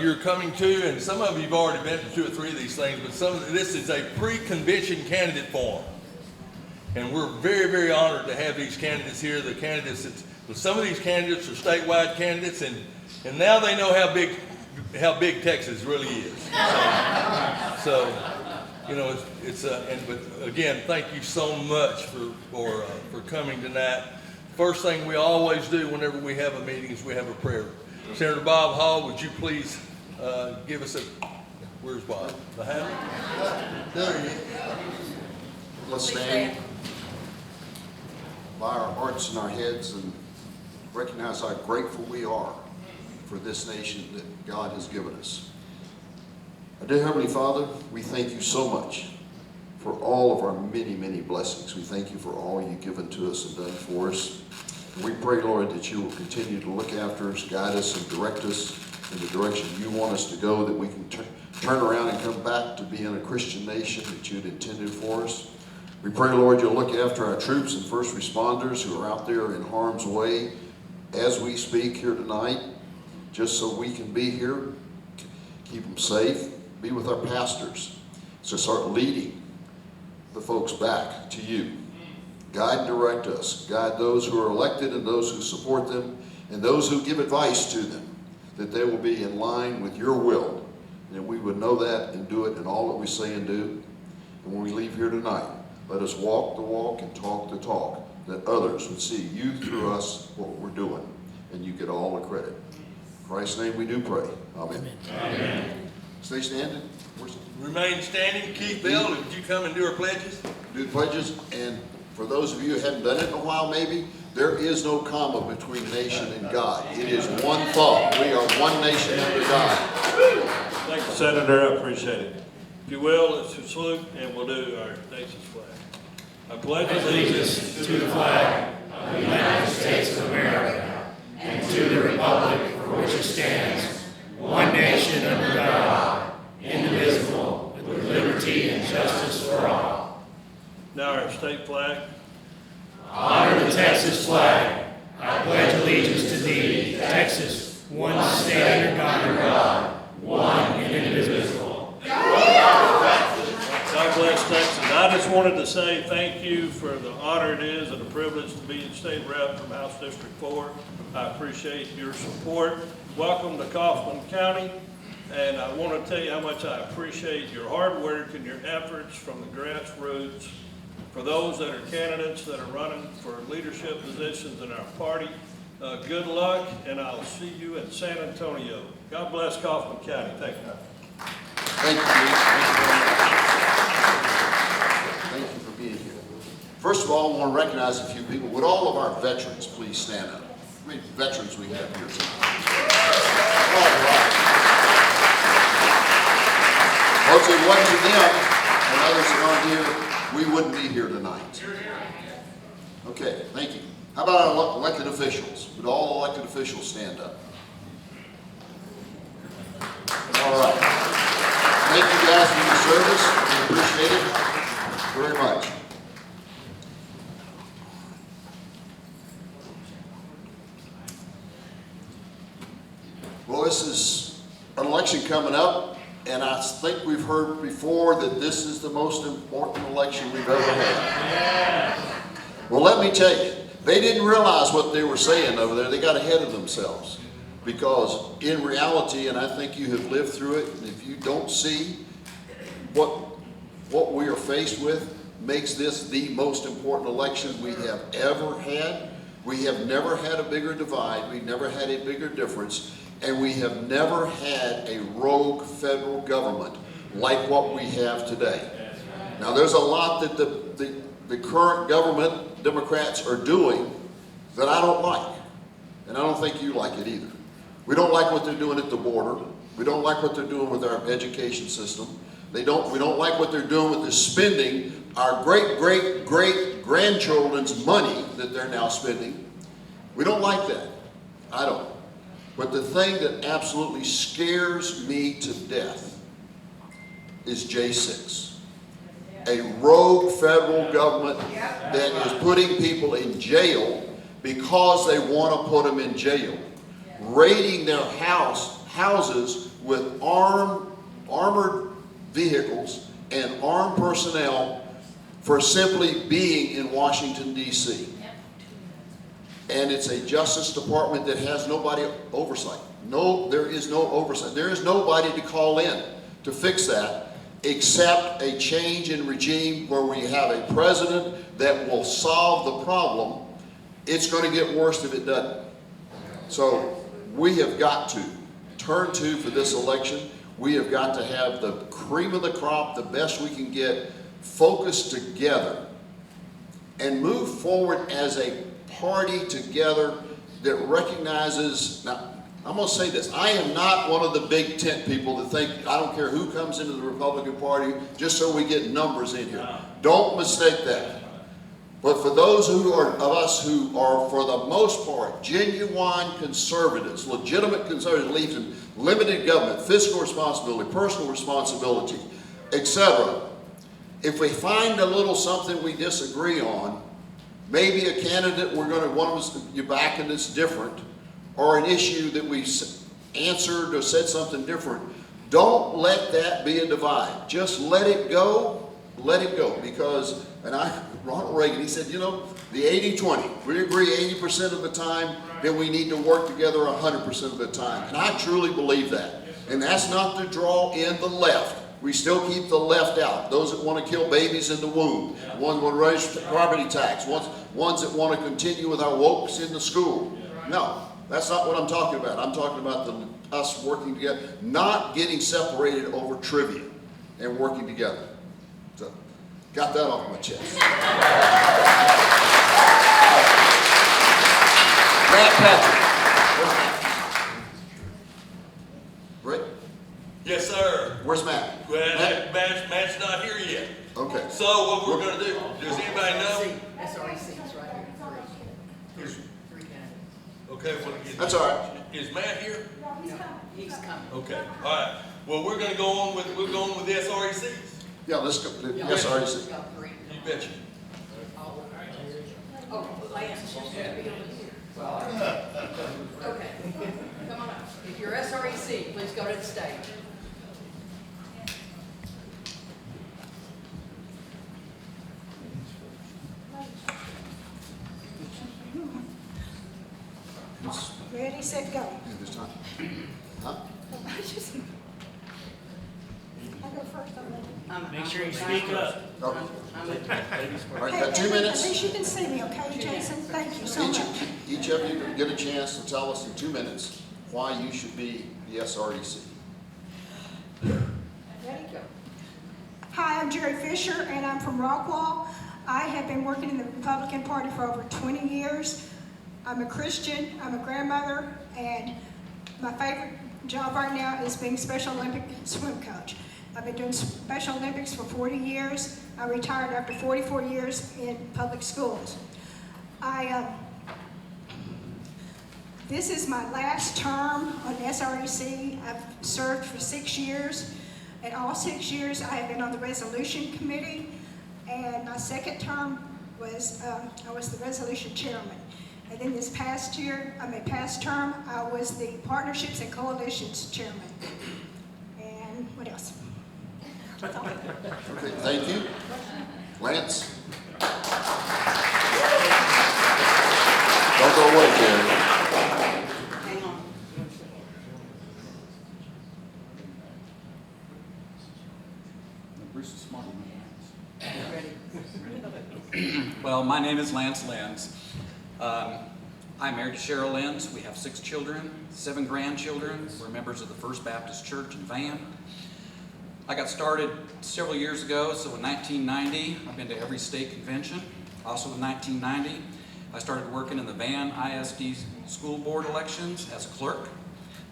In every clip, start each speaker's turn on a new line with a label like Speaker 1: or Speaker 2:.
Speaker 1: You're coming to, and some of you have already been to 2 or 3 of these things, but this is a pre-convention candidate forum. And we're very, very honored to have these candidates here. The candidates, some of these candidates are statewide candidates, and now they know how big Texas really is. So you know, but again, thank you so much for coming tonight. First thing we always do whenever we have a meeting is we have a prayer. Senator Bob Hall, would you please give us where's Bob? Behind me? There he is.
Speaker 2: Let's stand, bow our hearts and our heads, and recognize how grateful we are for this nation that God has given us. Our dear Heavenly Father, we thank you so much for all of our many, many blessings. We thank you for all you've given to us and done for us. And we pray, Lord, that you will continue to look after us, guide us, and direct us in the direction you want us to go, that we can turn around and come back to being a Christian nation that you'd intended for us. We pray, Lord, you'll look after our troops and first responders who are out there in harm's way as we speak here tonight, just so we can be here, keep them safe, be with our pastors, so start leading the folks back to you. Guide and direct us. Guide those who are elected and those who support them and those who give advice to them, that they will be in line with your will, and that we would know that and do it in all that we say and do. And when we leave here tonight, let us walk the walk and talk the talk, that others would see you through us, what we're doing, and you get all the credit. In Christ's name we do pray. Amen. Amen. Stay standing.
Speaker 1: Remain standing. Keith Bell, would you come and do our pledges?
Speaker 2: Do the pledges. And for those of you who haven't done it in a while, maybe, there is no comma between nation and God. It is one thought. We are one nation under God.
Speaker 3: Thank you, Senator. I appreciate it. If you will, let's salute, and we'll do our nation's flag. I pledge
Speaker 4: allegiance to the flag of the United States of America and to the republic for which it stands, one nation under God, indivisible, with liberty and justice for all.
Speaker 3: Now our state flag.
Speaker 4: Honor the Texas flag. I pledge allegiance to thee, Texas, one state under God, one and indivisible.
Speaker 3: God bless Texas. I just wanted to say thank you for the honor it is and the privilege to be state rep from House District 4. I appreciate your support. Welcome to Kaufman County. And I want to tell you how much I appreciate your hard work and your efforts from the grassroots. For those that are candidates that are running for leadership positions in our party, good luck, and I'll see you in San Antonio. God bless Kaufman County. Thank you.
Speaker 2: Thank you. Thank you for being here. First of all, I want to recognize a few people. Would all of our veterans please stand up? How many veterans we have here tonight? All right. Well, if it wasn't for them and others that aren't here, we wouldn't be here tonight. Okay, thank you. How about our elected officials? Would all elected officials stand up? All right. Thank you guys for your service. We appreciate it very much. Well, this is an election coming up, and I think we've heard before that this is the most important election we've ever had. Well, let me tell you, they didn't realize what they were saying over there. They got ahead of themselves. Because in reality, and I think you have lived through it, and if you don't see what we are faced with makes this the most important election we have ever had. We have never had a bigger divide. We've never had a bigger difference. And we have never had a rogue federal government like what we have today. Now, there's a lot that the current government, Democrats, are doing that I don't like. And I don't think you like it either. We don't like what they're doing at the border. We don't like what they're doing with our education system. We don't like what they're doing with the spending our great-great-great-grandchildren's money that they're now spending. We don't like that. I don't. But the thing that absolutely scares me to death is J6. A rogue federal government that is putting people in jail because they want to put them in jail. Raiding their houses with armored vehicles and armed personnel for simply being in Washington, D.C. And it's a Justice Department that has nobody oversight. No, there is no oversight. There is nobody to call in to fix that except a change in regime where we have a president that will solve the problem. It's going to get worse if it doesn't. So we have got to turn to for this election. We have got to have the cream of the crop, the best we can get, focused together and move forward as a party together that recognizes, now I'm going to say this, I am not one of the big tent people that think I don't care who comes into the Republican Party just so we get numbers in here. Don't mistake that. But for those of us who are, for the most part, genuine conservatives, legitimate conservatives, believe in limited government, fiscal responsibility, personal responsibility, etc., if we find a little something we disagree on, maybe a candidate we're going to want to back and it's different, or an issue that we answered or said something different, don't let that be a divide. Just let it go, because, Ronald Reagan, he said, you know, the 80-20, we agree 80% of the time, then we need to work together 100% of the time. And I truly believe that. And that's not to draw in the left. We still keep the left out. Those that want to kill babies in the womb, ones that want to raise property tax, ones that want to continue with our wokes in the school. No, that's not what I'm talking about. I'm talking about us working together, not getting separated over trivia and working together. So, got that off my chest. Matt Patrick. Brett?
Speaker 1: Yes, sir.
Speaker 2: Where's Matt?
Speaker 1: Well, Matt's not here yet.
Speaker 2: Okay.
Speaker 1: So what we're going to do, does anybody know?
Speaker 5: SREC's right here, three candidates.
Speaker 1: Okay, well,
Speaker 2: That's all right.
Speaker 1: Is Matt here?
Speaker 5: No, he's coming.
Speaker 1: Okay, all right. Well, we're going to go on with, we're going with the SRECs.
Speaker 2: Yeah, let's go.
Speaker 5: Yeah,
Speaker 2: Yes, I already said.
Speaker 5: we've got three.
Speaker 1: You betcha.
Speaker 5: Oh, Lance, she's going to be over here. Okay, come on up. If you're SREC, please go to the stage.
Speaker 6: Ready, set, go.
Speaker 2: This time. Huh?
Speaker 6: I go first on that.
Speaker 4: Make sure you speak up.
Speaker 2: Okay.
Speaker 5: I'm
Speaker 2: All right, got 2 minutes.
Speaker 6: At least you can see me, okay, Jason? Thank you so much.
Speaker 2: Each of you get a chance to tell us in 2 minutes why you should be the SREC.
Speaker 5: Ready, go.
Speaker 6: Hi, I'm Jerry Fisher, and I'm from Rockwall. I have been working in the Republican Party for over 20 years. I'm a Christian, I'm a grandmother, and my favorite job right now is being Special Olympic swim coach. I've been doing Special Olympics for 40 years. I retired after 44 years in public schools. This is my last term on SREC. I've served for 6 years. And all 6 years I have been on the resolution committee. And my second term was, I was the resolution chairman. And then this past term, I was the partnerships and coalitions chairman. And what else?
Speaker 2: Okay, thank you. Lance? Don't go away, Jerry.
Speaker 5: Hang on.
Speaker 7: Bruce is smart.
Speaker 5: Ready.
Speaker 7: Well, my name is Lance Lenz. I'm married to Cheryl Lenz. We have 6 children, 7 grandchildren. We're members of the First Baptist Church in Van. I got started several years ago, so in 1990, I've been to every state convention. Also in 1990, I started working in the Van ISD school board elections as a clerk,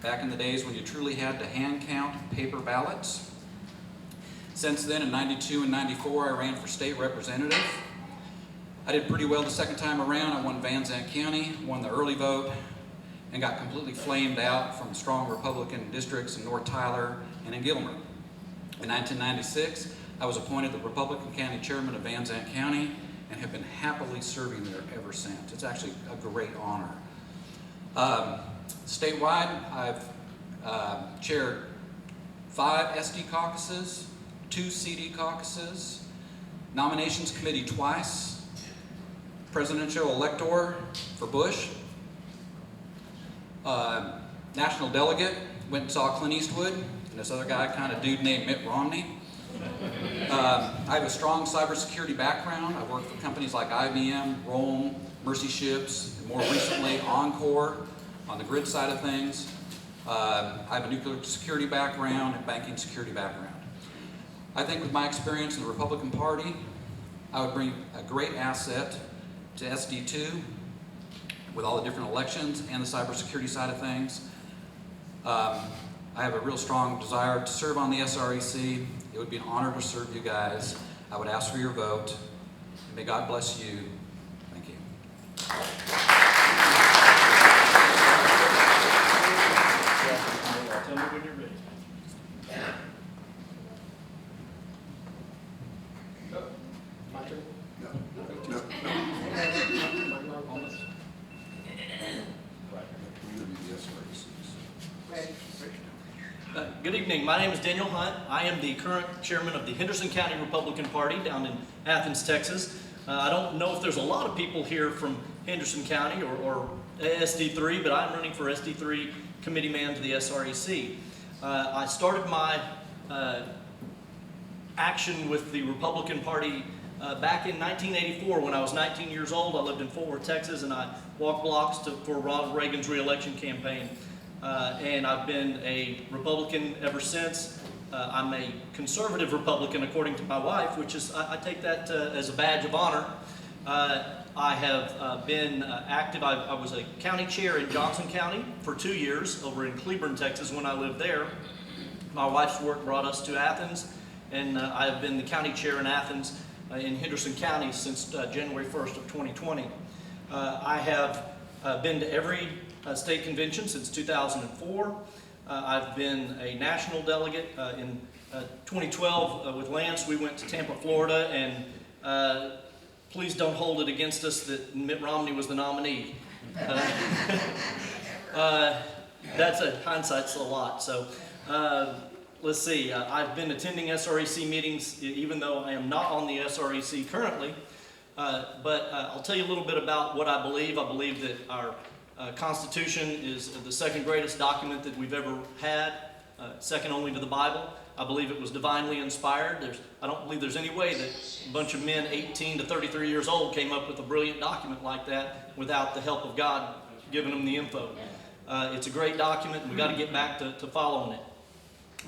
Speaker 7: back in the days when you truly had to hand count paper ballots. Since then, in 92 and 94, I ran for state representative. I did pretty well the second time around. I won Van Zandt County, won the early vote, and got completely flamed out from strong Republican districts in North Tyler and in Gilmer. In 1996, I was appointed the Republican County Chairman of Van Zandt County and have been happily serving there ever since. It's actually a great honor. Statewide, I've chaired 5 SD caucuses, 2 CD caucuses, nominations committee twice, presidential elector for Bush, national delegate, went and saw Clint Eastwood, and this other guy, kind of dude named Mitt Romney. I have a strong cybersecurity background. I've worked for companies like IBM, Rome, Mercy Ships, and more recently Encore on the grid side of things. I have a nuclear security background and banking security background. I think with my experience in the Republican Party, I would bring a great asset to SD2 with all the different elections and the cybersecurity side of things. I have a real strong desire to serve on the SREC. It would be an honor to serve you guys. I would ask for your vote. May God bless you. Thank you.
Speaker 3: Tell me when you're ready.
Speaker 8: Good evening. My name is Daniel Hunt. I am the current chairman of the Henderson County Republican Party down in Athens, Texas. I don't know if there's a lot of people here from Henderson County or SD3, but I'm running for SD3 committee man to the SREC. I started my action with the Republican Party back in 1984 when I was 19 years old. I lived in Fort Worth, Texas, and I walked blocks for Ronald Reagan's re-election campaign. And I've been a Republican ever since. I'm a conservative Republican according to my wife, which is, I take that as a badge of honor. I have been active. I was a county chair in Johnson County for 2 years over in Cleburne, Texas when I lived there. My wife's work brought us to Athens, and I have been the county chair in Athens in Henderson County since January 1st of 2020. I have been to every state convention since 2004. I've been a national delegate. In 2012 with Lenz, we went to Tampa, Florida, and please don't hold it against us that Mitt Romney was the nominee. That's hindsight's a lot. So let's see. I've been attending SREC meetings even though I am not on the SREC currently. But I'll tell you a little bit about what I believe. I believe that our Constitution is the second greatest document that we've ever had, second only to the Bible. I believe it was divinely inspired. I don't believe there's any way that a bunch of men 18 to 33 years old came up with a brilliant document like that without the help of God giving them the info. It's a great document, and we've got to get back to following it.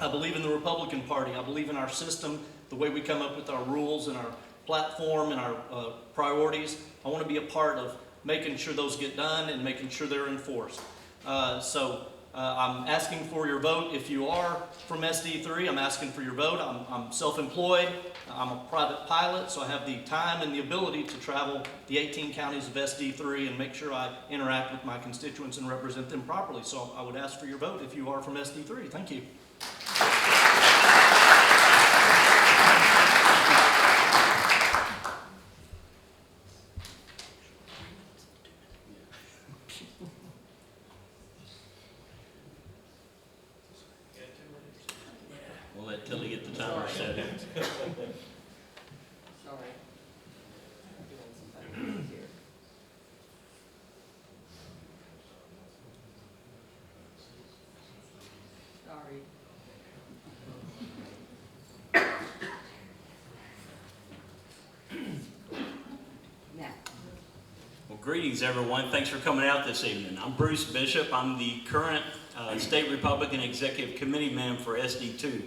Speaker 8: I believe in the Republican Party. I believe in our system, the way we come up with our rules and our platform and our priorities. I want to be a part of making sure those get done and making sure they're enforced. So I'm asking for your vote. If you are from SD3, I'm asking for your vote. I'm self-employed. I'm a private pilot, so I have the time and the ability to travel the 18 counties of SD3 and make sure I interact with my constituents and represent them properly. So I would ask for your vote if you are from SD3. Thank you.
Speaker 3: We'll let Tilly get the timer set.
Speaker 5: Sorry. Sorry. Now.
Speaker 9: Well, greetings, everyone. Thanks for coming out this evening. I'm Bruce Bishop. I'm the current State Republican Executive Committee man for SD2.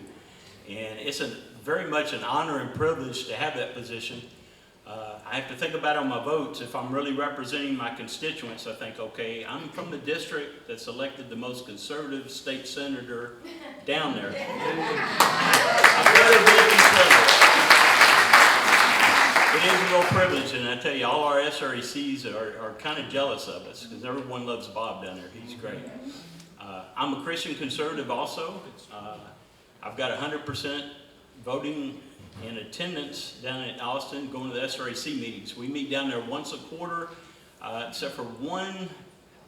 Speaker 9: And it's very much an honor and privilege to have that position. I have to think about on my votes. If I'm really representing my constituents, I think, okay, I'm from the district that's elected the most conservative state senator down there. I better be conservative. It is a real privilege, and I tell you, all our SRECs are kind of jealous of us because everyone loves Bob down there. He's great. I'm a Christian conservative also. I've got 100% voting in attendance down in Austin, going to the SREC meetings. We meet down there once a quarter, except for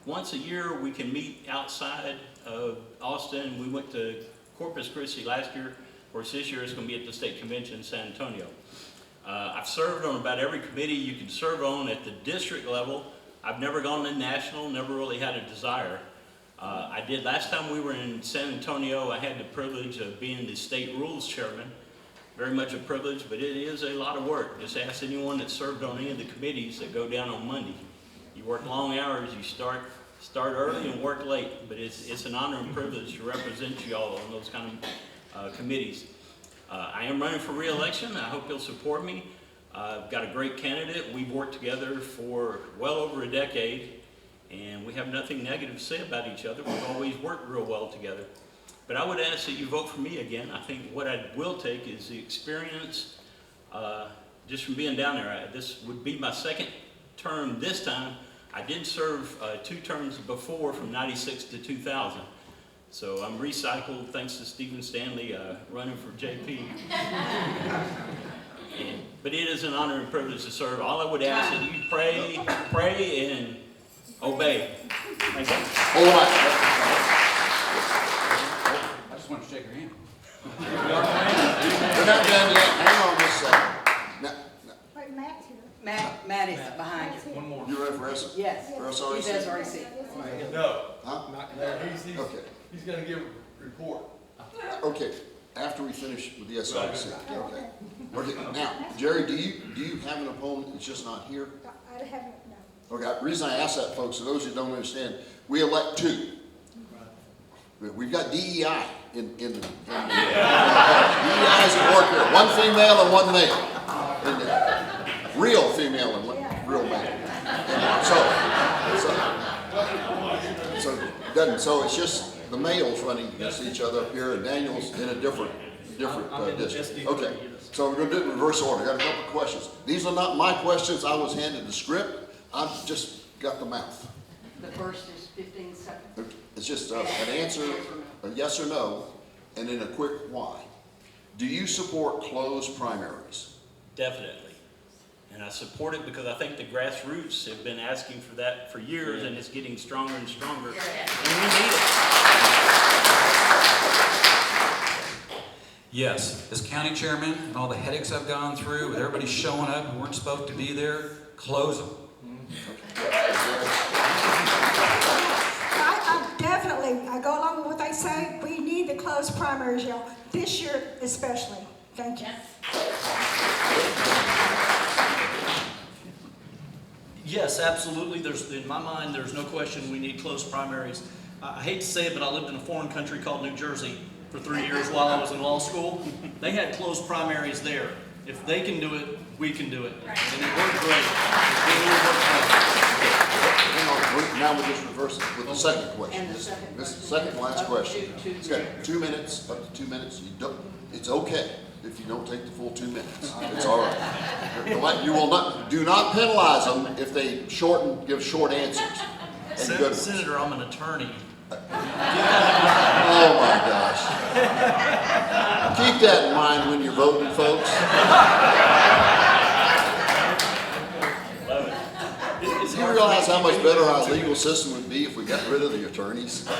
Speaker 9: once a year we can meet outside of Austin. We went to Corpus Christi last year. Of course, this year it's going to be at the state convention in San Antonio. I've served on about every committee you can serve on at the district level. I've never gone to national, never really had a desire. I did last time we were in San Antonio. I had the privilege of being the state rules chairman. Very much a privilege, but it is a lot of work. Just ask anyone that served on any of the committees that go down on Monday. You work long hours, you start early and work late, but it's an honor and privilege to represent you all on those kind of committees. I am running for re-election. I hope you'll support me. I've got a great candidate. We've worked together for well over a decade, and we have nothing negative to say about each other. We've always worked real well together. But I would ask that you vote for me again. I think what I will take is the experience just from being down there. This would be my second term this time. I did serve 2 terms before from 96 to 2000. So I'm recycled thanks to Stephen Stanley running for JP. But it is an honor and privilege to serve. All I would ask is that you pray and obey. Thank you.
Speaker 2: Hold on.
Speaker 7: I just want to shake your hand.
Speaker 2: We're not done yet. Hang on just a second. Now,
Speaker 6: Wait, Matt's here.
Speaker 10: Matt is behind you.
Speaker 1: One more.
Speaker 2: you ready for us?
Speaker 10: Yes.
Speaker 2: For SREC?
Speaker 10: He's SREC.
Speaker 1: No.
Speaker 2: Huh? Okay.
Speaker 1: He's gonna give a report.
Speaker 2: Okay, after we finish with the SREC. Okay. Okay, now, Jerry, do you have an opponent that's just not here?
Speaker 6: I haven't, no.
Speaker 2: Okay, the reason I ask that, folks, for those who don't understand, we elect 2. We've got DEI in the DEI's at work here, 1 female and 1 male. And real female and 1 real male. And so it's just the males running against each other up here, and Daniel's in a different district. Okay, so we're gonna do it in reverse order. I got a couple of questions. These are not my questions. I was handed the script. I've just got the mouth.
Speaker 10: The first is 15 seconds.
Speaker 2: It's just an answer, a yes or no, and then a quick why. Do you support closed primaries?
Speaker 9: Definitely. And I support it because I think the grassroots have been asking for that for years, and it's getting stronger and stronger. And we need it.
Speaker 7: Yes, as county chairman and all the headaches I've gone through with everybody showing up who weren't supposed to be there, close them.
Speaker 6: I go along with what they say. We need the closed primaries, y'all. This year especially. Thank you.
Speaker 8: Yes, absolutely. In my mind, there's no question we need close primaries. I hate to say it, but I lived in a foreign country called New Jersey for 3 years while I was in law school. They had closed primaries there. If they can do it, we can do it. And it worked great. It really worked great.
Speaker 2: Now we'll just reverse it with the second question.
Speaker 10: And the second
Speaker 2: This
Speaker 10: question.
Speaker 2: second last question.
Speaker 10: Two
Speaker 2: It's got 2 minutes, up to 2 minutes. It's okay if you don't take the full 2 minutes. It's all right. You will do not penalize them if they give short answers. And good ones.
Speaker 8: Senator, I'm an attorney.
Speaker 2: Oh my gosh. Keep that in mind when you're voting, folks. Do you realize how much better our legal system would be if we got rid of the attorneys? All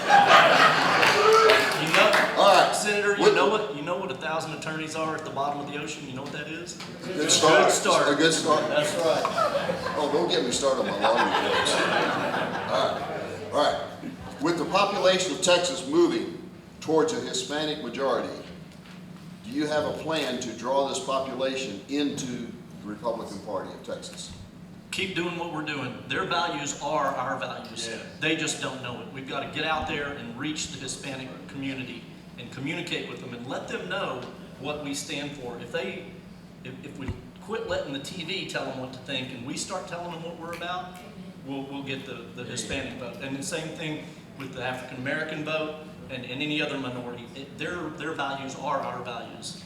Speaker 2: right.
Speaker 8: Senator, you know what 1,000 attorneys are at the bottom of the ocean? You know what that is?
Speaker 2: Good start.
Speaker 8: Good start.
Speaker 2: A good start.
Speaker 8: That's right.
Speaker 2: Oh, don't get me started on my law reports. All right. With the population of Texas moving towards a Hispanic majority, do you have a plan to draw this population into the Republican Party of Texas?
Speaker 8: Keep doing what we're doing. Their values are our values.
Speaker 1: Yeah.
Speaker 8: They just don't know it. We've got to get out there and reach the Hispanic community and communicate with them and let them know what we stand for. If we quit letting the TV tell them what to think and we start telling them what we're about, we'll get the Hispanic vote. And the same thing with the African American vote and any other minority. Their values are our values.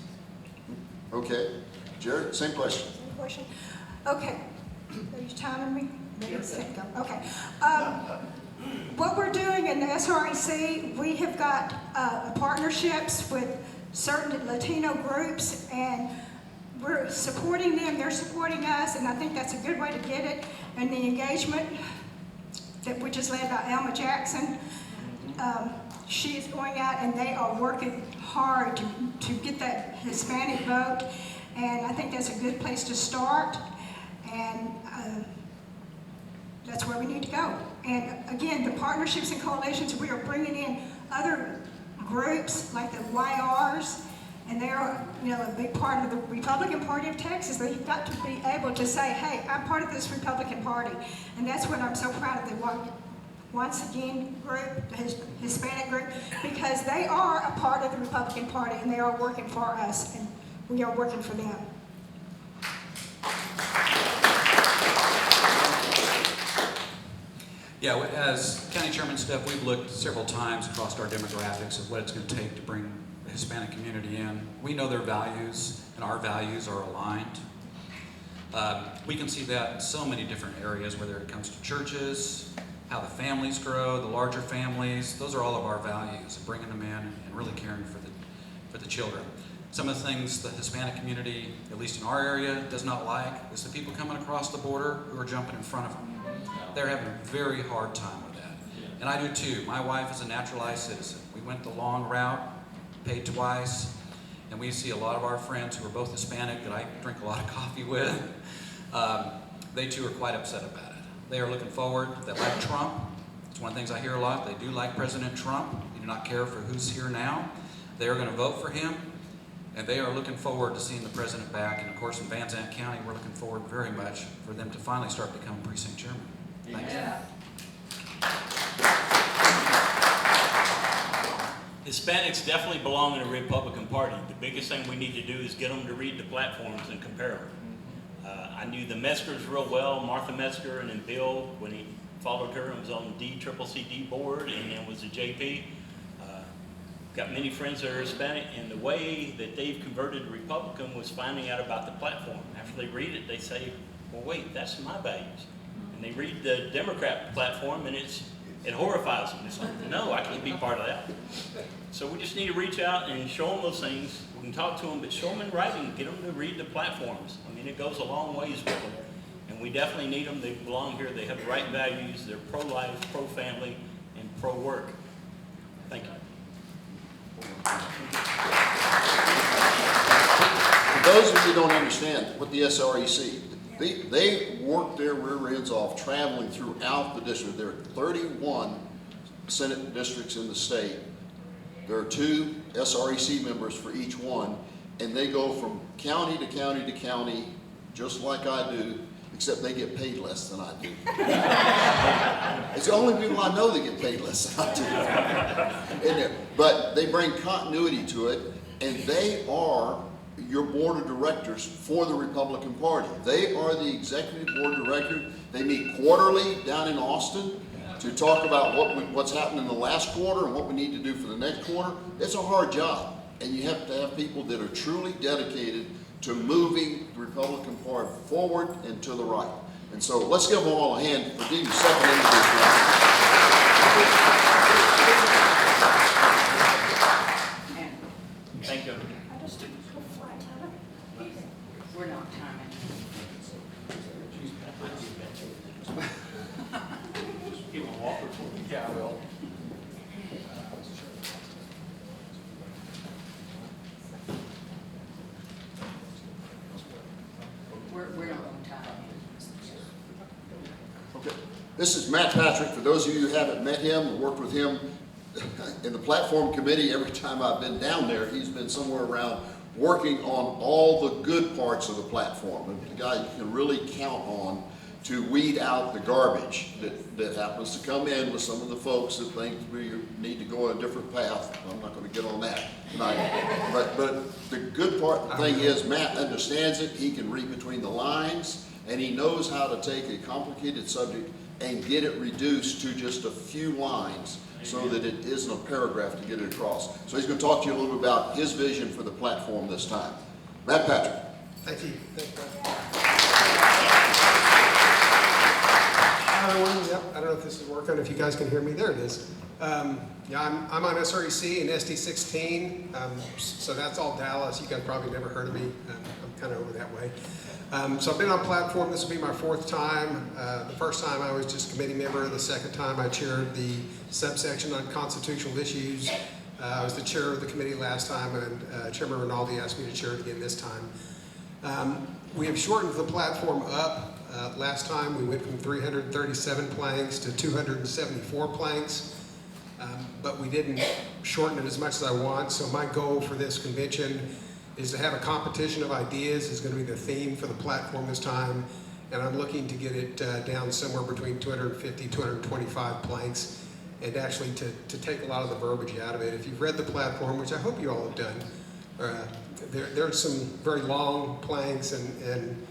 Speaker 2: Okay. Jared, same question.
Speaker 6: Same question. Okay. Are you timing me?
Speaker 10: Yes.
Speaker 6: Okay. What we're doing in the SREC, we have got partnerships with certain Latino groups, and we're supporting them. They're supporting us, and I think that's a good way to get it. And the engagement, which is led by Alma Jackson, she is going out and they are working hard to get that Hispanic vote. And I think that's a good place to start. And that's where we need to go. And again, the partnerships and coalitions, we are bringing in other groups like the YRs, and they're, you know, a big part of the Republican Party of Texas. They've got to be able to say, hey, I'm part of this Republican Party. And that's what I'm so proud of the Once Again group, the Hispanic group, because they are a part of the Republican Party and they are working for us and we are working for them.
Speaker 7: Yeah, as county chairman Steph, we've looked several times across our demographics of what it's going to take to bring the Hispanic community in. We know their values and our values are aligned. We can see that in so many different areas, whether it comes to churches, how the families grow, the larger families. Those are all of our values, bringing them in and really caring for the children. Some of the things the Hispanic community, at least in our area, does not like is the people coming across the border who are jumping in front of them. They're having a very hard time with that. And I do too. My wife is a naturalized citizen. We went the long route, paid twice, and we see a lot of our friends who are both Hispanic that I drink a lot of coffee with. They too are quite upset about it. They are looking forward. They like Trump. It's one of the things I hear a lot. They do like President Trump. They do not care for who's here now. They are going to vote for him. And they are looking forward to seeing the president back. And of course, in Van Zandt County, we're looking forward very much for them to finally start becoming precinct chairman. Thanks.
Speaker 5: Yeah.
Speaker 9: Hispanics definitely belong in the Republican Party. The biggest thing we need to do is get them to read the platforms and compare them. I knew the Metzgers real well, Martha Metzger, and then Bill, when he followed her and was on the DCCD board and then was a JP. Got many friends that are Hispanic, and the way that they've converted to Republican was finding out about the platform. After they read it, they say, well, wait, that's my values. And they read the Democrat platform, and it horrifies them. It's like, no, I can't be part of that. So we just need to reach out and show them those things. We can talk to them, but show them in writing. Get them to read the platforms. I mean, it goes a long ways with them. And we definitely need them. They belong here. They have the right values. They're pro-life, pro-family, and pro-work. Thank you.
Speaker 2: For those of you who don't understand what the SREC, they work their rear ends off traveling throughout the district. There are 31 Senate districts in the state. There are 2 SREC members for each one, and they go from county to county to county, just like I do, except they get paid less than I do. It's the only people I know that get paid less than I do. But they bring continuity to it, and they are your board of directors for the Republican Party. They are the executive board director. They meet quarterly down in Austin to talk about what's happened in the last quarter and what we need to do for the next quarter. It's a hard job, and you have to have people that are truly dedicated to moving the Republican Party forward and to the right. And so let's give them all a hand for being second into this round.
Speaker 9: Thank you.
Speaker 10: We're not timing.
Speaker 3: You want to walk or something?
Speaker 1: Yeah, I will.
Speaker 10: We're not on time.
Speaker 2: Okay. This is Matt Patrick. For those of you who haven't met him, worked with him in the platform committee, every time I've been down there, he's been somewhere around working on all the good parts of the platform. And the guy you can really count on to weed out the garbage that happens to come in with some of the folks that think we need to go a different path. I'm not going to get on that tonight. But the good part, the thing is, Matt understands it. He can read between the lines, and he knows how to take a complicated subject and get it reduced to just a few lines so that it isn't a paragraph to get it across. So he's going to talk to you a little bit about his vision for the platform this time. Matt Patrick.
Speaker 11: Thank you. Hi, everyone. Yep, I don't know if this is working, if you guys can hear me. There it is. Yeah, I'm on SREC and SD16, so that's all Dallas. You guys probably never heard of me. I'm kind of over that way. So I've been on platform. This will be my 4th time. The first time I was just committee member. The second time I chaired the subsection on constitutional issues. I was the chair of the committee last time, and Chairman Randall asked me to chair it again this time. We have shortened the platform up. Last time we went from 337 planks to 274 planks, but we didn't shorten it as much as I want. So my goal for this convention is to have a competition of ideas is going to be the theme for the platform this time, and I'm looking to get it down somewhere between 250, 225 planks, and actually to take a lot of the verbiage out of it. If you've read the platform, which I hope you all have done, there's some very long planks, and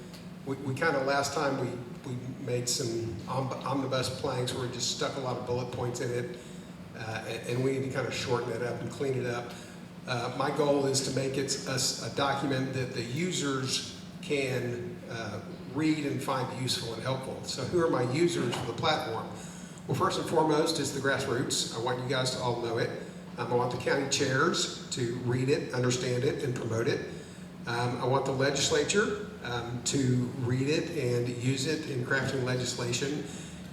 Speaker 11: we kind of, last time we made some omnibus planks where we just stuck a lot of bullet points in it, and we need to kind of shorten it up and clean it up. My goal is to make it a document that the users can read and find useful and helpful. So who are my users for the platform? Well, first and foremost is the grassroots. I want you guys to all know it. I want the county chairs to read it, understand it, and promote it. I want the legislature to read it and use it in crafting legislation.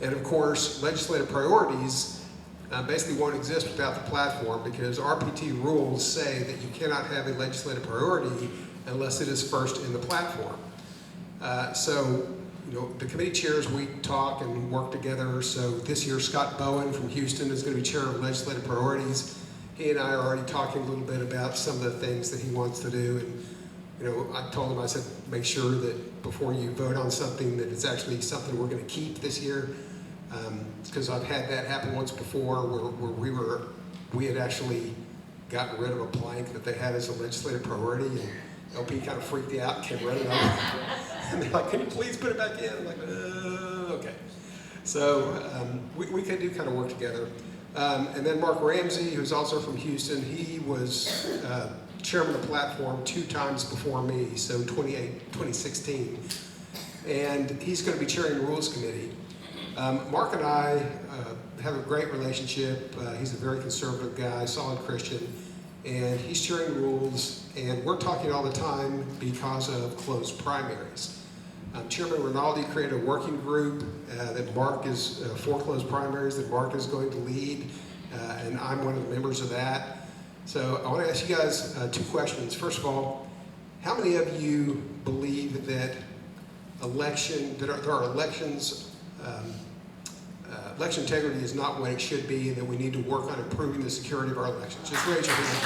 Speaker 11: And of course, legislative priorities basically won't exist without the platform, because RPT rules say that you cannot have a legislative priority unless it is first in the platform. So, you know, the committee chairs, we talk and work together. So this year, Scott Bowen from Houston is going to be chair of legislative priorities. He and I are already talking a little bit about some of the things that he wants to do. And, you know, I told him, I said, make sure that before you vote on something that it's actually something we're going to keep this year. Because I've had that happen once before where we had actually gotten rid of a plank that they had as a legislative priority, and LP kind of freaked out and came running over. And they're like, can you please put it back in? I'm like, okay. So we could do kind of work together. And then Mark Ramsey, who's also from Houston, he was chairman of the platform 2 times before me, so 2016. And he's going to be chairing the Rules Committee. Mark and I have a great relationship. He's a very conservative guy, solid Christian, and he's chairing rules, and we're talking all the time because of closed primaries. Chairman Rinaldi created a working group that Mark is, 4 closed primaries that Mark is going to lead, and I'm one of the members of that. So I want to ask you guys 2 questions. First of all, how many of you believe that there are elections, election integrity is not what it should be, and that we need to work on improving the security of our elections? Just raise your hand.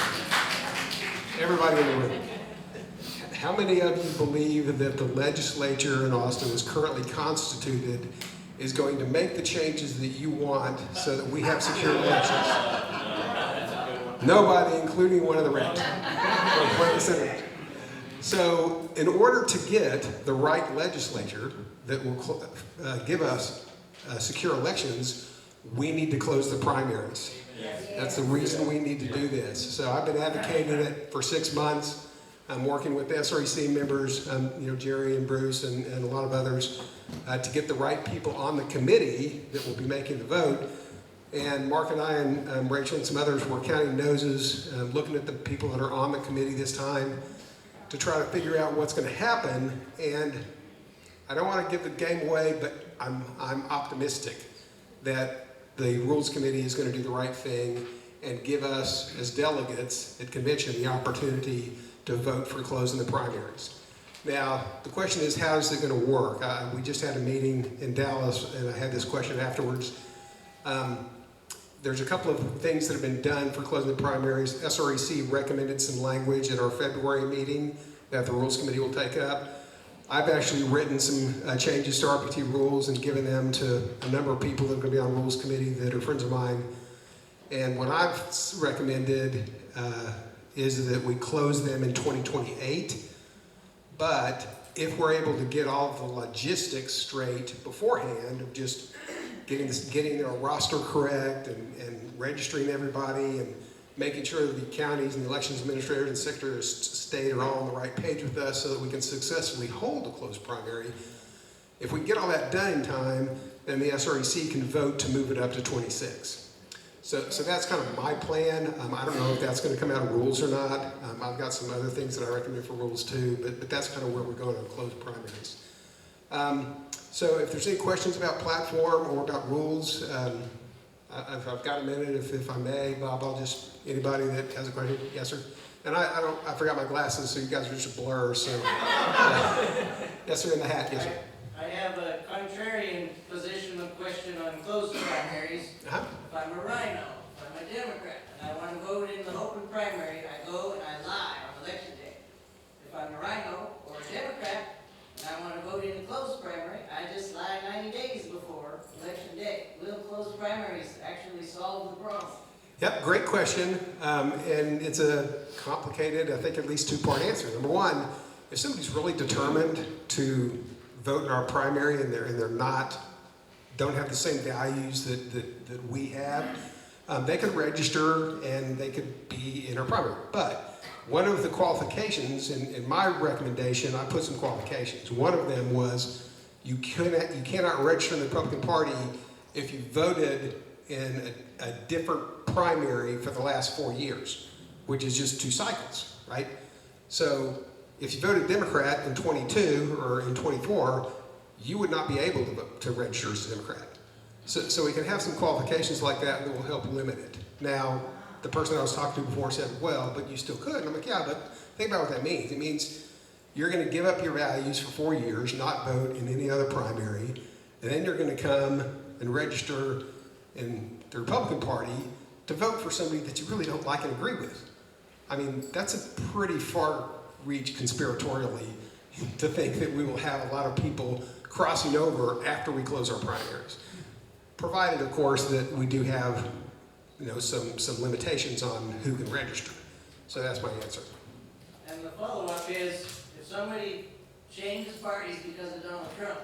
Speaker 11: Everybody in the room. How many of you believe that the legislature in Austin, as currently constituted, is going to make the changes that you want so that we have secure elections? Nobody, including one of the reps. So in order to get the right legislature that will give us secure elections, we need to close the primaries. That's the reason we need to do this. So I've been advocating it for 6 months. I'm working with the SREC members, you know, Jerry and Bruce and a lot of others, to get the right people on the committee that will be making the vote. And Mark and I and Rachel and some others were counting noses, looking at the people that are on the committee this time to try to figure out what's going to happen. And I don't want to give the game away, but I'm optimistic that the Rules Committee is going to do the right thing and give us, as delegates at convention, the opportunity to vote for closing the primaries. Now, the question is, how is it going to work? We just had a meeting in Dallas, and I had this question afterwards. There's a couple of things that have been done for closing the primaries. SREC recommended some language at our February meeting that the Rules Committee will take up. I've actually written some changes to RPT rules and given them to a number of people that are going to be on Rules Committee that are friends of mine. And what I've recommended is that we close them in 2028. But if we're able to get all of the logistics straight beforehand of just getting their roster correct and registering everybody and making sure that the counties and the elections administrators and secretaries of state are all on the right page with us so that we can successfully hold a closed primary. If we get all that done in time, then the SREC can vote to move it up to 26. So that's kind of my plan. I don't know if that's going to come out of rules or not. I've got some other things that I recommend for rules too, but that's kind of where we're going on closed primaries. So if there's any questions about platform or about rules, if I've got a minute, if I may, Bob, anybody that has a question, yes sir? And I forgot my glasses, so you guys are just a blur, so. Yes sir, in the hat, yes sir.
Speaker 12: I have a contrarian position of question on closed primaries. If I'm a rhino, if I'm a Democrat, and I want to vote in the open primary, I go and I lie on election day. If I'm a rhino or a Democrat, and I want to vote in the closed primary, I just lie 90 days before election day. Will closed primaries actually solve the problem?
Speaker 11: Yep, great question, and it's a complicated, I think at least two-part answer. Number one, if somebody's really determined to vote in our primary and they're don't have the same values that we have, they could register and they could be in our primary. But one of the qualifications, in my recommendation, I put some qualifications. One of them was you cannot register in the Republican Party if you voted in a different primary for the last 4 years, which is just 2 cycles, right? So if you voted Democrat in 22 or in 24, you would not be able to register as a Democrat. So we can have some qualifications like that that will help limit it. Now, the person I was talking to before said, well, but you still could. And I'm like, yeah, but think about what that means. It means you're going to give up your values for 4 years, not vote in any other primary, and then you're going to come and register in the Republican Party to vote for somebody that you really don't like and agree with. I mean, that's a pretty far reach conspiratorially to think that we will have a lot of people crossing over after we close our primaries. Provided, of course, that we do have, some limitations on who can register. So that's my answer.
Speaker 12: And the follow-up is, if somebody changes parties because of Donald Trump,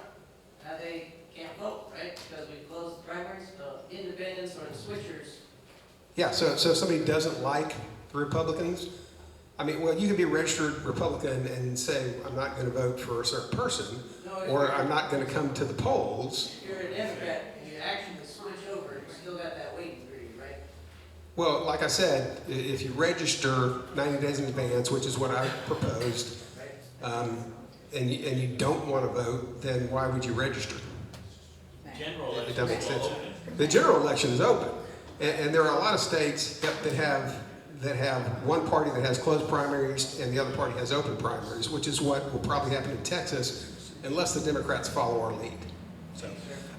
Speaker 12: now they can't vote, right? Because we closed the primaries, the independents or the switchers.
Speaker 11: Yeah, so if somebody doesn't like the Republicans, you can be a registered Republican and say, I'm not going to vote for a certain person, or I'm not going to come to the polls.
Speaker 12: If you're a Democrat and you actually switch over, you still got that waiting period, right?
Speaker 11: Well, like I said, if you register 90 days in advance, which is what I proposed, and you don't want to vote, then why would you register?
Speaker 9: General
Speaker 11: If
Speaker 9: election.
Speaker 11: that makes sense. The general election is open, and there are a lot of states that have one party that has closed primaries and the other party has open primaries, which is what will probably happen in Texas, unless the Democrats follow our lead. So,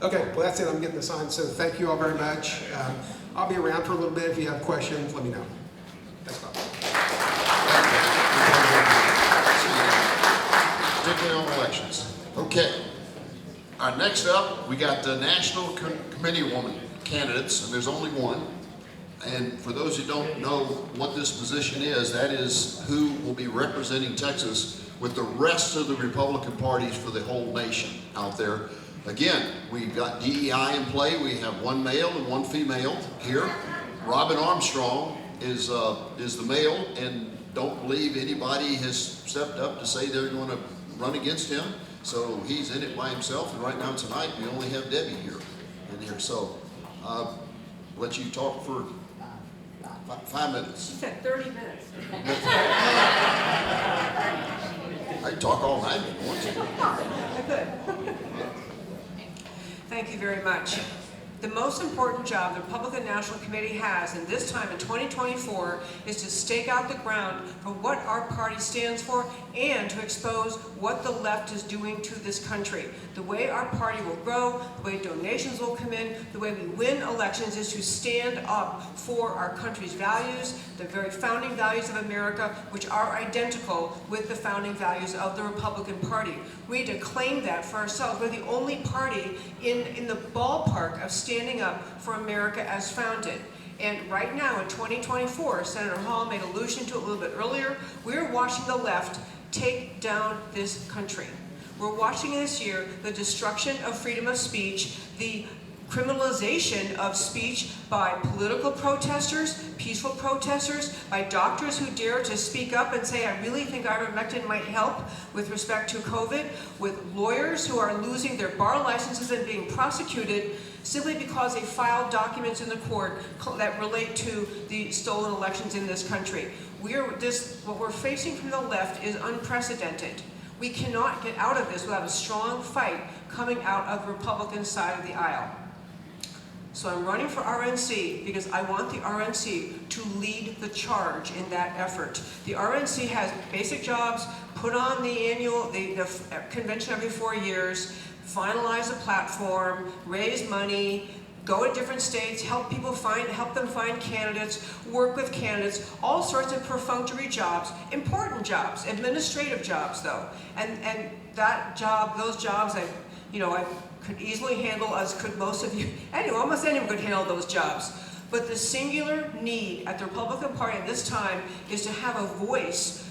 Speaker 11: okay, well that's it. I'm getting the sign. So thank you all very much. I'll be around for a little bit. If you have questions, let me know. Thanks, Bob.
Speaker 2: Particularly on elections. Okay. All right, next up, we got the National Committeewoman candidates, and there's only one. And for those who don't know what this position is, that is who will be representing Texas with the rest of the Republican parties for the whole nation out there. Again, we've got DEI in play. We have one male and one female here. Robin Armstrong is the male, and don't believe anybody has stepped up to say they're going to run against him. So he's in it by himself, and right now tonight we only have Debbie here. So let you talk for 5 minutes.
Speaker 5: She said 30 minutes.
Speaker 2: I can talk all night if you want to.
Speaker 5: I could. Thank you very much. The most important job the Republican National Committee has in this time in 2024 is to stake out the ground for what our party stands for and to expose what the left is doing to this country. The way our party will grow, the way donations will come in, the way we win elections is to stand up for our country's values, the very founding values of America, which are identical with the founding values of the Republican Party. We need to claim that for ourselves. We're the only party in the ballpark of standing up for America as founded. And right now in 2024, Senator Hall made allusion to it a little bit earlier, we're watching the left take down this country. We're watching this year the destruction of freedom of speech, the criminalization of speech by political protesters, peaceful protesters, by doctors who dare to speak up and say, I really think ivermectin might help with respect to COVID, with lawyers who are losing their bar licenses and being prosecuted simply because they filed documents in the court that relate to the stolen elections in this country. What we're facing from the left is unprecedented. We cannot get out of this without a strong fight coming out of the Republican side of the aisle. So I'm running for RNC because I want the RNC to lead the charge in that effort. The RNC has basic jobs, put on the convention every 4 years, finalize a platform, raise money, go to different states, help them find candidates, work with candidates, all sorts of perfunctory jobs, important jobs, administrative jobs though. And those jobs I could easily handle, as could most of you. Anyway, almost anyone could handle those jobs. But the singular need at the Republican Party at this time is to have a voice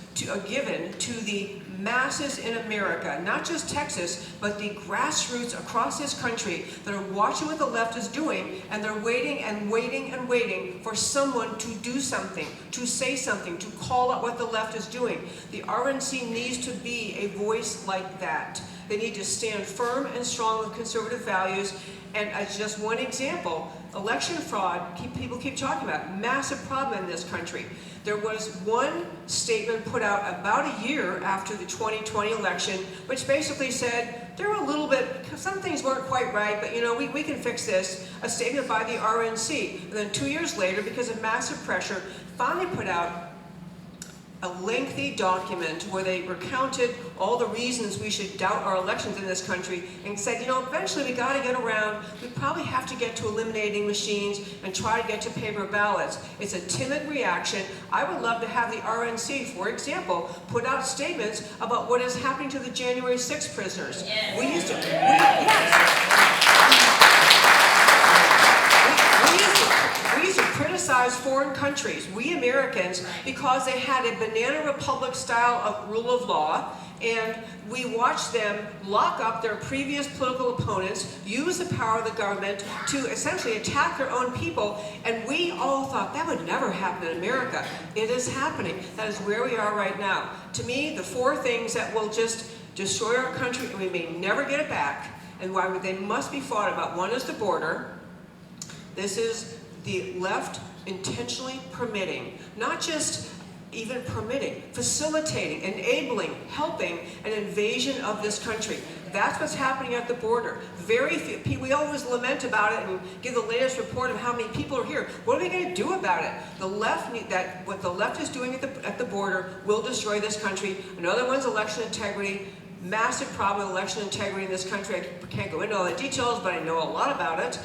Speaker 5: given to the masses in America, not just Texas, but the grassroots across this country that are watching what the left is doing, and they're waiting and waiting and waiting for someone to do something, to say something, to call out what the left is doing. The RNC needs to be a voice like that. They need to stand firm and strong with conservative values. And as just one example, election fraud, people keep talking about, massive problem in this country. There was one statement put out about a year after the 2020 election, which basically said, there were some things weren't quite right, but we can fix this. A statement by the RNC. And then 2 years later, because of massive pressure, finally put out a lengthy document where they recounted all the reasons we should doubt our elections in this country and said, eventually we got to get around, we probably have to get to eliminating machines and try to get to paper ballots. It's a timid reaction. I would love to have the RNC, for example, put out statements about what is happening to the January 6th prisoners. Yes. We used to criticize foreign countries, we Americans, because they had a banana republic style of rule of law, and we watched them lock up their previous political opponents, use the power of the government to essentially attack their own people, and we all thought that would never happen in America. It is happening. That is where we are right now. To me, the 4 things that will just destroy our country, and we may never get it back, and why they must be fought about. One is the border. This is the left intentionally permitting, not just even permitting, facilitating, enabling, helping an invasion of this country. That's what's happening at the border. Very few, we always lament about it and give the latest report of how many people are here. What are we going to do about it? What the left is doing at the border will destroy this country. Another one's election integrity. Massive problem with election integrity in this country. I can't go into all the details, but I know a lot about it.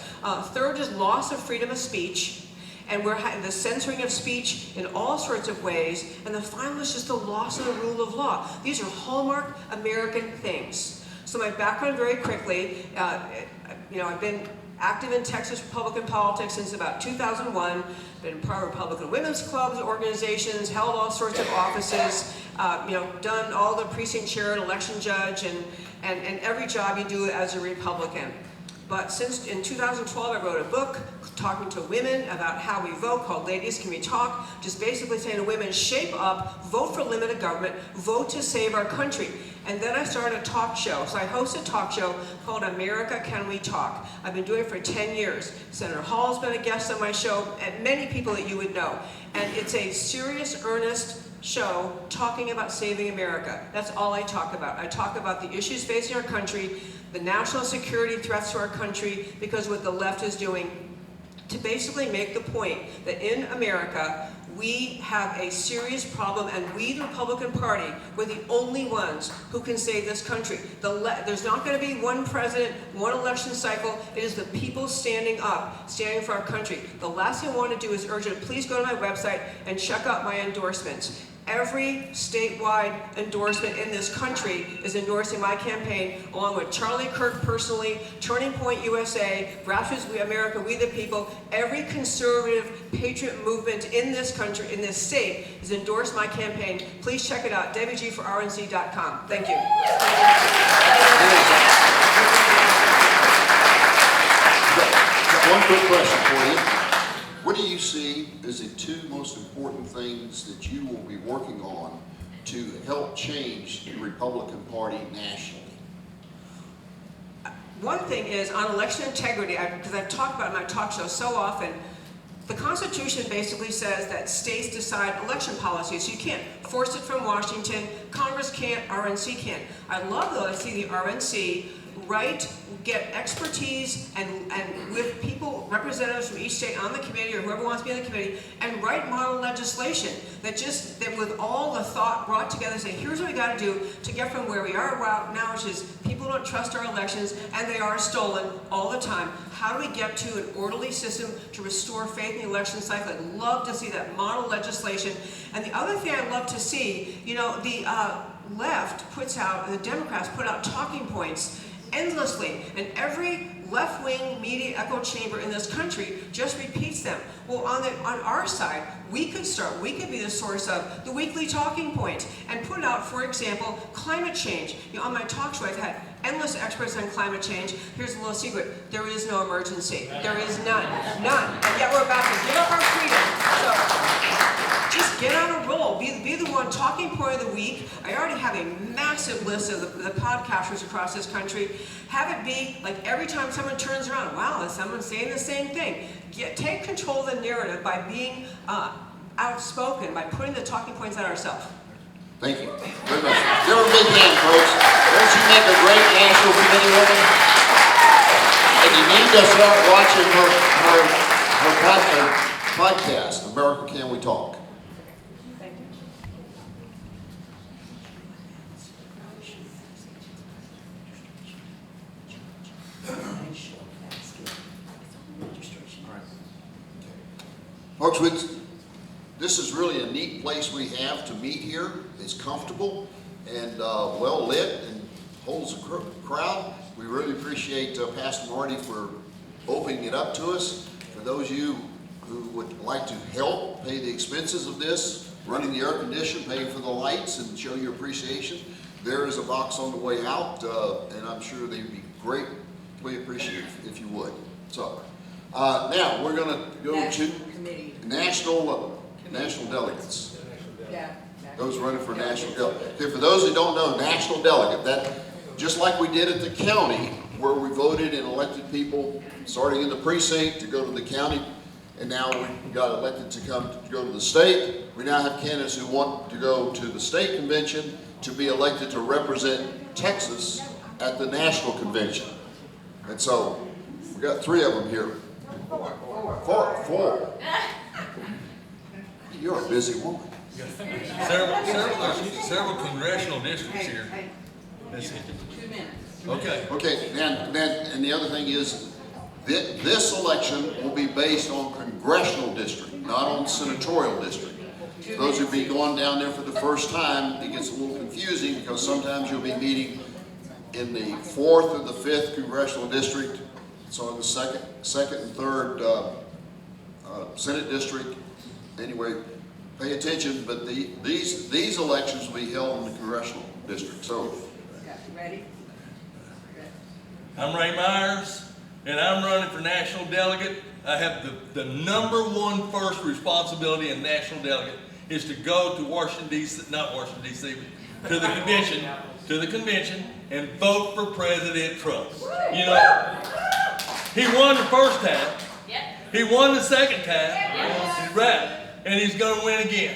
Speaker 5: Third is loss of freedom of speech. And we're having the censoring of speech in all sorts of ways. And the final is just the loss of the rule of law. These are hallmark American things. So my background very quickly, I've been active in Texas Republican politics since about 2001, been part of Republican women's clubs, organizations, held all sorts of offices, done all the precinct chair and election judge and every job you do as a Republican. But since in 2012, I wrote a book talking to women about how we vote called Ladies Can We Talk, just basically saying to women, shape up, vote for limited government, vote to save our country. And then I started a talk show. So I host a talk show called America Can We Talk. I've been doing it for 10 years. Senator Hall's been a guest on my show, and many people that you would know. And it's a serious, earnest show talking about saving America. That's all I talk about. I talk about the issues facing our country, the national security threats to our country, because what the left is doing to basically make the point that in America, we have a serious problem, and we, the Republican Party, we're the only ones who can save this country. There's not going to be one president, one election cycle. It is the people standing up, standing for our country. The last thing I want to do is urge you to please go to my website and check out my endorsements. Every statewide endorsement in this country is endorsing my campaign, along with Charlie Kirk personally, Turning Point USA, Grassroots America, We the People. Every conservative patriot movement in this country, in this state, has endorsed my campaign. Please check it out, wg4rnc.com. Thank you.
Speaker 2: one quick question for you. What do you see as the two most important things that you will be working on to help change the Republican Party nationally?
Speaker 5: One thing is on election integrity, because I've talked about it in my talk show so often, the Constitution basically says that states decide election policies. You can't force it from Washington. Congress can't, RNC can't. I love though to see the RNC get expertise and with people, representatives from each state on the committee or whoever wants to be on the committee, and write model legislation that with all the thought brought together, say here's what we got to do to get from where we are now, which is people don't trust our elections and they are stolen all the time. How do we get to an orderly system to restore faith in the election cycle? I'd love to see that model legislation. And the other thing I'd love to see, the left puts out, the Democrats put out talking points endlessly, and every left-wing media echo chamber in this country just repeats them. Well, on our side, we could be the source of the weekly talking point and put out, for example, climate change. On my talk show, I've had endless experts on climate change. Here's a little secret: there is no emergency. There is none, and yet we're about to give up our freedom. So just get on a roll. Be the one talking point of the week. I already have a massive list of the podcasters across this country. Have it be like every time someone turns around, wow, is someone saying the same thing? Take control of the narrative by being outspoken, by putting the talking points out ourselves.
Speaker 2: Thank you very much. Give her a big hand, folks. Don't you make a great national committee woman? And you need to start watching her podcast, America Can We Talk?
Speaker 5: Thank you.
Speaker 2: Folks, this is really a neat place we have to meet here. It's comfortable and well lit and holds a crowd. We really appreciate Pastor Marty for opening it up to us. For those of you who would like to help pay the expenses of this, running the air conditioning, paying for the lights, and show your appreciation, there is a box on the way out, and I'm sure they'd be greatly appreciated if you would. So now we're going to go to national delegates.
Speaker 10: Yeah.
Speaker 2: Those running for national delegate. Okay, for those who don't know, national delegate, that just like we did at the county, where we voted and elected people starting in the precinct to go to the county, and now we got elected to go to the state. We now have candidates who want to go to the state convention to be elected to represent Texas at the national convention. And so we got 3 of them here. Four. You're a busy woman.
Speaker 1: Several congressional districts here. That's it.
Speaker 10: 2 minutes.
Speaker 1: Okay.
Speaker 2: Okay, and the other thing is, this election will be based on congressional district, not on senatorial district. For those who've been going down there for the first time, it gets a little confusing because sometimes you'll be meeting in the 4th or the 5th congressional district, so in the second and third Senate district. Anyway, pay attention, but these elections will be held in the congressional district. So,
Speaker 10: Ready?
Speaker 1: I'm Ray Myers, and I'm running for national delegate. I have the number one first responsibility in national delegate is to go to Washington, D.C., not Washington, D.C., but to the convention and vote for President Trump. You know, he won the first time. He won the second time. He's right. And he's going to win again.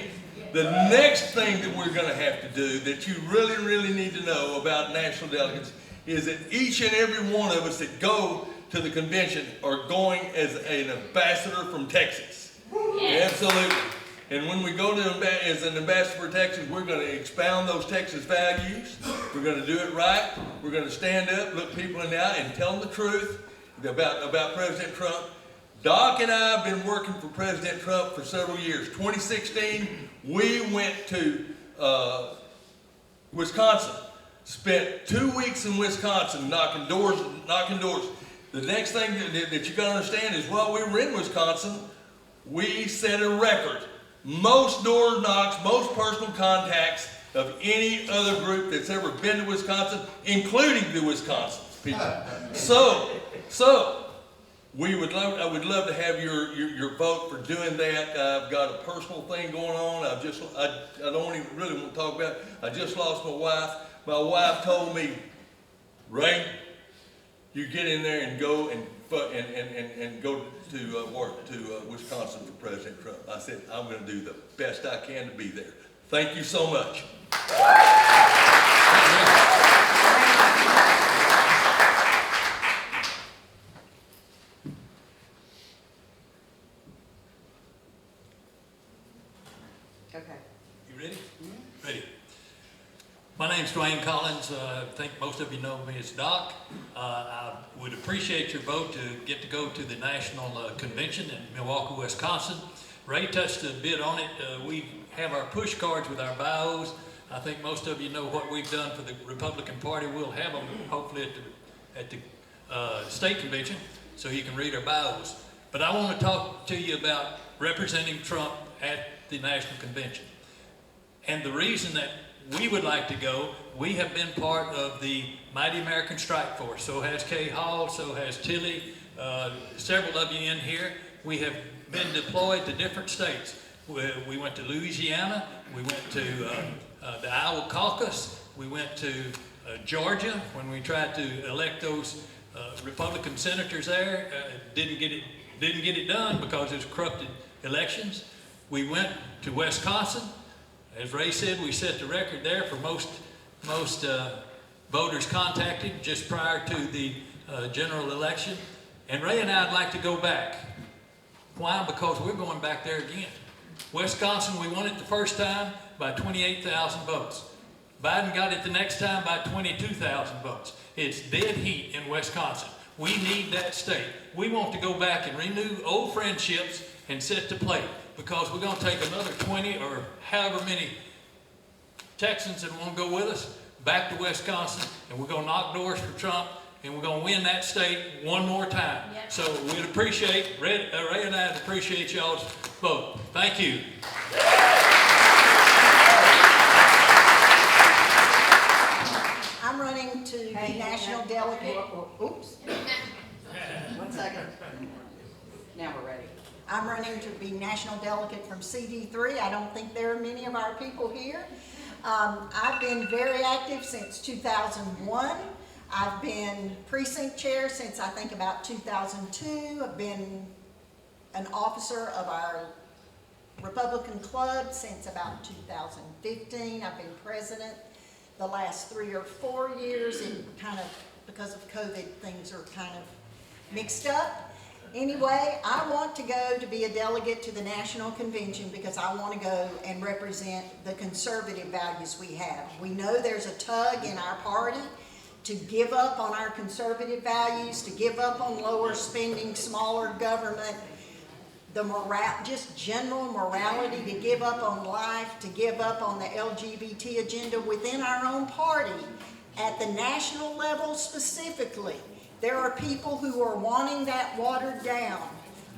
Speaker 1: The next thing that we're going to have to do that you really, really need to know about national delegates is that each and every one of us that go to the convention are going as an ambassador from Texas. Yes. Absolutely. And when we go to as an ambassador for Texas, we're going to expound those Texas values. We're going to do it right. We're going to stand up, look people in the eye, and tell them the truth about President Trump. Doc and I have been working for President Trump for several years. 2016, we went to Wisconsin. Spent 2 weeks in Wisconsin knocking doors. The next thing that you got to understand is while we were in Wisconsin, we set a record. Most door knocks, most personal contacts of any other group that's ever been to Wisconsin, including the Wisconsin people. So I would love to have your vote for doing that. I've got a personal thing going on. I don't even really want to talk about it. I just lost my wife. My wife told me, Ray, you get in there and go and go to Wisconsin for President Trump. I said, I'm going to do the best I can to be there. Thank you so much.
Speaker 10: Okay.
Speaker 4: You ready? Ready. My name's Dwayne Collins. I think most of you know me as Doc. I would appreciate your vote to go to the National Convention in Milwaukee, Wisconsin. Ray touched a bit on it. We have our push cards with our bios. I think most of you know what we've done for the Republican Party. We'll have them hopefully at the state convention so you can read our bios. But I want to talk to you about representing Trump at the National Convention. And the reason that we would like to go, we have been part of the Mighty American Strike Force. So has Kay Hall, so has Tilly, several of you in here. We have been deployed to different states. We went to Louisiana, we went to the Iowa caucus, we went to Georgia when we tried to elect those Republican senators there. Didn't get it done because it was corrupted elections. We went to Wisconsin. As Ray said, we set the record there for most voters contacted just prior to the general election. And Ray and I would like to go back. Why? Because we're going back there again. Wisconsin, we won it the first time by 28,000 votes. Biden got it the next time by 22,000 votes. It's dead heat in Wisconsin. We need that state. We want to go back and renew old friendships and set the plate, because we're going to take another 20 or however many Texans that want to go with us back to Wisconsin, and we're going to knock doors for Trump, and we're going to win that state one more time. Yep. So we'd appreciate, Ray and I would appreciate y'all's vote. Thank you.
Speaker 13: I'm running to the national delegate. Oops.
Speaker 10: 1 second. Now we're ready.
Speaker 13: I'm running to be national delegate from CD3. I don't think there are many of our people here. I've been very active since 2001. I've been precinct chair since I think about 2002. I've been an officer of our Republican club since about 2015. I've been president the last 3 or 4 years, and kind of because of COVID, things are kind of mixed up. Anyway, I want to go to be a delegate to the National Convention because I want to go and represent the conservative values we have. We know there's a tug in our party to give up on our conservative values, to give up on lower spending, smaller government, just general morality, to give up on life, to give up on the LGBT agenda within our own party. At the national level specifically, there are people who are wanting that watered down.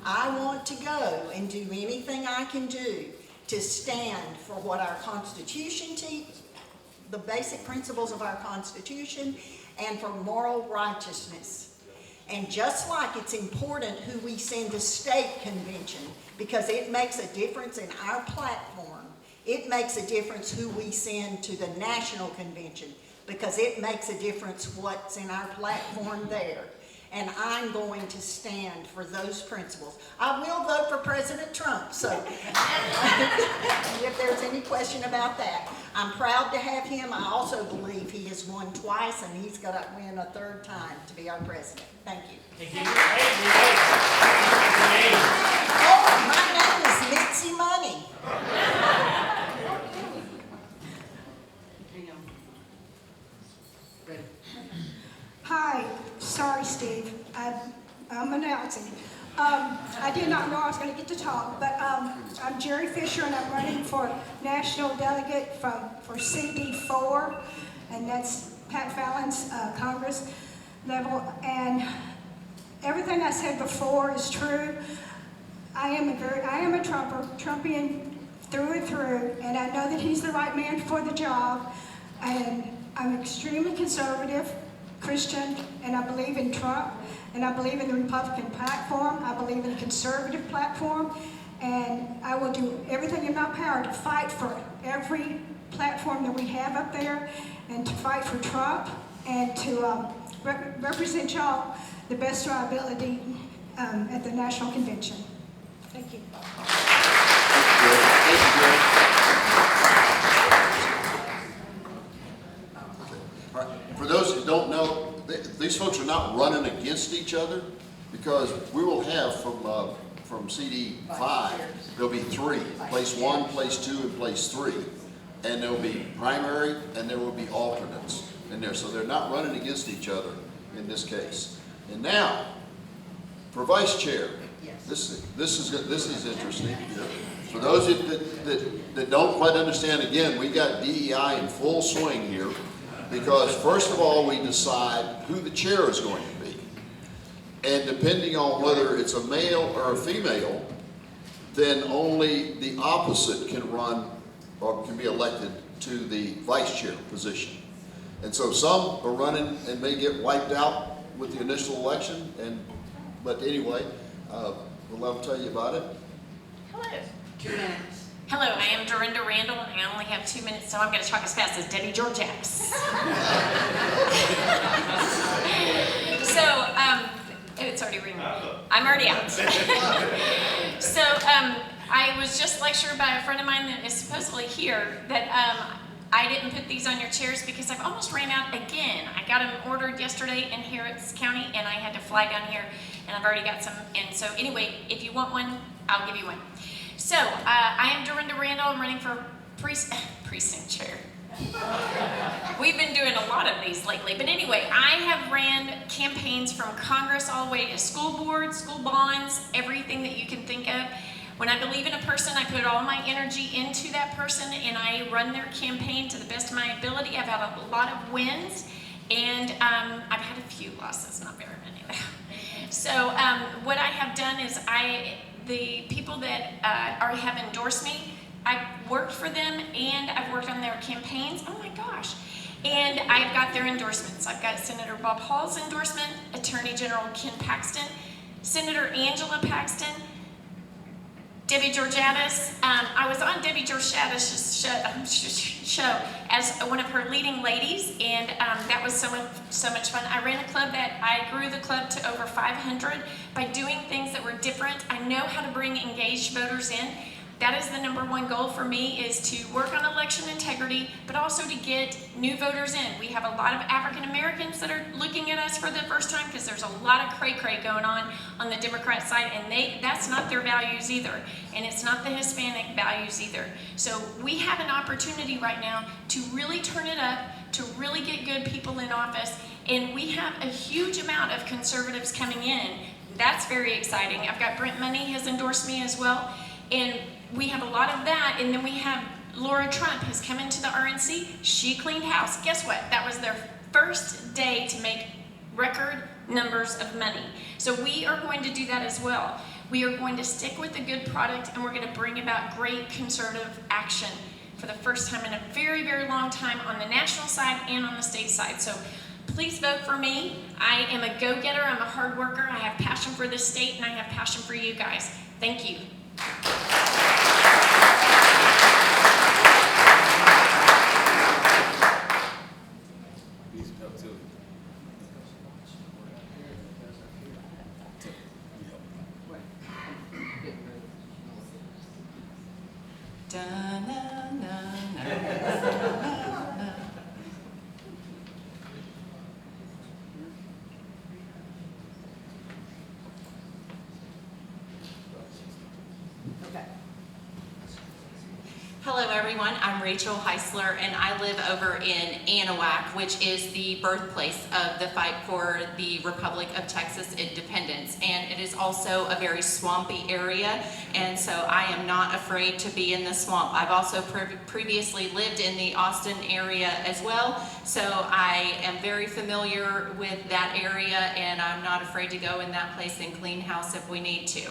Speaker 13: I want to go and do anything I can do to stand for what our Constitution teaches, the basic principles of our Constitution, and for moral righteousness. And just like it's important who we send to state convention, because it makes a difference in our platform, it makes a difference who we send to the national convention, because it makes a difference what's in our platform there. And I'm going to stand for those principles. I will vote for President Trump, so if there's any question about that. I'm proud to have him. I also believe he has won twice, and he's going to win a third time to be our president. Thank you.
Speaker 4: Thank you.
Speaker 13: Oh, my name is Mitzi Money.
Speaker 6: Hi, sorry, Steve. I'm announcing. I did not know I was going to get to talk, but I'm Jerry Fisher, and I'm running for national delegate for CD4, and that's Pat Fallon's Congress level. And everything I said before is true. I am a Trumpian through and through, and I know that he's the right man for the job. And I'm extremely conservative. Christian, and I believe in Trump, and I believe in the Republican platform. I believe in the conservative platform, and I will do everything in my power to fight for every platform that we have up there, and to fight for Trump, and to represent y'all the best of our ability at the National Convention. Thank you.
Speaker 2: All right. For those who don't know, these folks are not running against each other, because we will have from CD 5, there'll be 3, place 1, place 2, and place 3. And there will be primary and there will be alternates in there. So they're not running against each other in this case. And now, for vice chair, this is interesting. For those that don't quite understand, again, we got DEI in full swing here, because first of all, we decide who the chair is going to be. And depending on whether it's a male or a female, then only the opposite can run or can be elected to the vice chair position. And so some are running and may get wiped out with the initial election, but anyway, we'll let them tell you about it.
Speaker 14: Hello.
Speaker 10: 2 minutes.
Speaker 14: Hello, I am Dorinda Randall, and I only have 2 minutes, so I'm going to talk as fast as Debbie Georgatos. So, it's already ringing. I'm already out. So, I was just lectured by a friend of mine that is supposedly here that I didn't put these on your chairs because I've almost ran out again. I got them ordered yesterday in Harris County, and I had to fly down here, and I've already got some. And so anyway, if you want one, I'll give you one. So I am Dorinda Randall. I'm running for precinct chair. We've been doing a lot of these lately. But anyway, I have ran campaigns from Congress all the way to school boards, school bonds, everything that you can think of. When I believe in a person, I put all my energy into that person, and I run their campaign to the best of my ability. I've had a lot of wins, and I've had a few losses, not very many though. So what I have done is the people that have endorsed me, I've worked for them, and I've worked on their campaigns. Oh my gosh. And I've got their endorsements. I've got Senator Bob Hall's endorsement, Attorney General Ken Paxton, Senator Angela Paxton, Debbie Georgatos. I was on Debbie Georgatos' show as one of her leading ladies, and that was so much fun. I ran a club that I grew the club to over 500 by doing things that were different. I know how to bring engaged voters in. That is the #1 goal for me, is to work on election integrity, but also to get new voters in. We have a lot of African Americans that are looking at us for the first time, because there's a lot of cray-cray going on the Democrat side, and that's not their values either, and it's not the Hispanic values either. So we have an opportunity right now to really turn it up, to really get good people in office, and we have a huge amount of conservatives coming in. That's very exciting. I've got Brent Money has endorsed me as well, and we have a lot of that. And then we have Laura Trump has come into the RNC. She cleaned house. Guess what? That was their first day to make record numbers of money. So we are going to do that as well. We are going to stick with a good product, and we're going to bring about great conservative action for the first time in a very, very long time on the national side and on the state side. So please vote for me. I am a go-getter. I'm a hard worker. I have passion for this state, and I have passion for you guys. Thank you. Hello everyone, I'm Rachel Hisler, and I live over in Anahuac, which is the birthplace of the fight for the Republic of Texas independence, and it is also a very swampy area, and so I am not afraid to be in the swamp. I've also previously lived in the Austin area as well, so I am very familiar with that area, and I'm not afraid to go in that place and clean house if we need to.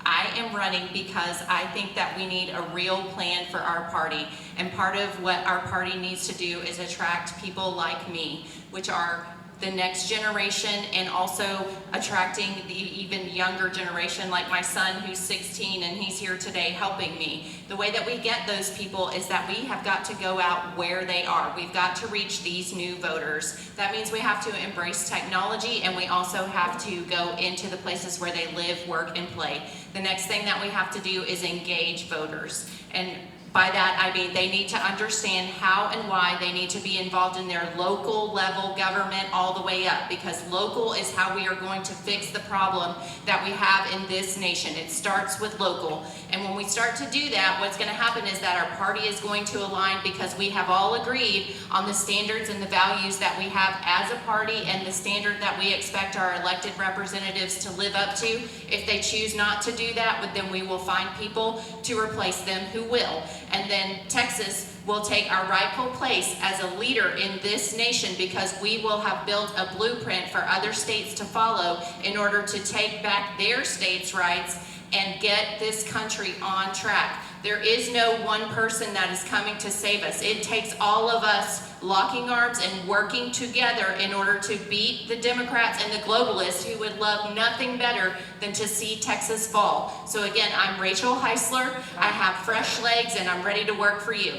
Speaker 14: I am running because I think that we need a real plan for our party, and part of what our party needs to do is attract people like me, which are the next generation and also attracting the even younger generation, like my son who's 16 and he's here today helping me. The way that we get those people is that we have got to go out where they are. We've got to reach these new voters. That means we have to embrace technology, and we also have to go into the places where they live, work, and play. The next thing that we have to do is engage voters. And by that, I mean they need to understand how and why they need to be involved in their local level government all the way up, because local is how we are going to fix the problem that we have in this nation. It starts with local. And when we start to do that, what's going to happen is that our party is going to align, because we have all agreed on the standards and the values that we have as a party and the standard that we expect our elected representatives to live up to. If they choose not to do that, then we will find people to replace them who will. And then Texas will take our rightful place as a leader in this nation, because we will have built a blueprint for other states to follow in order to take back their states' rights and get this country on track. There is no one person that is coming to save us. It takes all of us locking arms and working together in order to beat the Democrats and the globalists who would love nothing better than to see Texas fall. So again, I'm Rachel Hisler. I have fresh legs and I'm ready to work for you.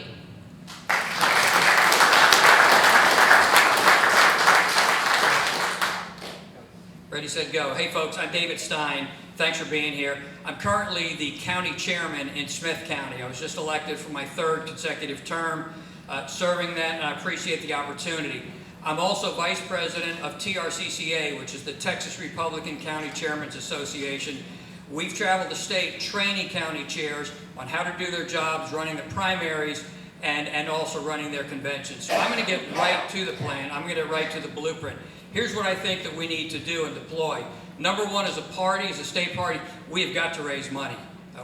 Speaker 7: Ready, set, go. Hey folks, I'm David Stein. Thanks for being here. I'm currently the county chairman in Smith County. I was just elected for my 3rd consecutive term, serving that, and I appreciate the opportunity. I'm also vice president of TRCCA, which is the Texas Republican County Chairmen's Association. We've traveled the state training county chairs on how to do their jobs, running the primaries, and also running their conventions. So I'm going to get right to the plan. I'm going to get right to the blueprint. Here's what I think that we need to do and deploy. Number one, as a party, as a state party, we have got to raise money.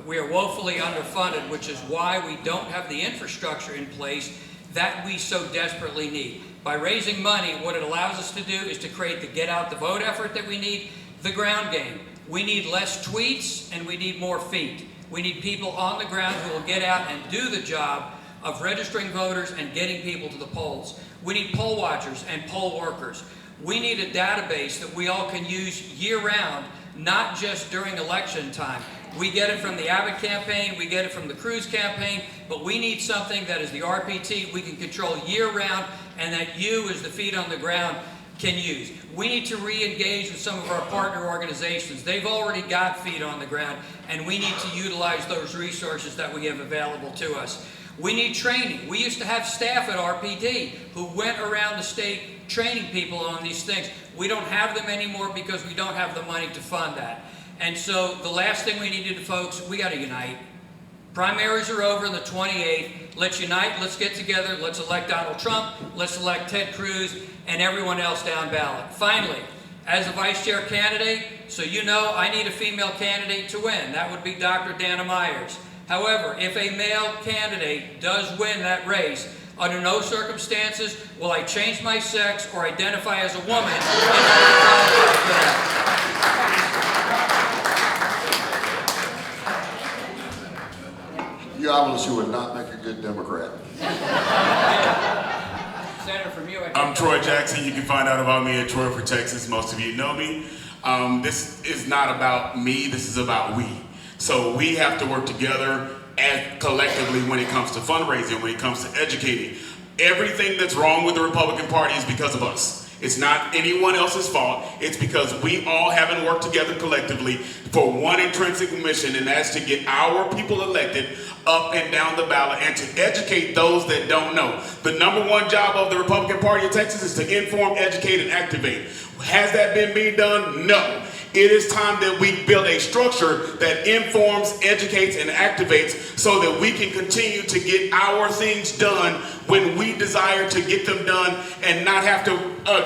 Speaker 7: We are woefully underfunded, which is why we don't have the infrastructure in place that we so desperately need. By raising money, what it allows us to do is to create the get out the vote effort that we need, the ground game. We need less tweets and we need more feet. We need people on the ground who will get out and do the job of registering voters and getting people to the polls. We need poll watchers and poll workers. We need a database that we all can use year-round, not just during election time. We get it from the Abbott campaign, we get it from the Cruz campaign, but we need something that is the RPT we can control year-round and that you, as the feet on the ground, can use. We need to re-engage with some of our partner organizations. They've already got feet on the ground, and we need to utilize those resources that we have available to us. We need training. We used to have staff at RPT who went around the state training people on these things. We don't have them anymore because we don't have the money to fund that. And so the last thing we need to do, folks, we got to unite. Primaries are over on the 28th. Let's unite, let's get together, let's elect Donald Trump, let's elect Ted Cruz, and everyone else down ballot. Finally, as a vice chair candidate, so you know I need a female candidate to win. That would be Dr. Dana Myers. However, if a male candidate does win that race, under no circumstances will I change my sex or identify as a woman.
Speaker 2: You obviously would not make a good Democrat.
Speaker 7: Senator, from you,
Speaker 15: I'm Troy Jackson. You can find out about me at Troy for Texas. Most of you know me. This is not about me. This is about we. So we have to work together and collectively when it comes to fundraising, when it comes to educating. Everything that's wrong with the Republican Party is because of us. It's not anyone else's fault. It's because we all haven't worked together collectively for one intrinsic mission, and that's to get our people elected up and down the ballot and to educate those that don't know. The number one job of the Republican Party of Texas is to inform, educate, and activate. Has that been being done? No. It is time that we build a structure that informs, educates, and activates so that we can continue to get our things done when we desire to get them done and not have to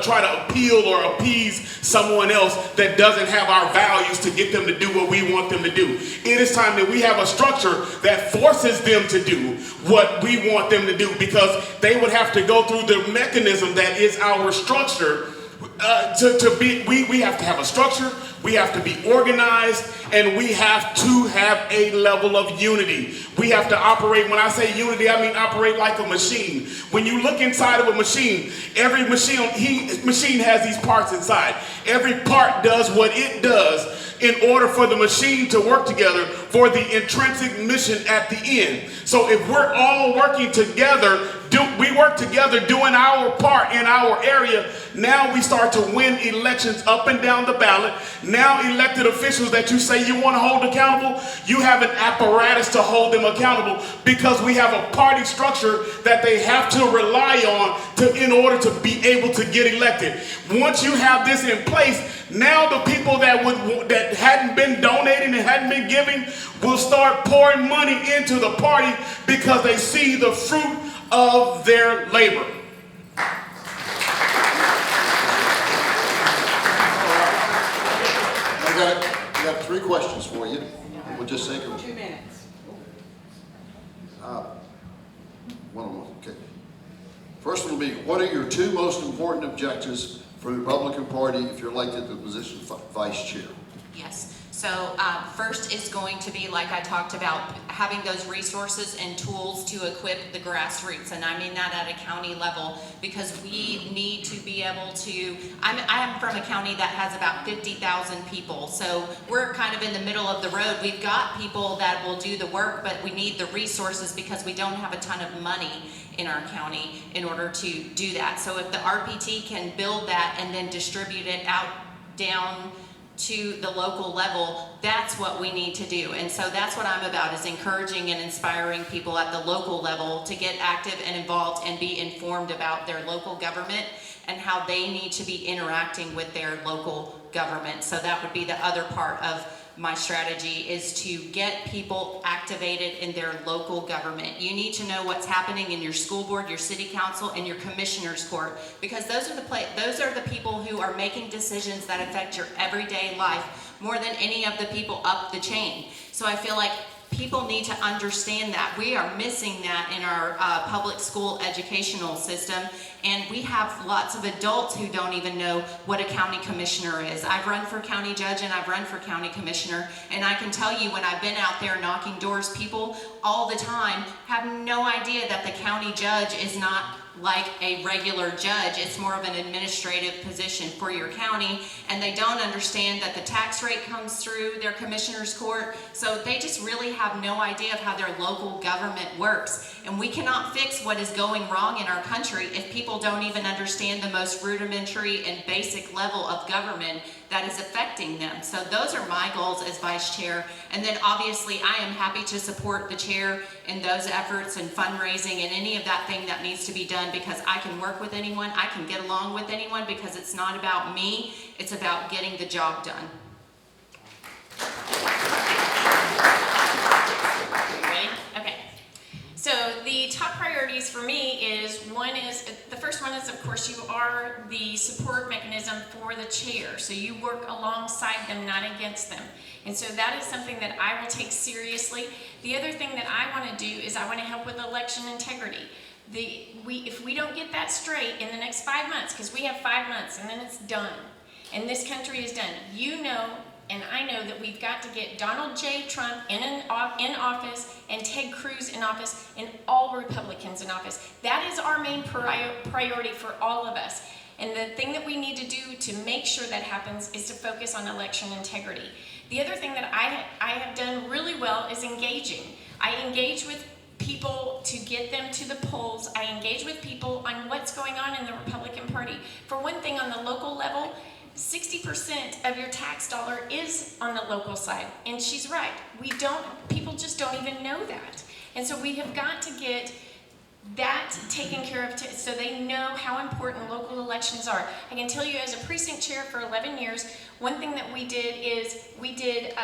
Speaker 15: try to appeal or appease someone else that doesn't have our values to get them to do what we want them to do. It is time that we have a structure that forces them to do what we want them to do, because they would have to go through the mechanism that is our structure we have to have a structure, we have to be organized, and we have to have a level of unity. We have to operate, when I say unity, I mean operate like a machine. When you look inside of a machine, every machine has these parts inside. Every part does what it does in order for the machine to work together for the intrinsic mission at the end. So if we're all working together, we work together doing our part in our area, now we start to win elections up and down the ballot. Now elected officials that you say you want to hold accountable, you have an apparatus to hold them accountable because we have a party structure that they have to rely on in order to be able to get elected. Once you have this in place, now the people that hadn't been donating and hadn't been giving will start pouring money into the party because they see the fruit of their labor.
Speaker 2: I got 3 questions for you. We'll just take them.
Speaker 10: 2 minutes.
Speaker 2: Okay. First one will be, what are your 2 most important objectives for the Republican Party if you're elected to the position of Vice Chair?
Speaker 16: Yes. So first is going to be, like I talked about, having those resources and tools to equip the grassroots, and I mean that at a county level, because we need to be able to, I'm from a county that has about 50,000 people, so we're kind of in the middle of the road. We've got people that will do the work, but we need the resources because we don't have a ton of money in our county in order to do that. So if the RPT can build that and then distribute it out down to the local level, that's what we need to do. And so that's what I'm about, is encouraging and inspiring people at the local level to get active and involved and be informed about their local government and how they need to be interacting with their local government. So that would be the other part of my strategy, is to get people activated in their local government. You need to know what's happening in your school board, your city council, and your commissioner's court, because those are the people who are making decisions that affect your everyday life more than any of the people up the chain. So I feel like people need to understand that. We are missing that in our public school educational system, and we have lots of adults who don't even know what a county commissioner is. I've run for county judge and I've run for county commissioner, and I can tell you, when I've been out there knocking doors, people all the time have no idea that the county judge is not like a regular judge. It's more of an administrative position for your county, and they don't understand that the tax rate comes through their commissioner's court. So they just really have no idea of how their local government works. And we cannot fix what is going wrong in our country if people don't even understand the most rudimentary and basic level of government that is affecting them. So those are my goals as vice chair. And then obviously I am happy to support the chair in those efforts and fundraising and any of that thing that needs to be done, because I can work with anyone, I can get along with anyone, because it's not about me, it's about getting the job done.
Speaker 14: Ready? Okay. So the top priorities for me is, the first one is, of course, you are the support mechanism for the chair. So you work alongside them, not against them. And so that is something that I will take seriously. The other thing that I want to do is I want to help with election integrity. If we don't get that straight in the next 5 months, because we have 5 months and then it's done, and this country is done, you know, and I know that we've got to get Donald J. Trump in office and Ted Cruz in office and all Republicans in office. That is our main priority for all of us. And the thing that we need to do to make sure that happens is to focus on election integrity. The other thing that I have done really well is engaging. I engage with people to get them to the polls. I engage with people on what's going on in the Republican Party. For one thing, on the local level, 60% of your tax dollar is on the local side. And she's right. People just don't even know that. And so we have got to get that taken care of so they know how important local elections are. I can tell you, as a precinct chair for 11 years, one thing that we did is we did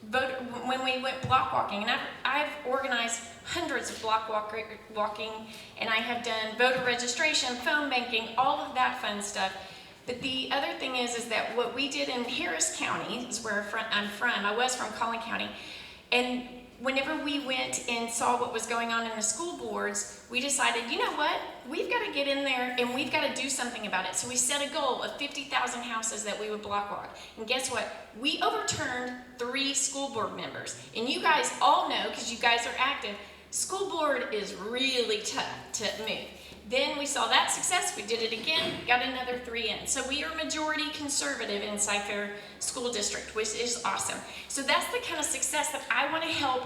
Speaker 14: vote when we went block walking, and I've organized hundreds of block walking, and I have done voter registration, phone banking, all of that fun stuff. But the other thing is that what we did in Harris County is where I'm from. I was from Collin County, and whenever we went and saw what was going on in the school boards, we decided, you know what? We've got to get in there and we've got to do something about it. So we set a goal of 50,000 houses that we would block walk. And guess what? We overturned 3 school board members. And you guys all know, because you guys are active, school board is really tough to move. Then we saw that success, we did it again, got another 3 in. So we are majority conservative in Cy-Fair School District, which is awesome. So that's the kind of success that I want to help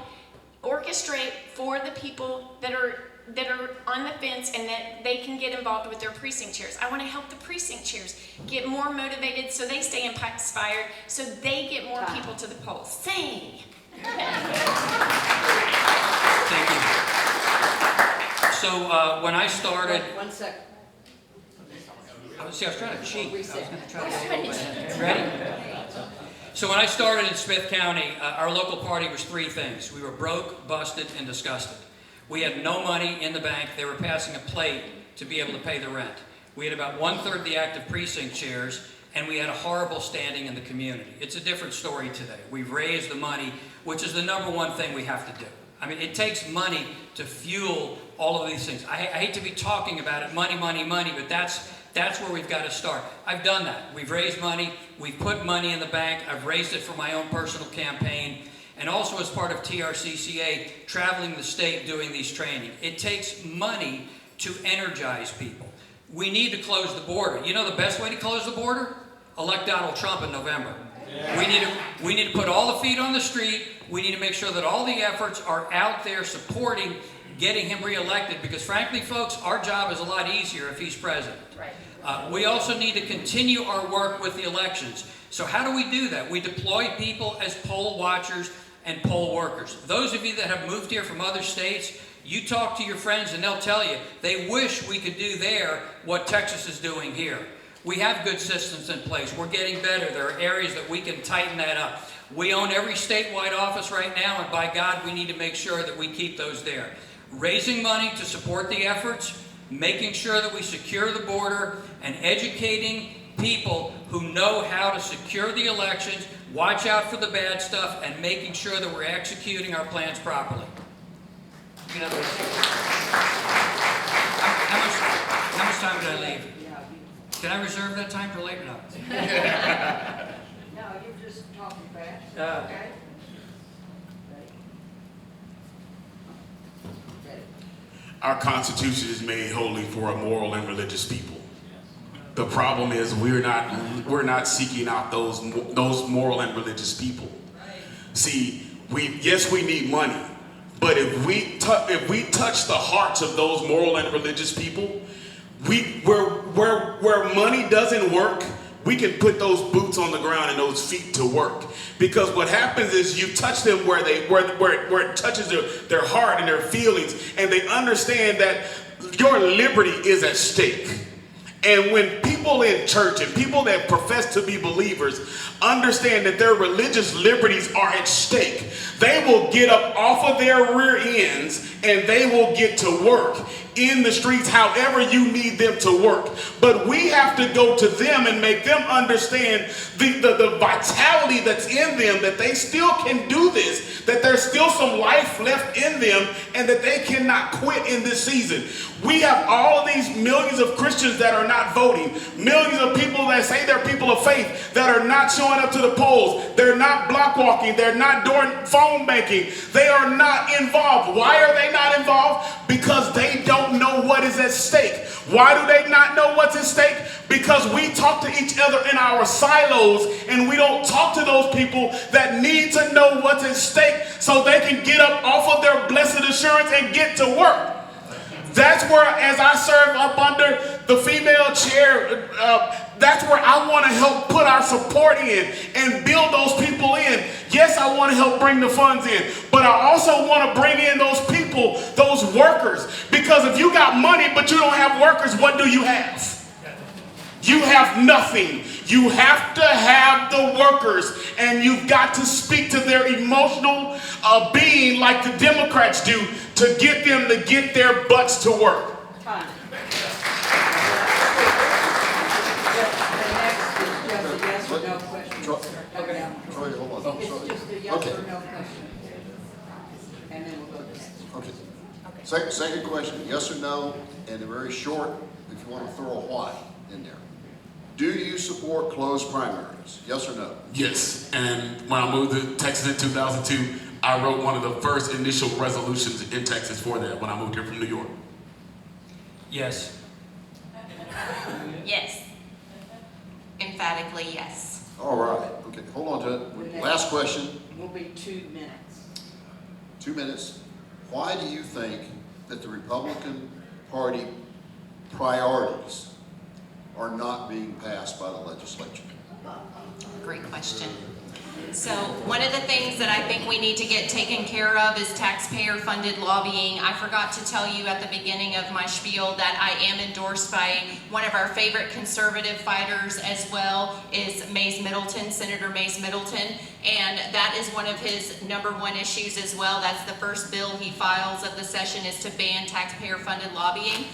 Speaker 14: orchestrate for the people that are on the fence and that they can get involved with their precinct chairs. I want to help the precinct chairs get more motivated so they stay inspired, so they get more people to the polls. Sing!
Speaker 17: Thank you. So when I started...
Speaker 10: One second.
Speaker 17: I was trying to cheat. I was going to try to go ahead. Ready? So when I started in Smith County, our local party was 3 things. We were broke, busted, and disgusted. We had no money in the bank. They were passing a plate to be able to pay the rent. We had about 1/3 the active precinct chairs, and we had a horrible standing in the community. It's a different story today. We've raised the money, which is the #1 thing we have to do. I mean, it takes money to fuel all of these things. I hate to be talking about it, money, money, money, but that's where we've got to start. I've done that. We've raised money. We've put money in the bank. I've raised it for my own personal campaign. And also as part of TRCCA, traveling the state doing these training. It takes money to energize people. We need to close the border. You know the best way to close the border? Elect Donald Trump in November. Yeah. We need to put all the feet on the street. We need to make sure that all the efforts are out there supporting getting him reelected, because frankly, folks, our job is a lot easier if he's president.
Speaker 14: Right.
Speaker 17: We also need to continue our work with the elections. So how do we do that? We deploy people as poll watchers and poll workers. Those of you that have moved here from other states, you talk to your friends and they'll tell you they wish we could do there what Texas is doing here. We have good systems in place. We're getting better. There are areas that we can tighten that up. We own every statewide office right now, and by God, we need to make sure that we keep those there. Raising money to support the efforts, making sure that we secure the border, and educating people who know how to secure the elections, watch out for the bad stuff, and making sure that we're executing our plans properly. You know, how much time did I leave? Can I reserve that time for later? No.
Speaker 10: No, you're just talking fast. Okay.
Speaker 15: Our Constitution is made holy for a moral and religious people. The problem is we're not seeking out those moral and religious people. See, yes, we need money, but if we touch the hearts of those moral and religious people, where money doesn't work, we can put those boots on the ground and those feet to work. Because what happens is you touch them where it touches their heart and their feelings, and they understand that your liberty is at stake. And when people in church and people that profess to be believers understand that their religious liberties are at stake, they will get up off of their rear ends and they will get to work in the streets however you need them to work. But we have to go to them and make them understand the vitality that's in them, that they still can do this, that there's still some life left in them, and that they cannot quit in this season. We have all of these millions of Christians that are not voting, millions of people that say they're people of faith that are not showing up to the polls. They're not block walking. They're not doing phone banking. They are not involved. Why are they not involved? Because they don't know what is at stake. Why do they not know what's at stake? Because we talk to each other in our silos, and we don't talk to those people that need to know what's at stake so they can get up off of their blessed assurance and get to work. That's where, as I serve up under the female chair, that's where I want to help put our support in and build those people in. Yes, I want to help bring the funds in, but I also want to bring in those people, those workers. Because if you got money but you don't have workers, what do you have? You have nothing. You have to have the workers, and you've got to speak to their emotional being like the Democrats do to get them to get their butts to work.
Speaker 10: Fine. The next is just a yes or no question.
Speaker 2: Troy, hold on.
Speaker 10: It's just a yes or no question. and then we'll go to the next.
Speaker 2: Okay. Second question, yes or no, and a very short, if you want to throw a why in there. Do you support closed primaries? Yes or no?
Speaker 15: Yes, and when I moved to Texas in 2002, I wrote one of the first initial resolutions in Texas for that when I moved here from New York.
Speaker 17: Yes.
Speaker 16: Yes. Emphatically, yes.
Speaker 2: All right, okay, hold on to it. Last question,
Speaker 10: Will be 2 minutes.
Speaker 2: 2 minutes. Why do you think that the Republican Party priorities are not being passed by the legislature?
Speaker 16: Great question. So one of the things that I think we need to get taken care of is taxpayer-funded lobbying. I forgot to tell you at the beginning of my spiel that I am endorsed by one of our favorite conservative fighters as well, is Mays Middleton, Senator Mays Middleton, and that is one of his #1 issues as well. That's the first bill he files of the session, is to ban taxpayer-funded lobbying.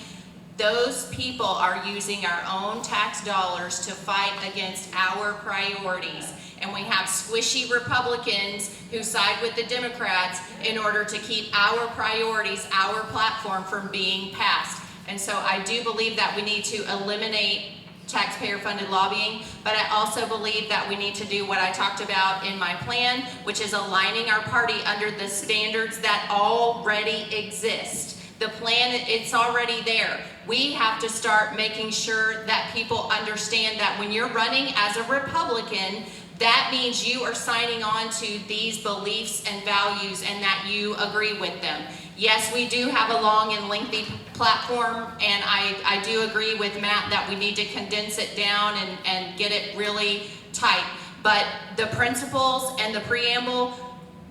Speaker 16: Those people are using our own tax dollars to fight against our priorities. And we have squishy Republicans who side with the Democrats in order to keep our priorities, our platform, from being passed. And so I do believe that we need to eliminate taxpayer-funded lobbying, but I also believe that we need to do what I talked about in my plan, which is aligning our party under the standards that already exist. The plan, it's already there. We have to start making sure that people understand that when you're running as a Republican, that means you are signing on to these beliefs and values and that you agree with them. Yes, we do have a long and lengthy platform, and I do agree with Matt that we need to condense it down and get it really tight. But the principles and the preamble,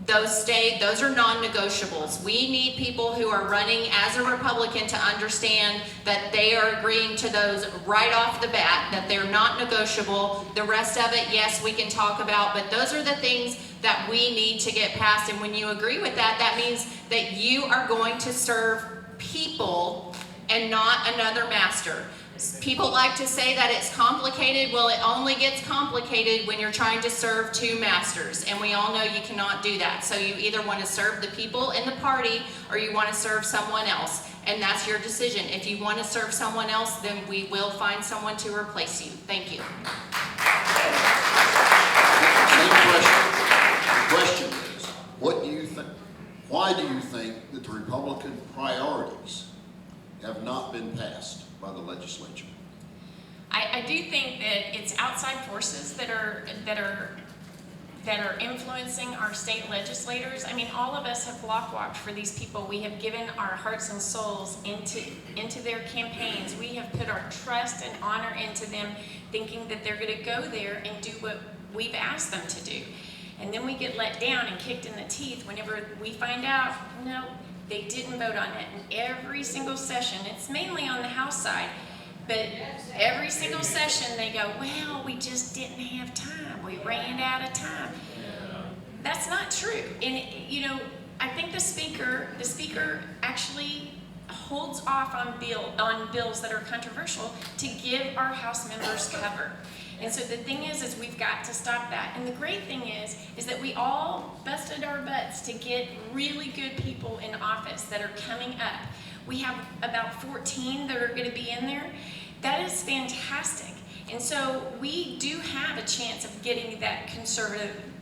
Speaker 16: those are non-negotiables. We need people who are running as a Republican to understand that they are agreeing to those right off the bat, that they're not negotiable. The rest of it, yes, we can talk about, but those are the things that we need to get passed. And when you agree with that, that means that you are going to serve people and not another master. People like to say that it's complicated. Well, it only gets complicated when you're trying to serve two masters, and we all know you cannot do that. So you either want to serve the people in the party or you want to serve someone else, and that's your decision. If you want to serve someone else, then we will find someone to replace you. Thank you.
Speaker 2: Same question. The question is, what do you think? Why do you think that the Republican priorities have not been passed by the legislature?
Speaker 14: I do think that it's outside forces that are influencing our state legislators. I mean, all of us have block walked for these people. We have given our hearts and souls into their campaigns. We have put our trust and honor into them, thinking that they're going to go there and do what we've asked them to do. And then we get let down and kicked in the teeth whenever we find out, no, they didn't vote on it. And every single session, it's mainly on the House side, but every single session they go, well, we just didn't have time. We ran out of time. That's not true. And, you know, I think the speaker actually holds off on bills that are controversial to give our House members cover. And so the thing is we've got to stop that. And the great thing is that we all busted our butts to get really good people in office that are coming up. We have about 14 that are going to be in there. That is fantastic. And so we do have a chance of getting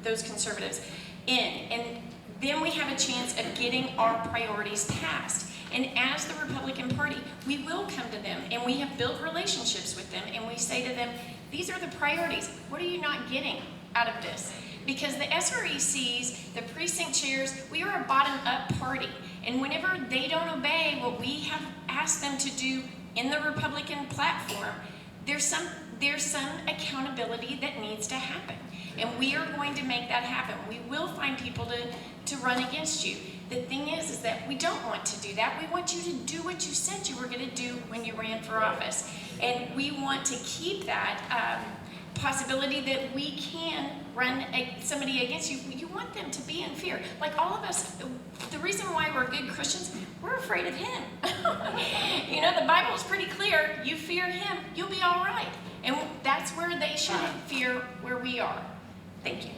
Speaker 14: those conservatives in. And then we have a chance of getting our priorities passed. And as the Republican Party, we will come to them, and we have built relationships with them, and we say to them, these are the priorities. What are you not getting out of this? Because the SRECs, the precinct chairs, we are a bottom-up party. And whenever they don't obey what we have asked them to do in the Republican platform, there's some accountability that needs to happen. And we are going to make that happen. We will find people to run against you. The thing is that we don't want to do that. We want you to do what you said you were going to do when you ran for office. And we want to keep that possibility that we can run somebody against you. You want them to be in fear. Like all of us, the reason why we're good Christians, we're afraid of him. You know, the Bible is pretty clear. You fear him, you'll be all right. And that's where they should fear where we are. Thank you.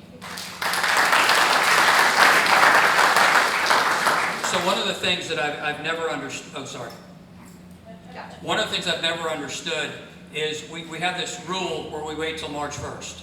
Speaker 17: one of the things that I've never understood, one of the things I've never understood is we have this rule where we wait till March 1st.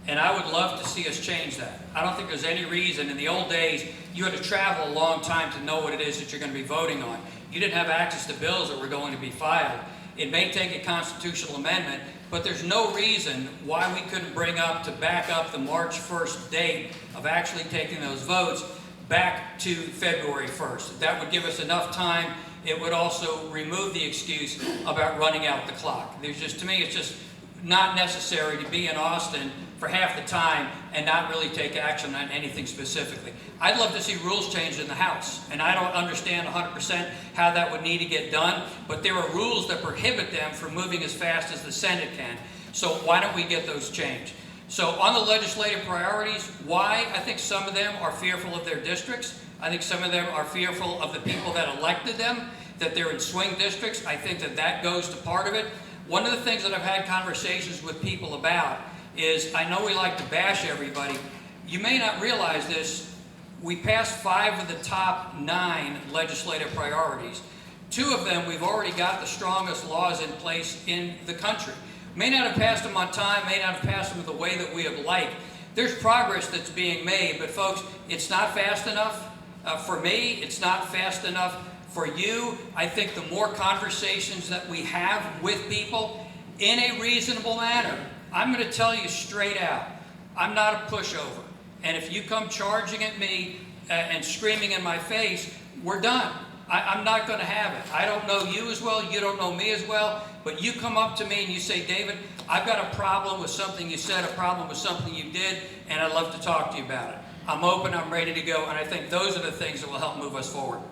Speaker 17: And I would love to see us change that. I don't think there's any reason. In the old days, you had to travel a long time to know what it is that you're going to be voting on. You didn't have access to bills that were going to be filed. It may take a constitutional amendment, but there's no reason why we couldn't bring up to back up the March 1st date of actually taking those votes back to February 1st. That would give us enough time. It would also remove the excuse about running out the clock. There's just, to me, it's just not necessary to be in Austin for half the time and not really take action on anything specifically. I'd love to see rules changed in the House, and I don't understand 100% how that would need to get done, but there are rules that prohibit them from moving as fast as the Senate can. So why don't we get those changed? So on the legislative priorities, why? I think some of them are fearful of their districts. I think some of them are fearful of the people that elected them, that they're in swing districts. I think that that goes to part of it. One of the things that I've had conversations with people about is, I know we like to bash everybody. You may not realize this. We passed 5 of the top 9 legislative priorities. 2 of them, we've already got the strongest laws in place in the country. May not have passed them on time, may not have passed them the way that we have liked. There's progress that's being made, but folks, it's not fast enough. For me, it's not fast enough. For you, I think the more conversations that we have with people in a reasonable manner, I'm going to tell you straight out, I'm not a pushover. And if you come charging at me and screaming in my face, we're done. I'm not going to have it. I don't know you as well, you don't know me as well, but you come up to me and you say, David, I've got a problem with something you said, a problem with something you did, and I'd love to talk to you about it. I'm open, I'm ready to go, and I think those are the things that will help move us forward.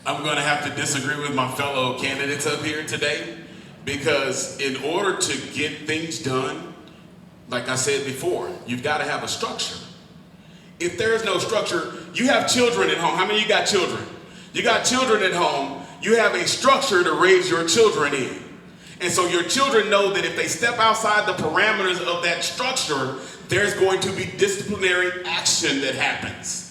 Speaker 15: I'm going to have to disagree with my fellow candidates up here today, because in order to get things done, like I said before, you've got to have a structure. If there is no structure, you have children at home. How many of you got children? You got children at home. You have a structure to raise your children in. And so your children know that if they step outside the parameters of that structure, there's going to be disciplinary action that happens.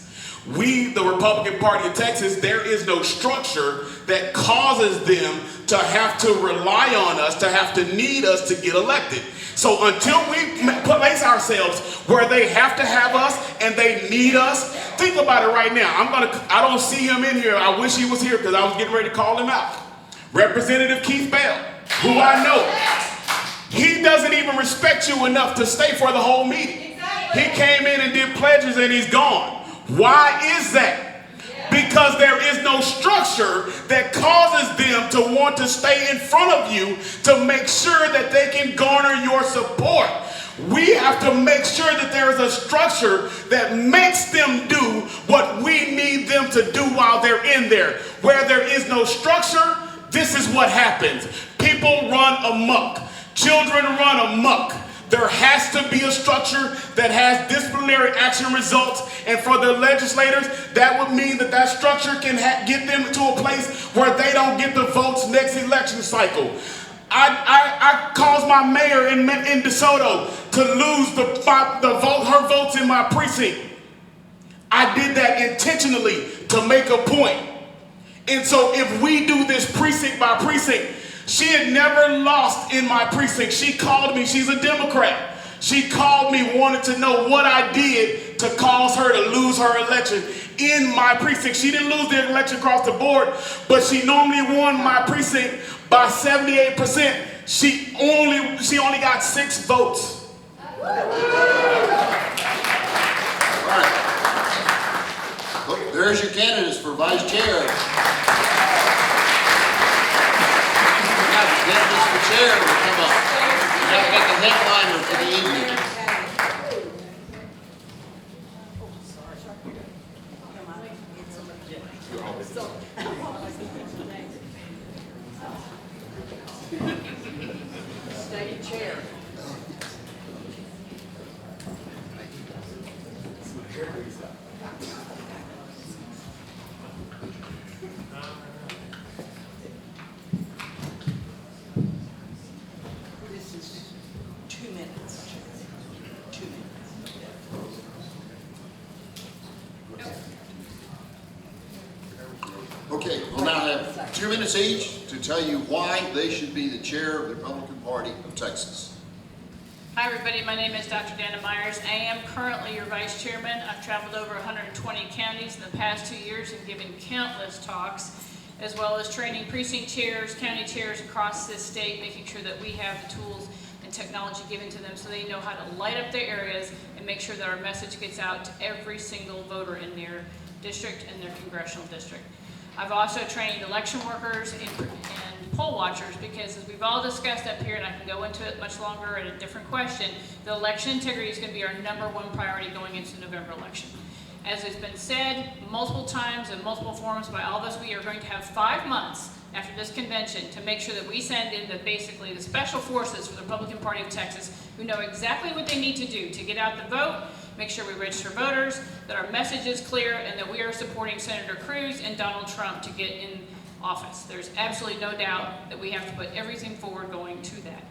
Speaker 15: We, the Republican Party of Texas, there is no structure that causes them to have to rely on us, to have to need us to get elected. So until we place ourselves where they have to have us and they need us, think about it right now. I don't see him in here. I wish he was here because I was getting ready to call him out. Representative Keith Bell, who I know, he doesn't even respect you enough to stay for the whole meeting. He came in and did pledges and he's gone. Why is that? Because there is no structure that causes them to want to stay in front of you to make sure that they can garner your support. We have to make sure that there is a structure that makes them do what we need them to do while they're in there. Where there is no structure, this is what happens. People run amok. Children run amok. There has to be a structure that has disciplinary action results, and for the legislators, that would mean that that structure can get them to a place where they don't get the votes next election cycle. I caused my mayor in DeSoto to lose her votes in my precinct. I did that intentionally to make a point. And so if we do this precinct by precinct, she had never lost in my precinct. She called me. She's a Democrat. She called me, wanted to know what I did to cause her to lose her election in my precinct. She didn't lose the election across the board, but she normally won my precinct by 78%. She only got 6 votes.
Speaker 2: All right. Look, there's your candidates for vice chair. Candidates for chair will come up. You got to make a headliner for the evening.
Speaker 10: Stay in chair. This is 2 minutes.
Speaker 2: Okay, we'll now have 2 minutes each to tell you why they should be the chair of the Republican Party of Texas.
Speaker 18: Hi everybody, my name is Dr. Dana Myers. I am currently your vice chairman. I've traveled over 120 counties in the past 2 years and given countless talks, as well as training precinct chairs, county chairs across this state, making sure that we have the tools and technology given to them so they know how to light up their areas and make sure that our message gets out to every single voter in their district and their congressional district. I've also trained election workers and poll watchers because, as we've all discussed up here, and I can go into it much longer at a different question, the election integrity is going to be our #1 priority going into the November election. As has been said multiple times in multiple forums by all of us, we are going to have 5 months after this convention to make sure that we send in basically the special forces for the Republican Party of Texas who know exactly what they need to do to get out the vote, make sure we register voters, that our message is clear, and that we are supporting Senator Cruz and Donald Trump to get in office. There's absolutely no doubt that we have to put everything forward going to that.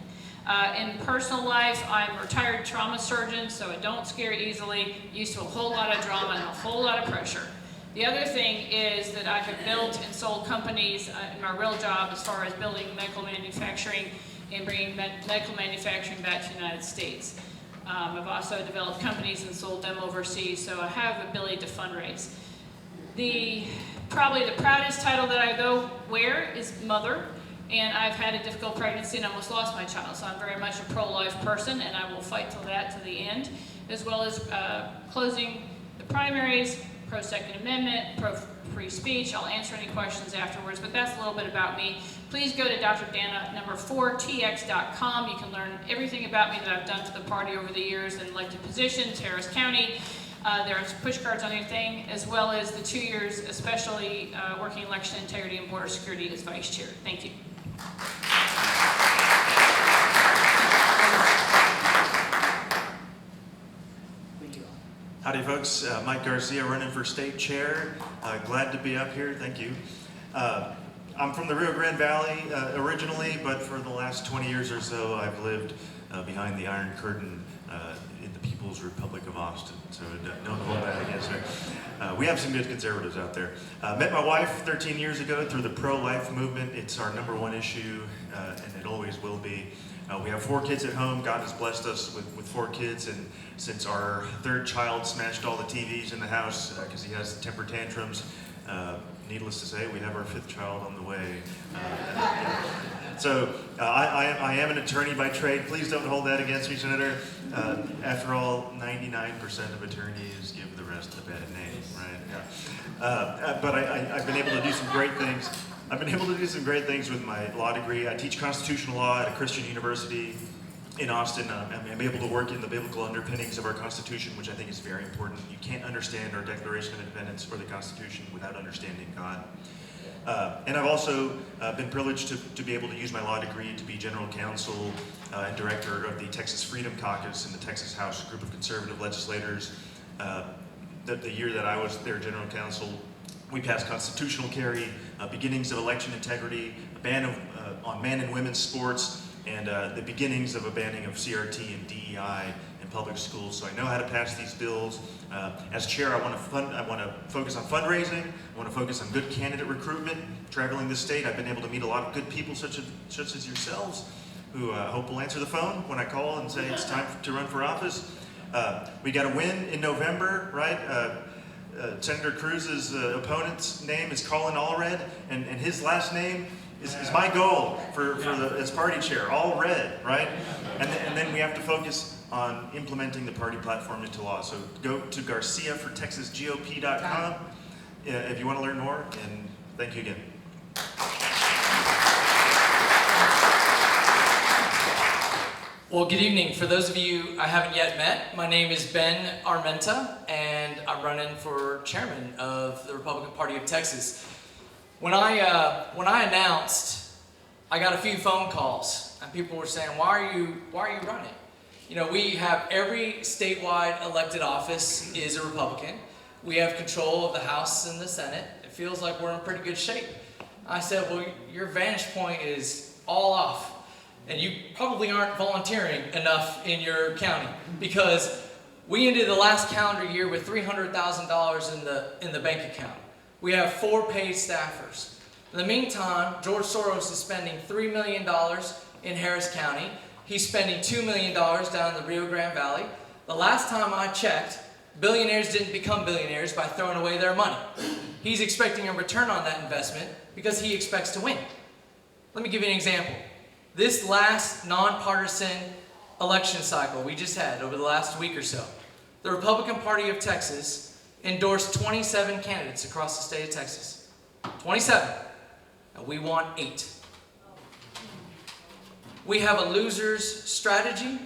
Speaker 18: In personal life, I'm a retired trauma surgeon, so I don't scare easily, used to a whole lot of drama and a whole lot of pressure. The other thing is that I have built and sold companies in my real job as far as building medical manufacturing and bringing medical manufacturing back to the United States. I've also developed companies and sold them overseas, so I have the ability to fundraise. Probably the proudest title that I wear is mother, and I've had a difficult pregnancy and almost lost my child, so I'm very much a pro-life person, and I will fight till the end, as well as closing the primaries, pro-Second Amendment, pro-free speech. I'll answer any questions afterwards, but that's a little bit about me. Please go to drdana4tx.com. You can learn everything about me that I've done for the party over the years in elected positions, Harris County. There's push cards on anything, as well as the 2 years, especially working election integrity and border security as vice chair. Thank you.
Speaker 19: Howdy folks, Mike Garcia running for state chair. Glad to be up here, thank you. I'm from the Rio Grande Valley originally, but for the last 20 years or so I've lived behind the Iron Curtain in the People's Republic of Austin. So don't hold that against her. We have some good conservatives out there. Met my wife 13 years ago through the pro-life movement. It's our #1 issue, and it always will be. We have 4 kids at home. God has blessed us with 4 kids, and since our 3rd child smashed all the TVs in the house because he has temper tantrums, needless to say, we have our 5th child on the way. So I am an attorney by trade. Please don't hold that against me, Senator. After all, 99% of attorneys give the rest a bad name, right? Yeah. But I've been able to do some great things. I've been able to do some great things with my law degree. I teach constitutional law at a Christian university in Austin. I'm able to work in the biblical underpinnings of our Constitution, which I think is very important. You can't understand our Declaration of Independence or the Constitution without understanding God. And I've also been privileged to be able to use my law degree to be general counsel and director of the Texas Freedom Caucus in the Texas House, a group of conservative legislators. The year that I was their general counsel, we passed constitutional carry, beginnings of election integrity, a ban on men and women's sports, and the beginnings of a banning of CRT and DEI in public schools. So I know how to pass these bills. As chair, I want to focus on fundraising. I want to focus on good candidate recruitment. Traveling this state, I've been able to meet a lot of good people, such as yourselves, who I hope will answer the phone when I call and say it's time to run for office. We got a win in November, right? Senator Cruz's opponent's name is Colin Allred, and his last name is my goal as party chair, all red, right? And then we have to focus on implementing the party platform into law. So go to GarciaForTexasGOP.com if you want to learn more, and thank you again.
Speaker 20: Well, good evening. For those of you I haven't yet met, my name is Ben Armenta, and I'm running for chairman of the Republican Party of Texas. When I announced, I got a few phone calls, and people were saying, "Why are you running?" You know, we have every statewide elected office is a Republican. We have control of the House and the Senate. It feels like we're in pretty good shape. I said, "Well, your vantage point is all off. And you probably aren't volunteering enough in your county, because we ended the last calendar year with $300,000 in the bank account. We have 4 paid staffers. In the meantime, George Soros is spending $3 million in Harris County. He's spending $2 million down in the Rio Grande Valley. The last time I checked, billionaires didn't become billionaires by throwing away their money. He's expecting a return on that investment because he expects to win. Let me give you an example. This last nonpartisan election cycle we just had over the last week or so, the Republican Party of Texas endorsed 27 candidates across the state of Texas. 27. And we won 8. We have a loser's strategy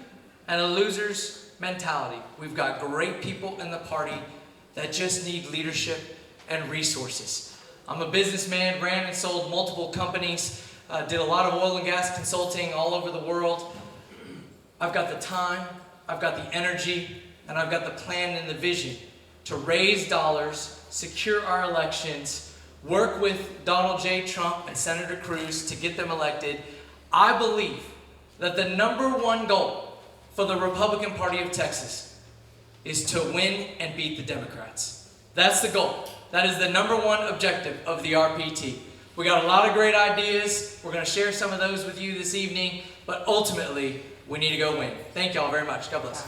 Speaker 20: and a loser's mentality. We've got great people in the party that just need leadership and resources. I'm a businessman, ran and sold multiple companies, did a lot of oil and gas consulting all over the world. I've got the time, I've got the energy, and I've got the plan and the vision to raise dollars, secure our elections, work with Donald J. Trump and Senator Cruz to get them elected. I believe that the #1 goal for the Republican Party of Texas is to win and beat the Democrats. That's the goal. That is the #1 objective of the RPT. We got a lot of great ideas. We're going to share some of those with you this evening, but ultimately, we need to go win. Thank you all very much. God bless.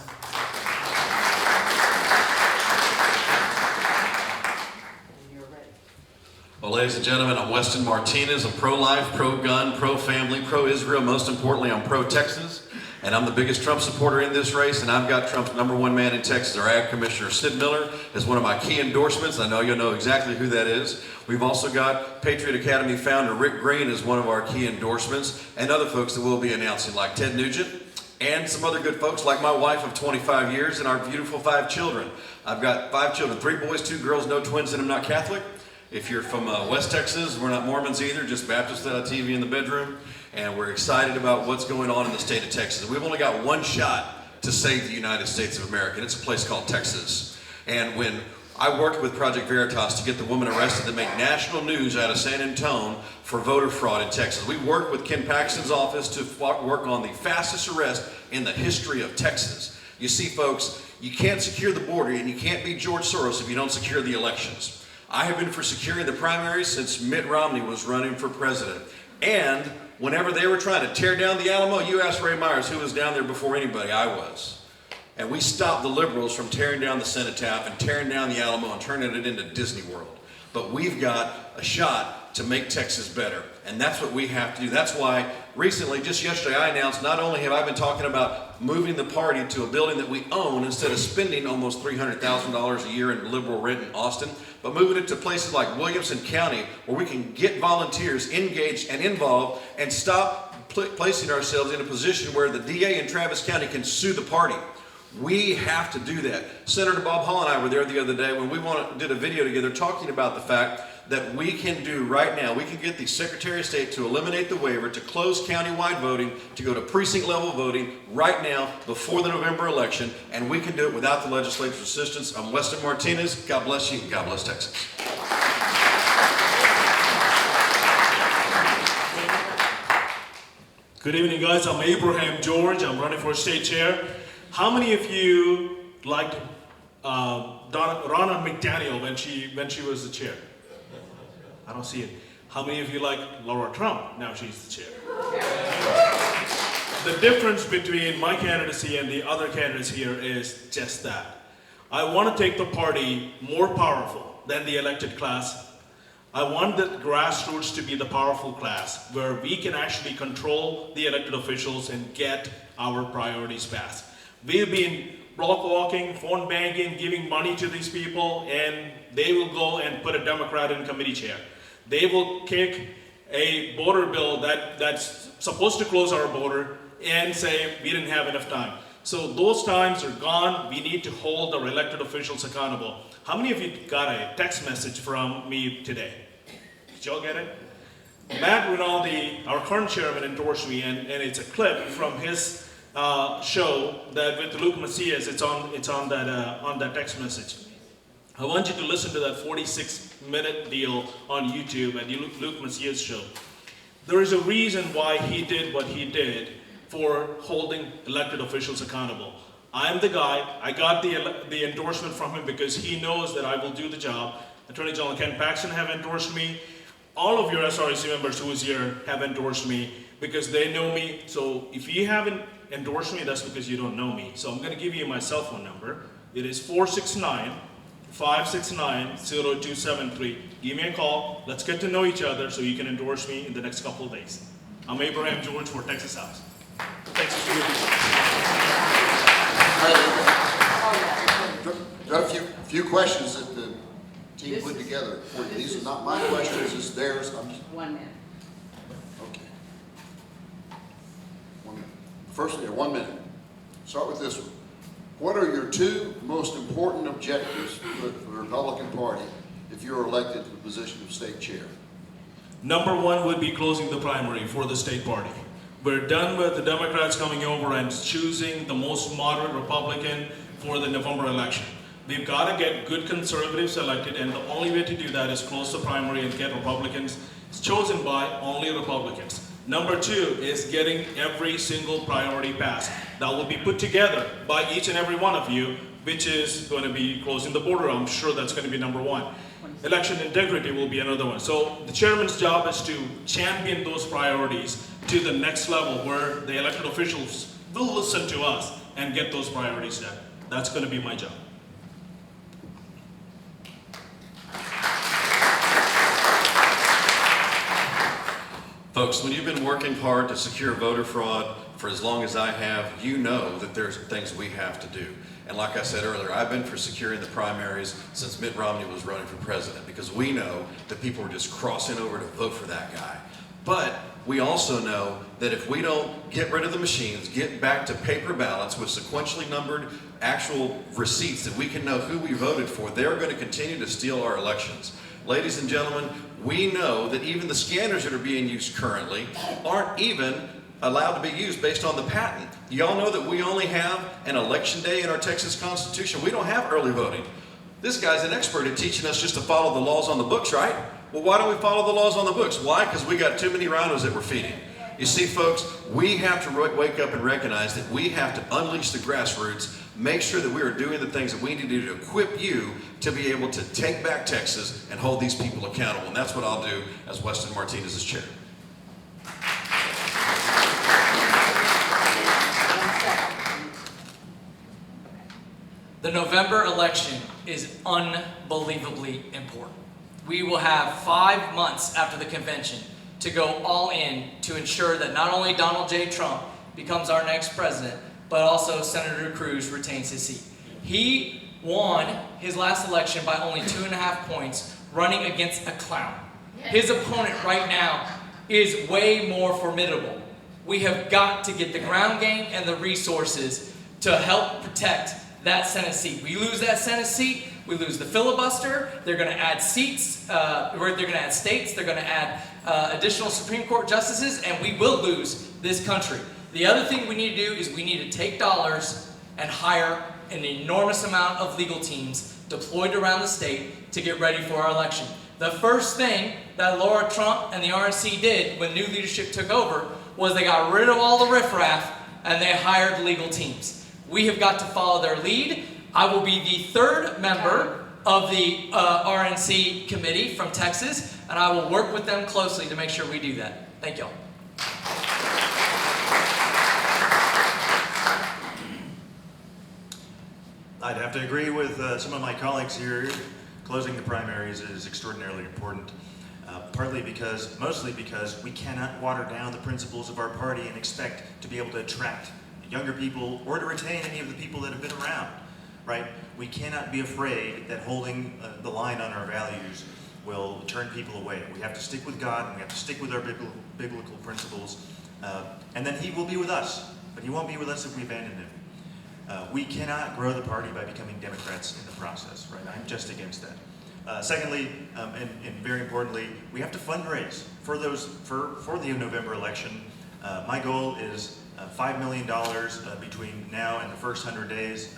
Speaker 21: Well, ladies and gentlemen, I'm Weston Martinez. I'm pro-life, pro-gun, pro-family, pro-Israel. Most importantly, I'm pro-Texas. And I'm the biggest Trump supporter in this race, and I've got Trump's #1 man in Texas, our Ag Commissioner Sid Miller, is one of my key endorsements. I know you'll know exactly who that is. We've also got Patriot Academy founder Rick Green as one of our key endorsements, and other folks that we'll be announcing, like Ted Nugent, and some other good folks like my wife of 25 years and our beautiful 5 children. I've got 5 children, 3 boys, 2 girls, no twins, and I'm not Catholic. If you're from West Texas, we're not Mormons either, just Baptist TV in the bedroom. And we're excited about what's going on in the state of Texas. We've only got one shot to save the United States of America, and it's a place called Texas. And when I worked with Project Veritas to get the woman arrested to make national news out of San Antonio for voter fraud in Texas, we worked with Ken Paxton's office to work on the fastest arrest in the history of Texas. You see, folks, you can't secure the border, and you can't beat George Soros if you don't secure the elections. I have been for securing the primaries since Mitt Romney was running for president. And whenever they were trying to tear down the Alamo, you asked Ray Myers who was down there before anybody. I was. And we stopped the liberals from tearing down the Cenotaph and tearing down the Alamo and turning it into Disney World. But we've got a shot to make Texas better. And that's what we have to do. That's why recently, just yesterday, I announced not only have I been talking about moving the party to a building that we own instead of spending almost $300,000 a year in liberal rent in Austin, but moving it to places like Williamson County where we can get volunteers engaged and involved and stop placing ourselves in a position where the DA in Travis County can sue the party. We have to do that. Senator Bob Hall and I were there the other day when we did a video together talking about the fact that we can do right now. We can get the Secretary of State to eliminate the waiver, to close countywide voting, to go to precinct level voting right now before the November election, and we can do it without the legislature's assistance. I'm Weston Martinez. God bless you. God bless Texas.
Speaker 22: Good evening, guys. I'm Abraham George. I'm running for state chair. How many of you liked Ronna McDaniel when she was the chair? I don't see it. How many of you like Laura Trump? Now she's the chair. The difference between my candidacy and the other candidates here is just that. I want to take the party more powerful than the elected class. I want the grassroots to be the powerful class where we can actually control the elected officials and get our priorities passed. We've been block walking, phone banking, giving money to these people, and they will go and put a Democrat in committee chair. They will kick a border bill that's supposed to close our border and say we didn't have enough time. So those times are gone. We need to hold our elected officials accountable. How many of you got a text message from me today? Did y'all get it? Matt Rinaldi, our current chairman, endorsed me, and it's a clip from his show that with Luke Macias. It's on that text message. I want you to listen to that 46-minute deal on YouTube at Luke Macias' show. There is a reason why he did what he did for holding elected officials accountable. I'm the guy. I got the endorsement from him because he knows that I will do the job. Attorney General Ken Paxton have endorsed me. All of your SREC members who is here have endorsed me because they know me. So if you haven't endorsed me, that's because you don't know me. So I'm going to give you my cell phone number. It is 469-569-0273. Give me a call. Let's get to know each other so you can endorse me in the next couple of days. I'm Abraham George for Texas House. Thanks for your
Speaker 2: Got a few questions that the team put together for you. These are not my questions, it's theirs. I'm just...
Speaker 10: 1 minute.
Speaker 2: Okay. 1 minute. First, 1 minute. Start with this one. What are your 2 most important objectives for the Republican Party if you're elected to the position of state chair?
Speaker 22: Number 1 would be closing the primary for the state party. We're done with the Democrats coming over and choosing the most moderate Republican for the November election. We've got to get good conservatives elected, and the only way to do that is close the primary and get Republicans chosen by only Republicans. Number 2 is getting every single priority passed. That will be put together by each and every one of you, which is going to be closing the border. I'm sure that's going to be number 1. Election integrity will be another one. So the chairman's job is to champion those priorities to the next level where the elected officials will listen to us and get those priorities done. That's going to be my job.
Speaker 21: Folks, when you've been working hard to secure voter fraud for as long as I have, you know that there's things we have to do. And like I said earlier, I've been for securing the primaries since Mitt Romney was running for president, because we know that people are just crossing over to vote for that guy. But we also know that if we don't get rid of the machines, get back to paper ballots with sequentially numbered actual receipts that we can know who we voted for, they're going to continue to steal our elections. Ladies and gentlemen, we know that even the scanners that are being used currently aren't even allowed to be used based on the patent. Y'all know that we only have an election day in our Texas Constitution. We don't have early voting. This guy's an expert at teaching us just to follow the laws on the books, right? Well, why don't we follow the laws on the books? Why? Because we got too many rhinos that we're feeding. You see, folks, we have to wake up and recognize that we have to unleash the grassroots, make sure that we are doing the things that we need to do to equip you to be able to take back Texas and hold these people accountable. And that's what I'll do as Weston Martinez's chair.
Speaker 20: The November election is unbelievably important. We will have 5 months after the convention to go all in to ensure that not only Donald J. Trump becomes our next president, but also Senator Cruz retains his seat. He won his last election by only 2.5 points, running against a clown. His opponent right now is way more formidable. We have got to get the ground game and the resources to help protect that Senate seat. We lose that Senate seat, we lose the filibuster. They're going to add seats, they're going to add states, they're going to add additional Supreme Court justices, and we will lose this country. The other thing we need to do is we need to take dollars and hire an enormous amount of legal teams deployed around the state to get ready for our election. The first thing that Laura Trump and the RNC did when new leadership took over was they got rid of all the riffraff and they hired legal teams. We have got to follow their lead. I will be the 3rd member of the RNC committee from Texas, and I will work with them closely to make sure we do that. Thank y'all.
Speaker 19: I'd have to agree with some of my colleagues here. Closing the primaries is extraordinarily important, mostly because we cannot water down the principles of our party and expect to be able to attract younger people or to retain any of the people that have been around, right? We cannot be afraid that holding the line on our values will turn people away. We have to stick with God, and we have to stick with our biblical principles, and then He will be with us, but He won't be with us if we abandon Him. We cannot grow the party by becoming Democrats in the process, right? I'm just against that. Secondly, and very importantly, we have to fundraise for the November election. My goal is $5 million between now and the first 100 days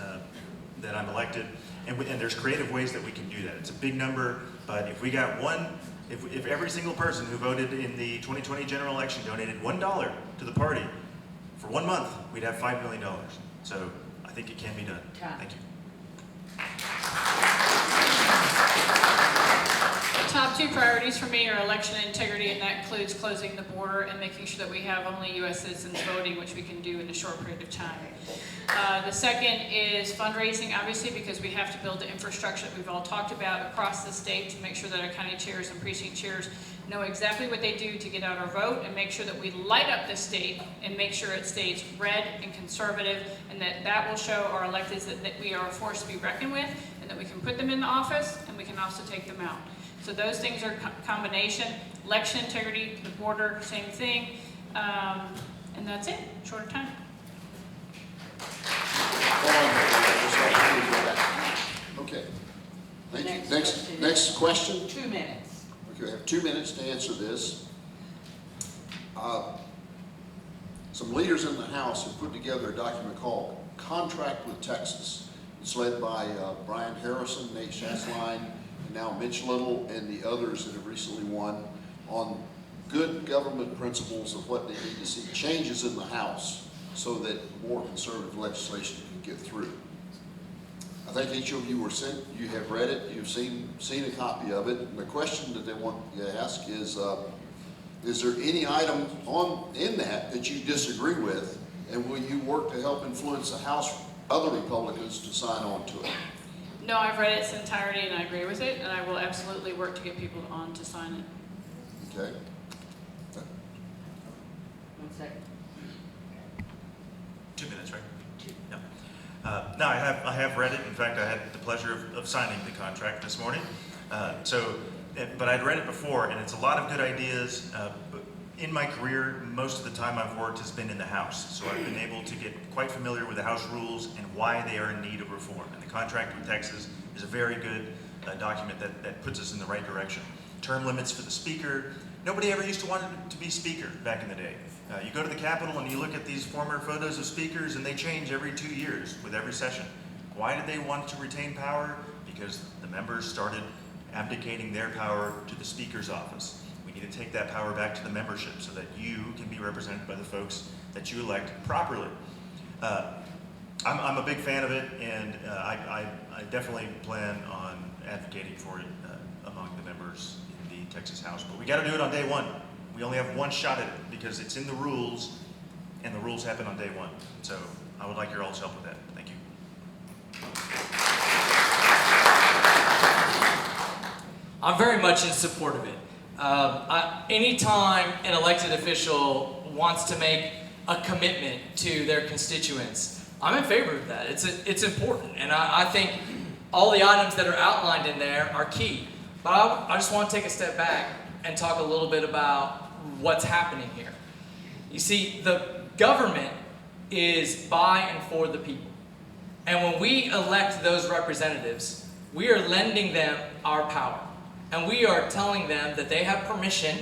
Speaker 19: that I'm elected, and there's creative ways that we can do that. It's a big number, but if we got if every single person who voted in the 2020 general election donated $1 to the party for 1 month, we'd have $5 million. So I think it can be done. Thank you.
Speaker 18: two priorities for me are election integrity, and that includes closing the border and making sure that we have only U.S. citizens voting, which we can do in a short period of time. The second is fundraising, obviously, because we have to build the infrastructure that we've all talked about across the state to make sure that our county chairs and precinct chairs know exactly what they do to get out our vote, and make sure that we light up the state and make sure it stays red and conservative, and that will show our electeds that we are a force to be reckoned with, and that we can put them in the office and we can also take them out. So those things are a combination. Election integrity, the border, same thing, and that's it, shorter time.
Speaker 2: Okay. Thank you. Next question.
Speaker 10: 2 minutes.
Speaker 2: Okay, we have 2 minutes to answer this. Some leaders in the House have put together a document called Contract with Texas. It's led by Brian Harrison, Nate Schatzline, and now Mitch Little, and the others that have recently won, on good government principles of what they need to see changes in the House so that more conservative legislation can get through. I think each of you have read it, you've seen a copy of it, and the question that they want you to ask is there any item in that you disagree with, and will you work to help influence the House, other Republicans, to sign on to it?
Speaker 18: No, I've read its entirety and I agree with it, and I will absolutely work to get people on to sign it.
Speaker 2: Okay.
Speaker 10: 1 second.
Speaker 19: 2 minutes, right? Yeah. No, I have read it. In fact, I had the pleasure of signing the contract this morning. But I'd read it before, and it's a lot of good ideas. But in my career, most of the time I've worked has been in the House. So I've been able to get quite familiar with the House rules and why they are in need of reform. And the contract with Texas is a very good document that puts us in the right direction. Term limits for the Speaker. Nobody ever used to want to be Speaker back in the day. You go to the Capitol and you look at these former photos of speakers, and they change every 2 years with every session. Why did they want to retain power? Because the members started abdicating their power to the Speaker's office. We need to take that power back to the membership so that you can be represented by the folks that you elect properly. I'm a big fan of it, and I definitely plan on advocating for it among the members in the Texas House. But we got to do it on day one. We only have one shot at it because it's in the rules, and the rules happen on day one. So I would like your all's help with that. Thank you.
Speaker 20: I'm very much in support of it. Anytime an elected official wants to make a commitment to their constituents, I'm in favor of that. It's important, and I think all the items that are outlined in there are key. But I just want to take a step back and talk a little bit about what's happening here. You see, the government is by and for the people. And when we elect those representatives, we are lending them our power. And we are telling them that they have permission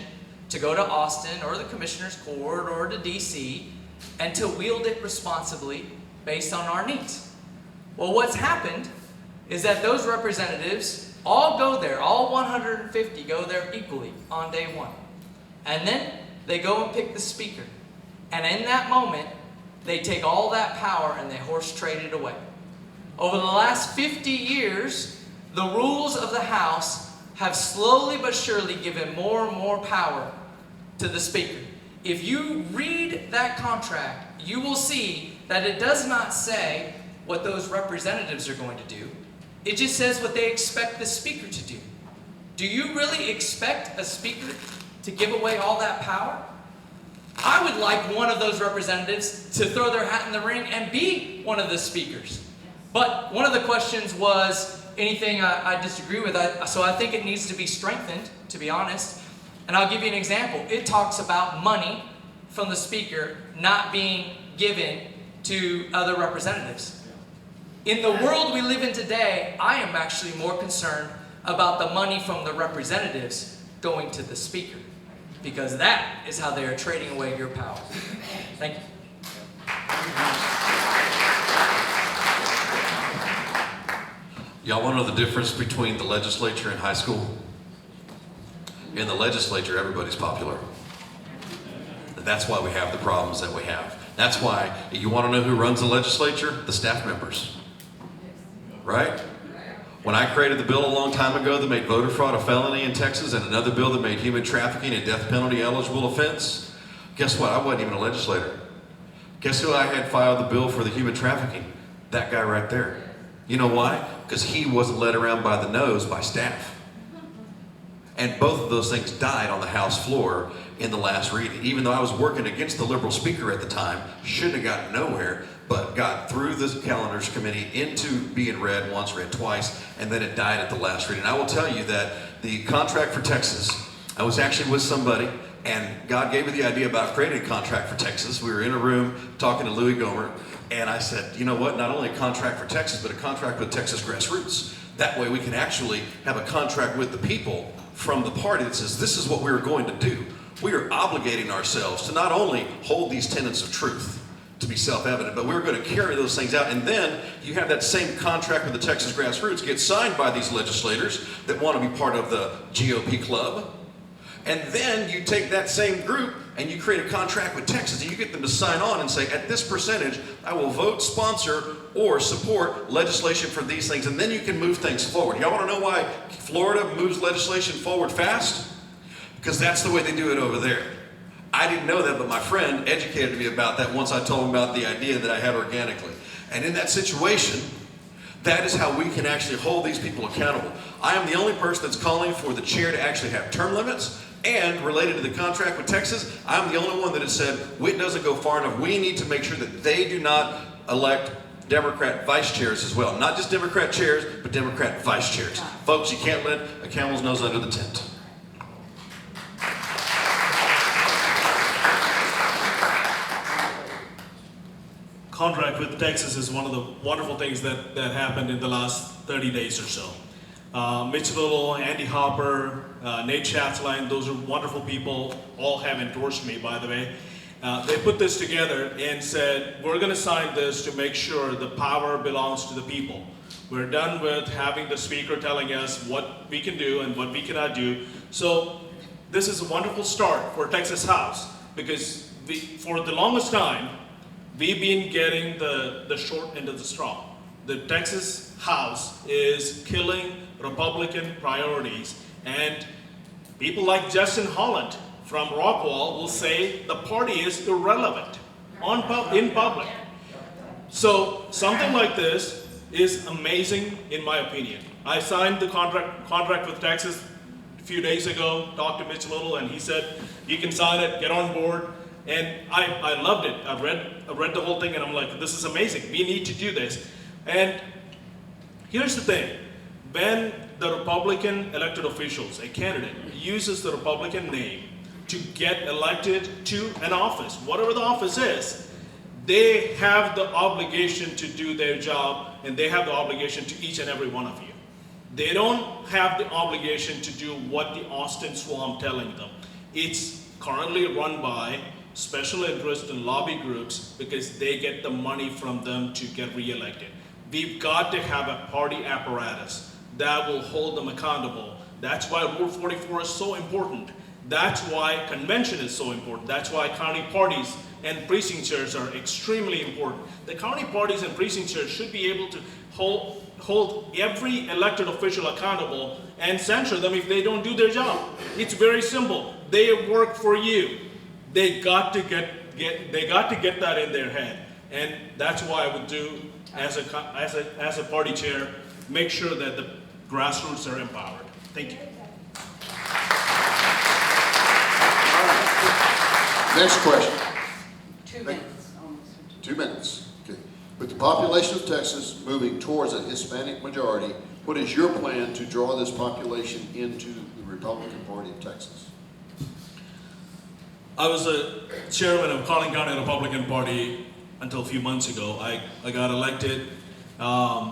Speaker 20: to go to Austin or the Commissioner's Court or to DC and to wield it responsibly based on our needs. Well, what's happened is that those representatives all go there, all 150 go there equally on day one. And then they go and pick the Speaker. And in that moment, they take all that power and they horse trade it away. Over the last 50 years, the rules of the House have slowly but surely given more and more power to the Speaker. If you read that contract, you will see that it does not say what those representatives are going to do. It just says what they expect the Speaker to do. Do you really expect a Speaker to give away all that power? I would like one of those representatives to throw their hat in the ring and be one of the speakers. But one of the questions was anything I disagree with, so I think it needs to be strengthened, to be honest. And I'll give you an example. It talks about money from the Speaker not being given to other representatives. In the world we live in today, I am actually more concerned about the money from the representatives going to the Speaker, because that is how they are trading away your power. Thank you.
Speaker 21: Y'all want to know the difference between the legislature and high school? In the legislature, everybody's popular. That's why we have the problems that we have. That's why, you want to know who runs the legislature? The staff members. Right? When I created the bill a long time ago that made voter fraud a felony in Texas and another bill that made human trafficking a death penalty eligible offense, guess what? I wasn't even a legislator. Guess who I had filed the bill for the human trafficking? That guy right there. You know why? Because he wasn't led around by the nose by staff. And both of those things died on the House floor in the last reading. Even though I was working against the liberal speaker at the time, shouldn't have gotten nowhere, but got through the calendars committee into being read once, read twice, and then it died at the last reading. I will tell you that the contract for Texas, I was actually with somebody, and God gave me the idea about creating a contract for Texas. We were in a room talking to Louis Gomer, and I said, you know what, not only a contract for Texas, but a contract with Texas grassroots. That way we can actually have a contract with the people from the party that says, this is what we're going to do. We are obligating ourselves to not only hold these tenets of truth to be self-evident, but we're going to carry those things out. And then you have that same contract with the Texas grassroots get signed by these legislators that want to be part of the GOP club. And then you take that same group and you create a contract with Texas and you get them to sign on and say, at this percentage, I will vote, sponsor, or support legislation for these things. And then you can move things forward. Y'all want to know why Florida moves legislation forward fast? Because that's the way they do it over there. I didn't know that, but my friend educated me about that once I told him about the idea that I had organically. And in that situation, that is how we can actually hold these people accountable. I am the only person that's calling for the chair to actually have term limits. And related to the contract with Texas, I'm the only one that has said, it doesn't go far enough. We need to make sure that they do not elect Democrat vice chairs as well. Not just Democrat chairs, but Democrat vice chairs. Folks, you can't let a camel's nose under the tent.
Speaker 22: Contract with Texas is one of the wonderful things that happened in the last 30 days or so. Mitch Little, Andy Hopper, Nate Schatzline, those are wonderful people, all have endorsed me, by the way. They put this together and said, we're going to sign this to make sure the power belongs to the people. We're done with having the speaker telling us what we can do and what we cannot do. So this is a wonderful start for Texas House, because for the longest time, we've been getting the short end of the straw. The Texas House is killing Republican priorities, and people like Justin Holland from Rockwall will say the party is irrelevant in public. So something like this is amazing in my opinion. I signed the contract with Texas a few days ago, talked to Mitch Little, and he said, you can sign it, get on board. And I loved it. I read the whole thing and I'm like, this is amazing. We need to do this. And here's the thing. When the Republican elected officials, a candidate, uses the Republican name to get elected to an office, whatever the office is, they have the obligation to do their job, and they have the obligation to each and every one of you. They don't have the obligation to do what the Austin Swamp telling them. It's currently run by special interest and lobby groups because they get the money from them to get reelected. We've got to have a party apparatus that will hold them accountable. That's why Rule 44 is so important. That's why convention is so important. That's why county parties and precinct chairs are extremely important. The county parties and precinct chairs should be able to hold every elected official accountable and censure them if they don't do their job. It's very simple. They work for you. They got to get that in their head, and that's why I would do as a party chair, make sure that the grassroots are empowered. Thank you.
Speaker 2: Next question.
Speaker 10: 2 minutes.
Speaker 2: 2 minutes. Okay. With the population of Texas moving towards a Hispanic majority, what is your plan to draw this population into the Republican Party of Texas?
Speaker 22: I was a chairman of Collin County Republican Party until a few months ago. I got elected, I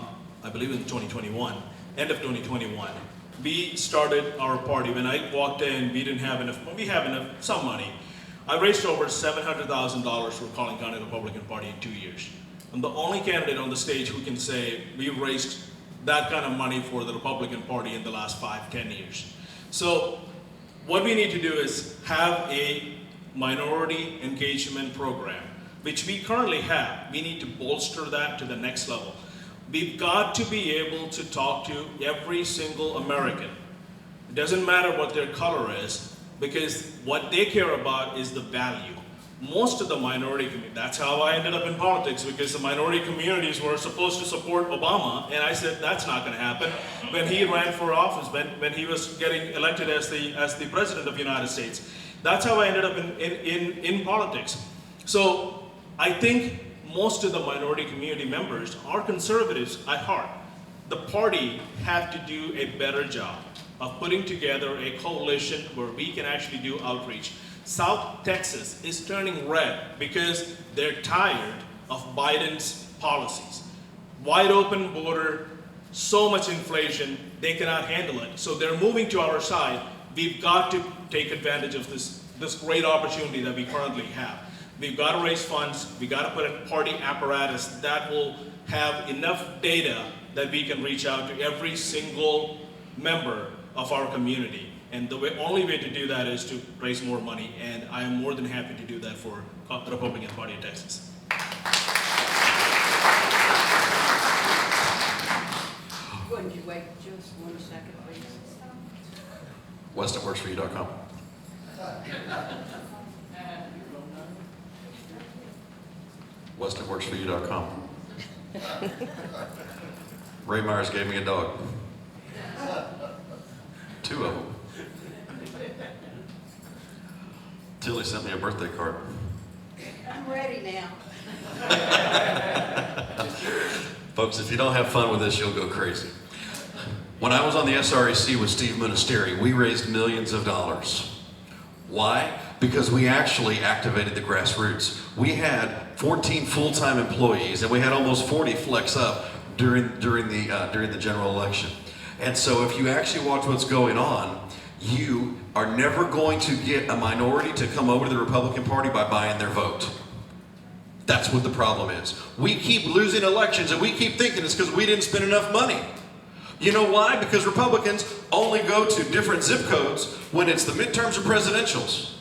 Speaker 22: believe in 2021, end of 2021. We started our party. When I walked in, we didn't have enough, we have enough, some money. I raised over $700,000 for Collin County Republican Party in 2 years. I'm the only candidate on the stage who can say we've raised that kind of money for the Republican Party in the last 5-10 years. So what we need to do is have a minority engagement program, which we currently have. We need to bolster that to the next level. We've got to be able to talk to every single American. It doesn't matter what their color is, because what they care about is the value. Most of the minority community, that's how I ended up in politics, because the minority communities were supposed to support Obama, and I said that's not going to happen. When he ran for office, when he was getting elected as the president of the United States, that's how I ended up in politics. So I think most of the minority community members are conservatives at heart. The party have to do a better job of putting together a coalition where we can actually do outreach. South Texas is turning red because they're tired of Biden's policies. Wide open border, so much inflation, they cannot handle it. So they're moving to our side. We've got to take advantage of this great opportunity that we currently have. We've got to raise funds. We've got to put a party apparatus that will have enough data that we can reach out to every single member of our community. And the only way to do that is to raise more money, and I am more than happy to do that for the Republican Party of Texas.
Speaker 10: Wouldn't you wait just 1 second, please?
Speaker 21: WestonWorksForYou.com. WestonWorksForYou.com. Ray Myers gave me a dog. 2 of them. Tilly sent me a birthday card.
Speaker 10: I'm ready now.
Speaker 21: Folks, if you don't have fun with this, you'll go crazy. When I was on the SREC with Steve Munisteri, we raised millions of dollars. Why? Because we actually activated the grassroots. We had 14 full-time employees, and we had almost 40 flex up during the general election. And so if you actually watch what's going on, you are never going to get a minority to come over to the Republican Party by buying their vote. That's what the problem is. We keep losing elections, and we keep thinking it's because we didn't spend enough money. You know why? Because Republicans only go to different zip codes when it's the midterms or presidentials.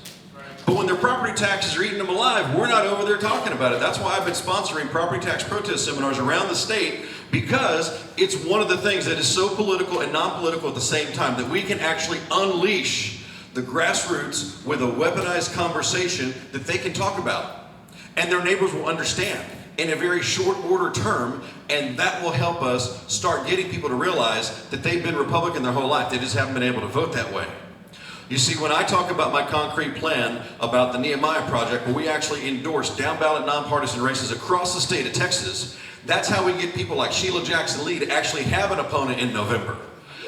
Speaker 21: But when their property taxes are eating them alive, we're not over there talking about it. That's why I've been sponsoring property tax protest seminars around the state, because it's one of the things that is so political and non-political at the same time, that we can actually unleash the grassroots with a weaponized conversation that they can talk about. And their neighbors will understand in a very short order term, and that will help us start getting people to realize that they've been Republican their whole life. They just haven't been able to vote that way. You see, when I talk about my concrete plan about the Nehemiah Project, where we actually endorse down-ballot nonpartisan races across the state of Texas, that's how we get people like Sheila Jackson Lee to actually have an opponent in November.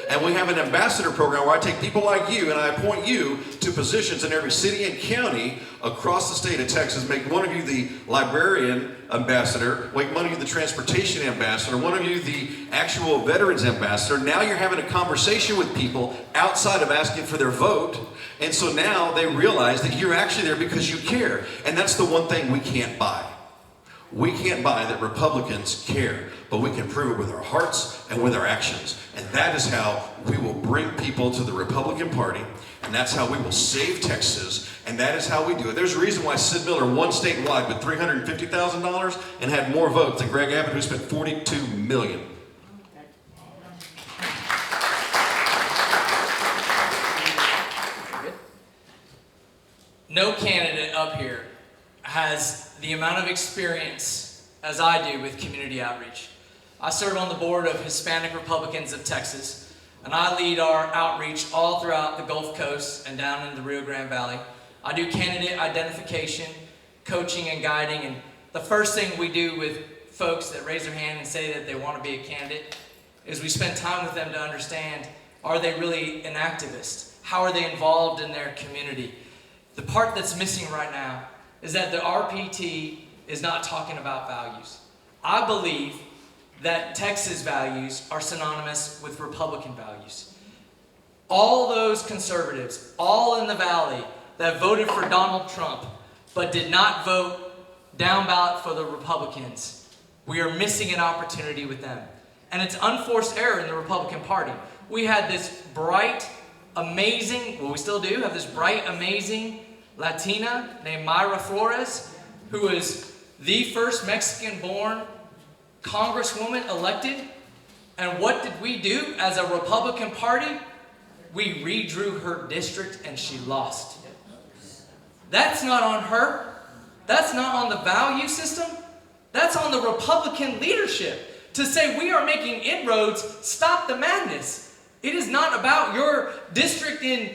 Speaker 21: And we have an ambassador program where I take people like you and I appoint you to positions in every city and county across the state of Texas. Make one of you the librarian ambassador, make one of you the transportation ambassador, one of you the actual veterans ambassador. Now you're having a conversation with people outside of asking for their vote. And so now they realize that you're actually there because you care. And that's the one thing we can't buy. We can't buy that Republicans care, but we can prove it with our hearts and with our actions. And that is how we will bring people to the Republican Party, and that's how we will save Texas, and that is how we do it. There's a reason why Sid Miller won statewide with $350,000 and had more votes than Greg Abbott, who spent $42 million.
Speaker 20: No candidate up here has the amount of experience as I do with community outreach. I serve on the board of Hispanic Republicans of Texas, and I lead our outreach all throughout the Gulf Coast and down in the Rio Grande Valley. I do candidate identification, coaching, and guiding, and the first thing we do with folks that raise their hand and say that they want to be a candidate is we spend time with them to understand, are they really an activist? How are they involved in their community? The part that's missing right now is that the RPT is not talking about values. I believe that Texas values are synonymous with Republican values. All those conservatives, all in the Valley, that voted for Donald Trump, but did not vote down ballot for the Republicans, we are missing an opportunity with them. And it's unforced error in the Republican Party. We had this bright, amazing, well, we still do have this bright, amazing Latina named Mayra Flores, who is the first Mexican-born congresswoman elected, and what did we do as a Republican Party? We redrew her district and she lost. That's not on her. That's not on the value system. That's on the Republican leadership to say we are making inroads, stop the madness. It is not about your district in,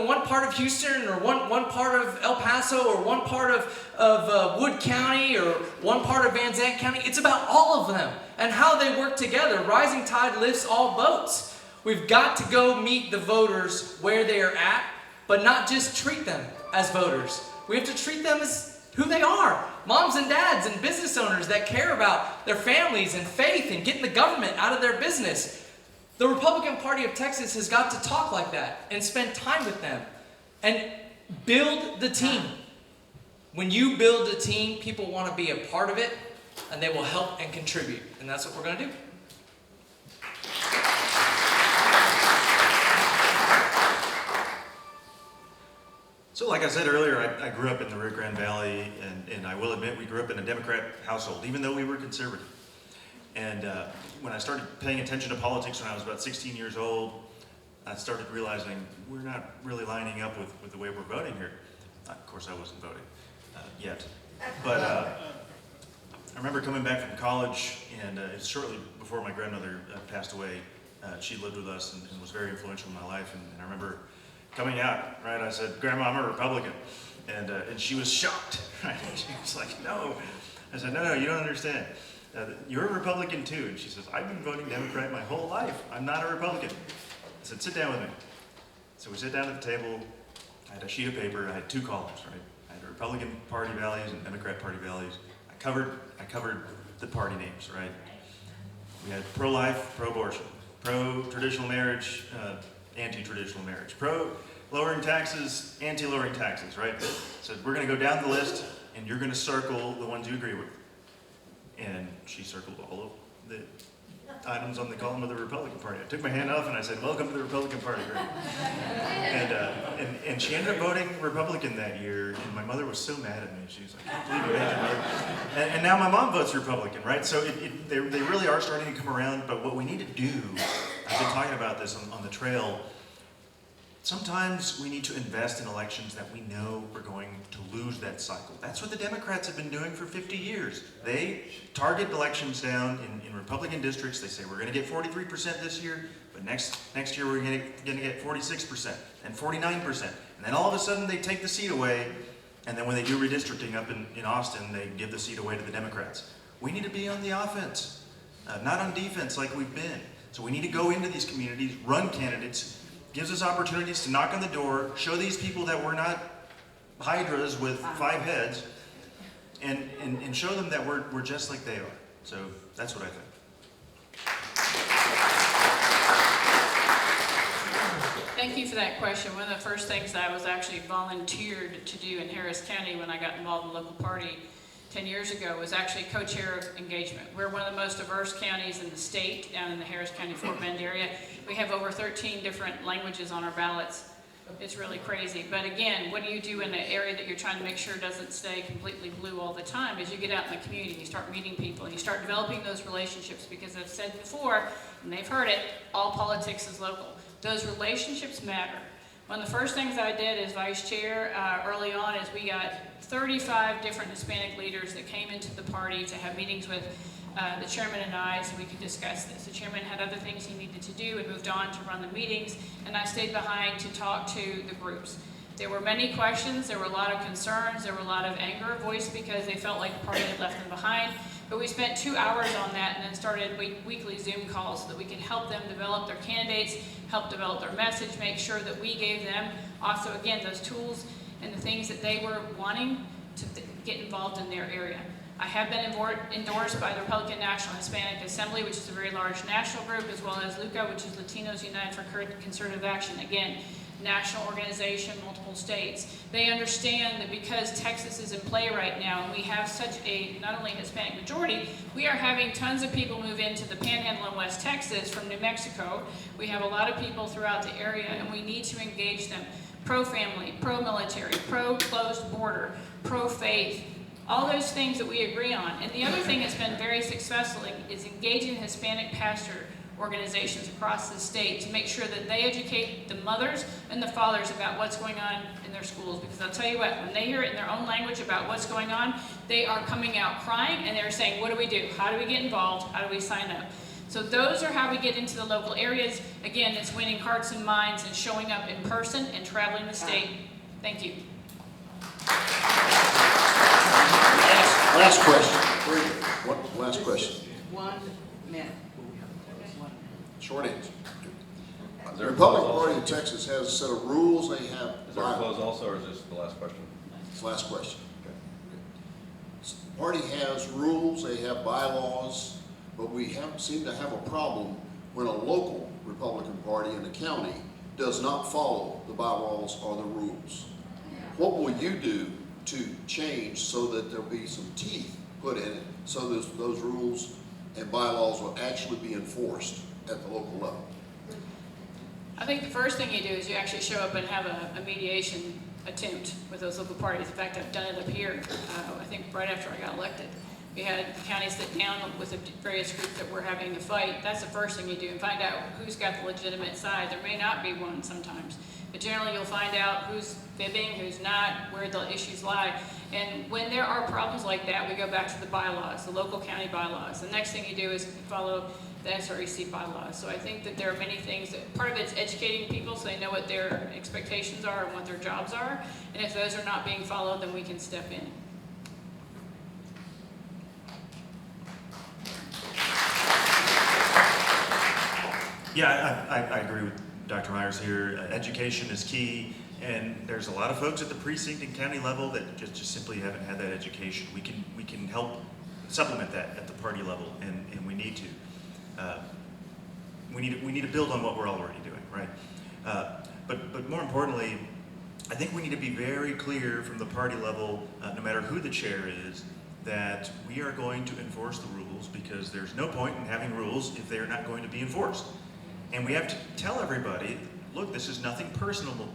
Speaker 20: one part of Houston or one part of El Paso or one part of Wood County or one part of Van Zandt County. It's about all of them and how they work together. Rising tide lifts all boats. We've got to go meet the voters where they are at, but not just treat them as voters. We have to treat them as who they are. Moms and dads and business owners that care about their families and faith and getting the government out of their business. The Republican Party of Texas has got to talk like that and spend time with them and build the team. When you build a team, people want to be a part of it and they will help and contribute. And that's what we're going to do.
Speaker 19: So like I said earlier, I grew up in the Rio Grande Valley, and I will admit we grew up in a Democrat household, even though we were conservative. And when I started paying attention to politics when I was about 16 years old, I started realizing we're not really lining up with the way we're voting here. Of course, I wasn't voting yet. But I remember coming back from college, and it's shortly before my grandmother passed away. She lived with us and was very influential in my life. And I remember coming out, right? I said, "Grandma, I'm a Republican." And she was shocked, right? She was like, "No." I said, No, you don't understand. You're a Republican too. And she says, "I've been voting Democrat my whole life. I'm not a Republican." I said, "Sit down with me." So we sit down at the table. I had a sheet of paper. I had two columns, right? I had Republican Party values and Democrat Party values. I covered the party names, right? We had pro-life, pro-abortion, pro-traditional marriage, anti-traditional marriage, pro-lowering taxes, anti-lowering taxes, right? So we're going to go down the list, and you're going to circle the ones you agree with. And she circled all of the items on the column of the Republican Party. I took my hand off and I said, "Welcome to the Republican Party." And she ended up voting Republican that year, and my mother was so mad at me. She was like, "I can't believe you made your mother." And now my mom votes Republican, right? So they really are starting to come around, but what we need to do, I've been talking about this on the trail, sometimes we need to invest in elections that we know we're going to lose that cycle. That's what the Democrats have been doing for 50 years. They target elections down in Republican districts. They say we're going to get 43% this year, but next year we're going to get 46% and 49%. And then all of a sudden they take the seat away, and then when they do redistricting up in Austin, they give the seat away to the Democrats. We need to be on the offense, not on defense like we've been. So we need to go into these communities, run candidates, gives us opportunities to knock on the door, show these people that we're not hydras with 5 heads, and show them that we're just like they are. So that's what I think.
Speaker 18: Thank you for that question. One of the first things I was actually volunteered to do in Harris County when I got involved in the local party 10 years ago was actually co-chair of engagement. We're one of the most diverse counties in the state, down in the Harris County Fort Bend area. We have over 13 different languages on our ballots. It's really crazy. But again, what do you do in an area that you're trying to make sure doesn't stay completely blue all the time? Is you get out in the community and you start meeting people and you start developing those relationships, because I've said before, and they've heard it, all politics is local. Those relationships matter. One of the first things I did as vice chair early on is we got 35 different Hispanic leaders that came into the party to have meetings with the chairman and I so we could discuss this. The chairman had other things he needed to do and moved on to run the meetings, and I stayed behind to talk to the groups. There were many questions, there were a lot of concerns, there were a lot of anger voiced because they felt like the party had left them behind. But we spent 2 hours on that and then started weekly Zoom calls so that we could help them develop their candidates, help develop their message, make sure that we gave them also, again, those tools and the things that they were wanting to get involved in their area. I have been endorsed by the Republican National Hispanic Assembly, which is a very large national group, as well as LUCA, which is Latinos United for Conservative Action. Again, national organization, multiple states. They understand that because Texas is in play right now, and we have such a, not only Hispanic majority, we are having tons of people move into the Panhandle in West Texas from New Mexico. We have a lot of people throughout the area, and we need to engage them. Pro-family, pro-military, pro-closed border, pro-faith, All those things that we agree on. And the other thing that's been very successful is engaging Hispanic pastor organizations across the state to make sure that they educate the mothers and the fathers about what's going on in their schools. Because I'll tell you what, when they hear it in their own language about what's going on, they are coming out crying and they're saying, what do we do? How do we get involved? How do we sign up? So those are how we get into the local areas. Again, it's winning hearts and minds and showing up in person and traveling the state. Thank you.
Speaker 2: Last question. Last question.
Speaker 10: 1 minute.
Speaker 2: Short answer. The Republican Party of Texas has a set of rules. They have.
Speaker 21: Is there a close also, or is this the last question?
Speaker 2: It's the last question. Okay. The party has rules. They have bylaws, but we seem to have a problem when a local Republican Party in the county does not follow the bylaws or the rules. What will you do to change so that there'll be some teeth put in it, so those rules and bylaws will actually be enforced at the local level?
Speaker 18: I think the first thing you do is you actually show up and have a mediation attempt with those local parties. In fact, I've done it up here, I think right after I got elected. We had the county sit down with the various groups that were having the fight. That's the first thing you do, and find out who's got the legitimate side. There may not be one sometimes, but generally you'll find out who's fibbing, who's not, where the issues lie. And when there are problems like that, we go back to the bylaws, the local county bylaws. The next thing you do is follow the SREC bylaws. So I think that there are many things that, part of it's educating people so they know what their expectations are and what their jobs are. And if those are not being followed, then we can step in.
Speaker 19: Yeah, I agree with Dr. Myers here. Education is key, and there's a lot of folks at the precinct and county level that just simply haven't had that education. We can help supplement that at the party level, and we need to. We need to build on what we're already doing, right? But more importantly, I think we need to be very clear from the party level, no matter who the chair is, that we are going to enforce the rules, because there's no point in having rules if they are not going to be enforced. And we have to tell everybody, look, this is nothing personal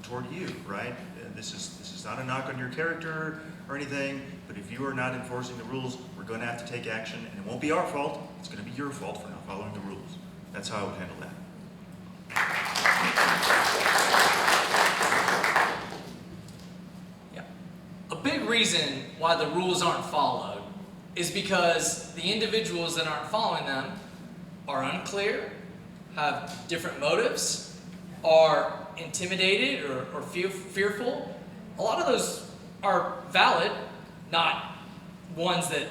Speaker 19: toward you, right? This is not a knock on your character or anything, but if you are not enforcing the rules, we're going to have to take action, and it won't be our fault. It's going to be your fault for not following the rules. That's how I would handle that.
Speaker 20: Yeah. A big reason why the rules aren't followed is because the individuals that aren't following them are unclear, have different motives, are intimidated or fearful. A lot of those are valid, not ones that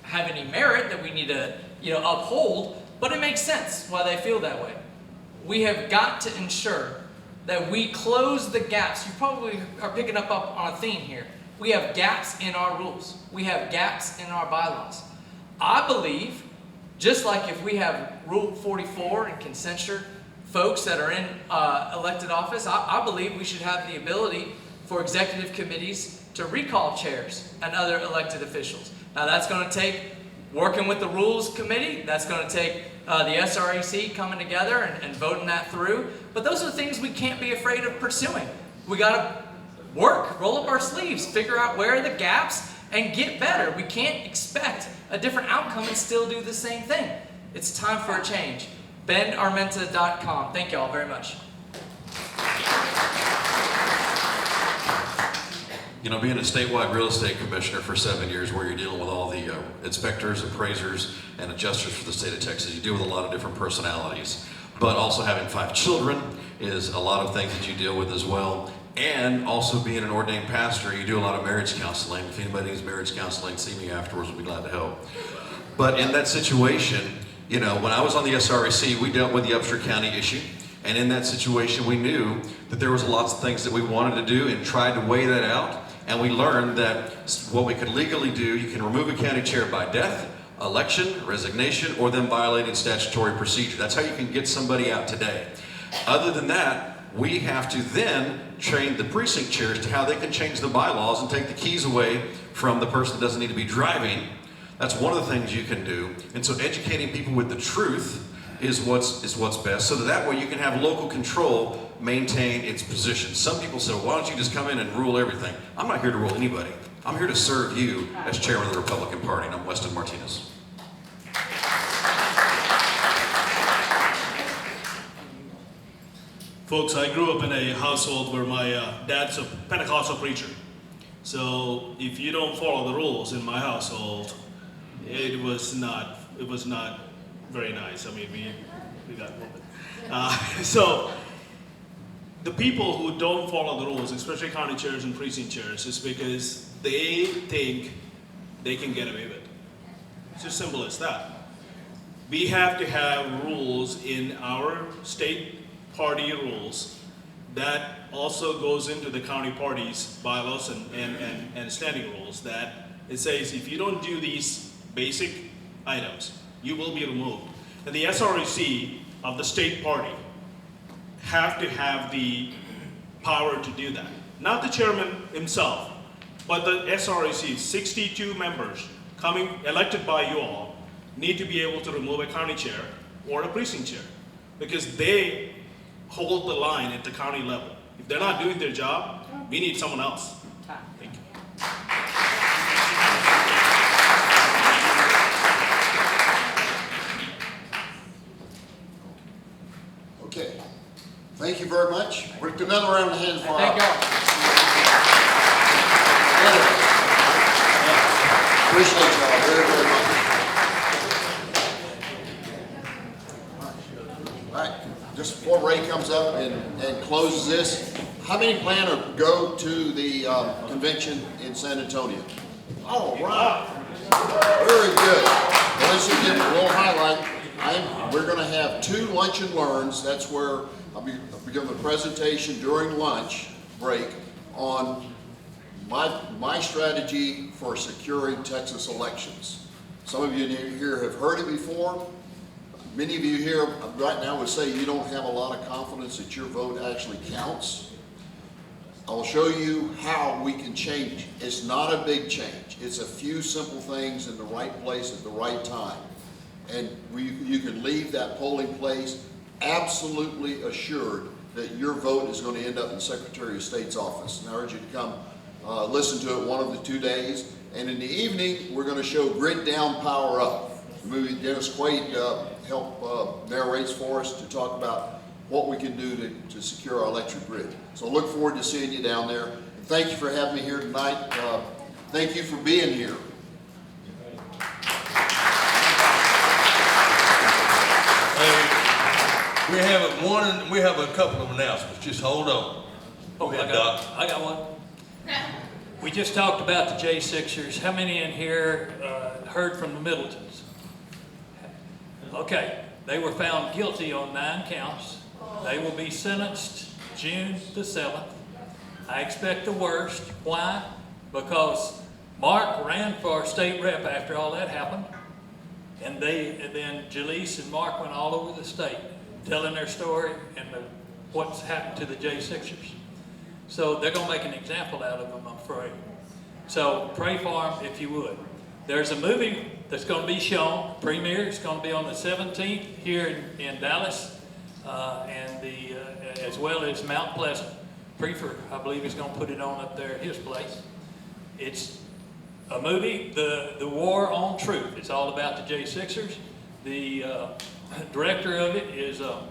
Speaker 20: have any merit that we need to uphold, but it makes sense why they feel that way. We have got to ensure that we close the gaps. You probably are picking up on a theme here. We have gaps in our rules. We have gaps in our bylaws. I believe, just like if we have Rule 44 and can censure folks that are in elected office, I believe we should have the ability for executive committees to recall chairs and other elected officials. Now that's going to take working with the Rules Committee. That's going to take the SREC coming together and voting that through. But those are the things we can't be afraid of pursuing. We got to work, roll up our sleeves, figure out where are the gaps, and get better. We can't expect a different outcome and still do the same thing. It's time for a change. BenArmenta.com. Thank you all very much.
Speaker 21: You know, being a statewide real estate commissioner for 7 years, where you're dealing with all the inspectors, appraisers, and adjusters for the state of Texas, you deal with a lot of different personalities. But also having 5 children is a lot of things that you deal with as well. And also being an ordained pastor, you do a lot of marriage counseling. If anybody needs marriage counseling, see me afterwards, we'll be glad to help. But in that situation, you know, when I was on the SREC, we dealt with the Upshur County issue. And in that situation, we knew that there was lots of things that we wanted to do and tried to weigh that out. And we learned that what we could legally do, you can remove a county chair by death, election, resignation, or them violating statutory procedure. That's how you can get somebody out today. Other than that, we have to then train the precinct chairs to how they can change the bylaws and take the keys away from the person that doesn't need to be driving. That's one of the things you can do. And so educating people with the truth is what's best, so that way you can have local control maintain its position. Some people say, why don't you just come in and rule everything? I'm not here to rule anybody. I'm here to serve you as chairman of the Republican Party, and I'm Weston Martinez.
Speaker 22: Folks, I grew up in a household where my dad's a Pentecostal preacher. So if you don't follow the rules in my household, it was not very nice. I mean, we got whooped. So the people who don't follow the rules, especially county chairs and precinct chairs, is because they think they can get away with it. It's as simple as that. We have to have rules in our state party rules that also goes into the county party's bylaws and standing rules, that it says if you don't do these basic items, you will be removed. And the SREC of the state party have to have the power to do that. Not the chairman himself, but the SREC, 62 members elected by you all, need to be able to remove a county chair or a precinct chair, because they hold the line at the county level. If they're not doing their job, we need someone else. Thank you.
Speaker 2: Okay. Thank you very much. We're going to do another round of hands for our...
Speaker 17: Thank y'all.
Speaker 2: Appreciate y'all very, very much. All right. Just before Ray comes up and closes this, how many plan to go to the convention in San Antonio? All right. Very good. Well, let's just give a little highlight. We're going to have 2 lunch and learns. That's where I'll be giving a presentation during lunch break on my strategy for securing Texas elections. Some of you here have heard it before. Many of you here right now would say you don't have a lot of confidence that your vote actually counts. I'll show you how we can change. It's not a big change. It's a few simple things in the right place at the right time. And you can leave that polling place absolutely assured that your vote is going to end up in the Secretary of State's office. And I urge you to come listen to it one of the 2 days. And in the evening, we're going to show Grid Down, Power Up. The movie Dennis Quaid narrates for us to talk about what we can do to secure our electric grid. So I look forward to seeing you down there. And thank you for having me here tonight. Thank you for being here.
Speaker 1: We have a couple of announcements. Just hold on.
Speaker 17: Oh, I got one. We just talked about the J6ers. How many in here heard from the Middletons? Okay, they were found guilty on 9 counts. They will be sentenced June the 7th. I expect the worst. Why? Because Mark ran for state rep after all that happened. And then Jaleese and Mark went all over the state telling their story and what's happened to the J6ers. So they're going to make an example out of them, I'm afraid. So pray for them if you would. There's a movie that's going to be shown, premiere. It's going to be on the 17th here in Dallas, as well as Mount Pleasant. Prefer, I believe, is going to put it on up there at his place. It's a movie, The War on Truth. It's all about the J6ers. The director of it is a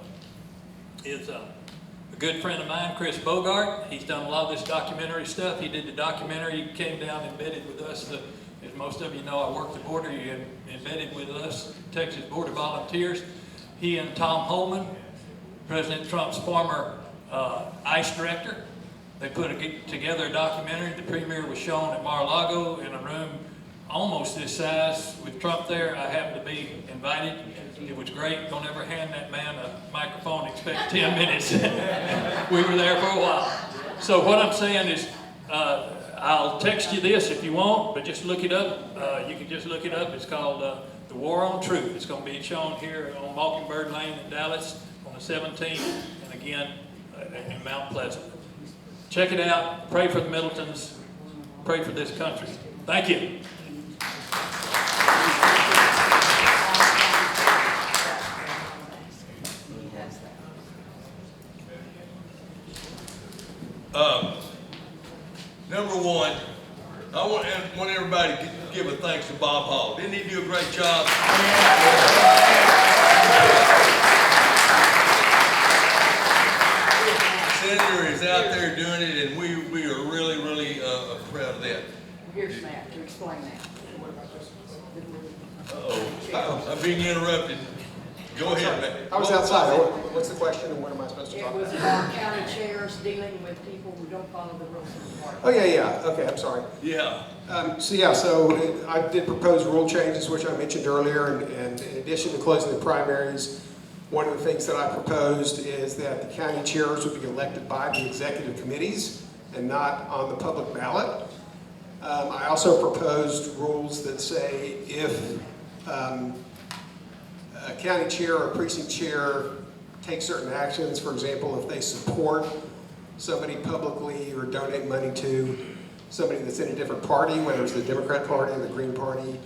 Speaker 17: good friend of mine, Chris Bogart. He's done a lot of this documentary stuff. He did the documentary. He came down and embedded with us. As most of you know, I worked the border. He embedded with us, Texas Border Volunteers. He and Tom Holman, President Trump's former ICE director, they put together a documentary. The premiere was shown at Mar-a-Lago in a room almost this size with Trump there. I happened to be invited. It was great. Don't ever hand that man a microphone, expect 10 minutes. We were there for a while. So what I'm saying is, I'll text you this if you want, but just look it up. You can just look it up. It's called The War on Truth. It's going to be shown here on Mockingbird Lane in Dallas on the 17th, and again in Mount Pleasant. Check it out. Pray for the Middletons. Pray for this country. Thank you.
Speaker 1: Number one, I want everybody to give a thanks to Bob Hall. Didn't he do a great job? Senator is out there doing it, and we are really, really proud of that.
Speaker 10: Here's Matt to explain that.
Speaker 1: Uh-oh, I'm being interrupted. Go ahead, Matt.
Speaker 11: I was outside. What's the question and what am I supposed to talk
Speaker 10: It was
Speaker 11: about?
Speaker 10: about county chairs dealing with people who don't follow the rules of the party.
Speaker 11: Oh, yeah. Okay, I'm sorry.
Speaker 1: Yeah.
Speaker 11: So I did propose rule changes, which I mentioned earlier, and in addition to closing the primaries, one of the things that I proposed is that the county chairs would be elected by the executive committees and not on the public ballot. I also proposed rules that say if a county chair or precinct chair takes certain actions, for example, if they support somebody publicly or donate money to somebody that's in a different party, whether it's the Democrat Party or the Green Party,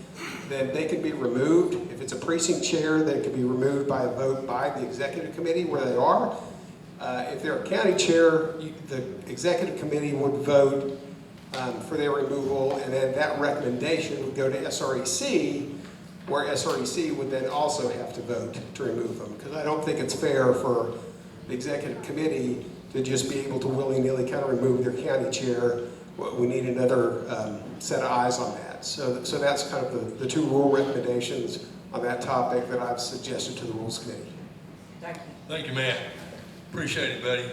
Speaker 11: then they can be removed. If it's a precinct chair, they can be removed by a vote by the executive committee where they are. If they're a county chair, the executive committee would vote for their removal, and then that recommendation would go to SREC, where SREC would then also have to vote to remove them. Because I don't think it's fair for the executive committee to just be able to willy-nilly kind of remove their county chair. We need another set of eyes on that. So that's kind of the two rule recommendations on that topic that I've suggested to the Rules Committee.
Speaker 10: Thank you.
Speaker 1: Thank you, Matt. Appreciate it, buddy.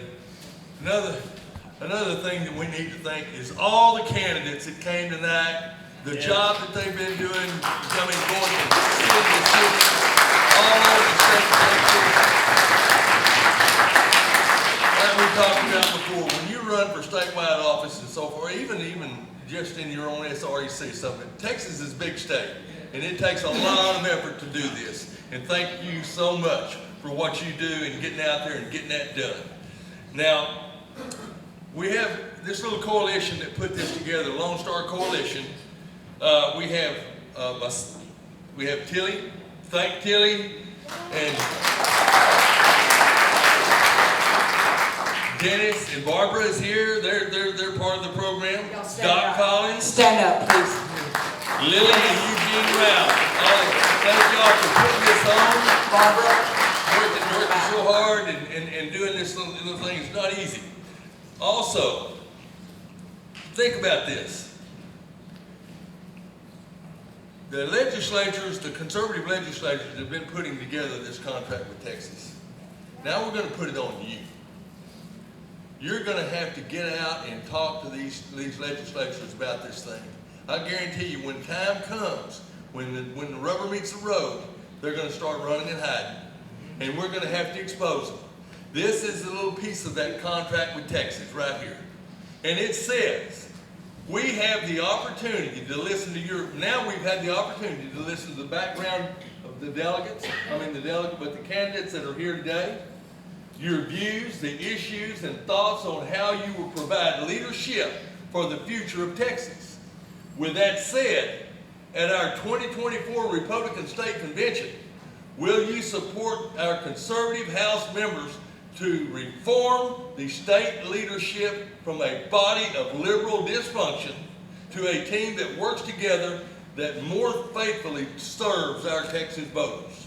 Speaker 1: Another thing that we need to thank is all the candidates that came tonight, the job that they've been doing, going from city to city, all over the state of Texas. Like we talked about before, when you run for statewide office and so forth, even just in your own SREC something, Texas is a big state, and it takes a lot of effort to do this. And thank you so much for what you do and getting out there and getting that done. Now, we have this little coalition that put this together, Lone Star Coalition. We have Tilly, thank Tilly, and Dennis and Barbara is here. They're part of the program. Doc Collins.
Speaker 10: Stand up, please.
Speaker 1: Lily and Eugene Rao. Thank y'all for putting this on.
Speaker 10: Barbara.
Speaker 1: Working so hard and doing this little thing. It's not easy. Also, think about this. The legislatures, the conservative legislatures have been putting together this contract with Texas. Now we're going to put it on you. You're going to have to get out and talk to these legislatures about this thing. I guarantee you, when time comes, when the rubber meets the road, they're going to start running and hiding. And we're going to have to expose them. This is a little piece of that contract with Texas right here. And it says, we have the opportunity to listen to now we've had the opportunity to listen to the background of the delegates, but the candidates that are here today, your views, the issues, and thoughts on how you will provide leadership for the future of Texas. With that said, at our 2024 Republican State Convention, will you support our conservative House members to reform the state leadership from a body of liberal dysfunction to a team that works together that more faithfully serves our Texas voters?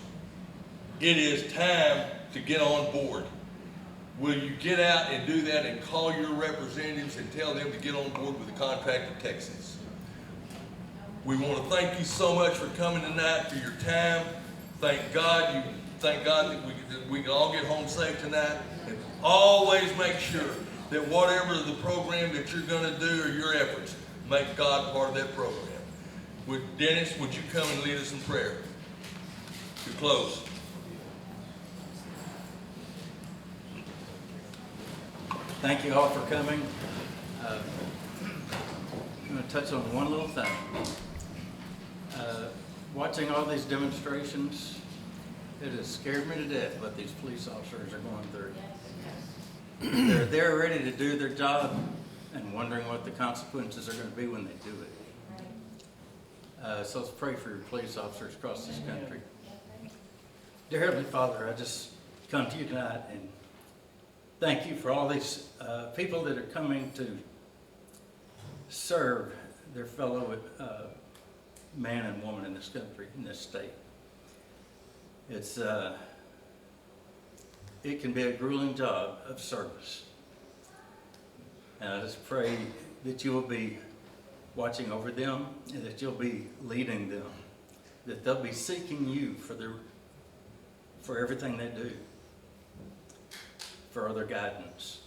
Speaker 1: It is time to get on board. Will you get out and do that and call your representatives and tell them to get on board with the contract of Texas? We want to thank you so much for coming tonight, for your time. Thank God that we can all get home safe tonight. And always make sure that whatever the program that you're going to do or your efforts, make God part of that program. Dennis, would you come and lead us in prayer to close?
Speaker 3: Thank you all for coming. I'm going to touch on one little thing. Watching all these demonstrations, it has scared me to death what these police officers are going through. They're ready to do their job and wondering what the consequences are going to be when they do it. So let's pray for your police officers across this country. Dear Heavenly Father, I just come to you tonight and thank you for all these people that are coming to serve their fellow man and woman in this country, in this state. It can be a grueling job of service. And I just pray that you will be watching over them and that you'll be leading them, that they'll be seeking you for everything they do, for other guidance.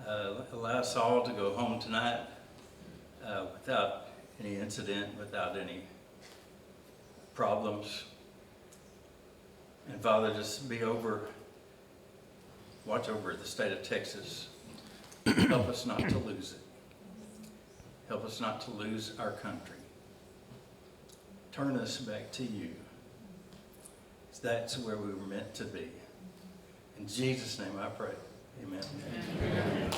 Speaker 3: Allow us all to go home tonight without any incident, without any problems. And Father, just watch over the state of Texas. Help us not to lose it. Help us not to lose our country. Turn us back to you. That's where we were meant to be. In Jesus' name I pray. Amen.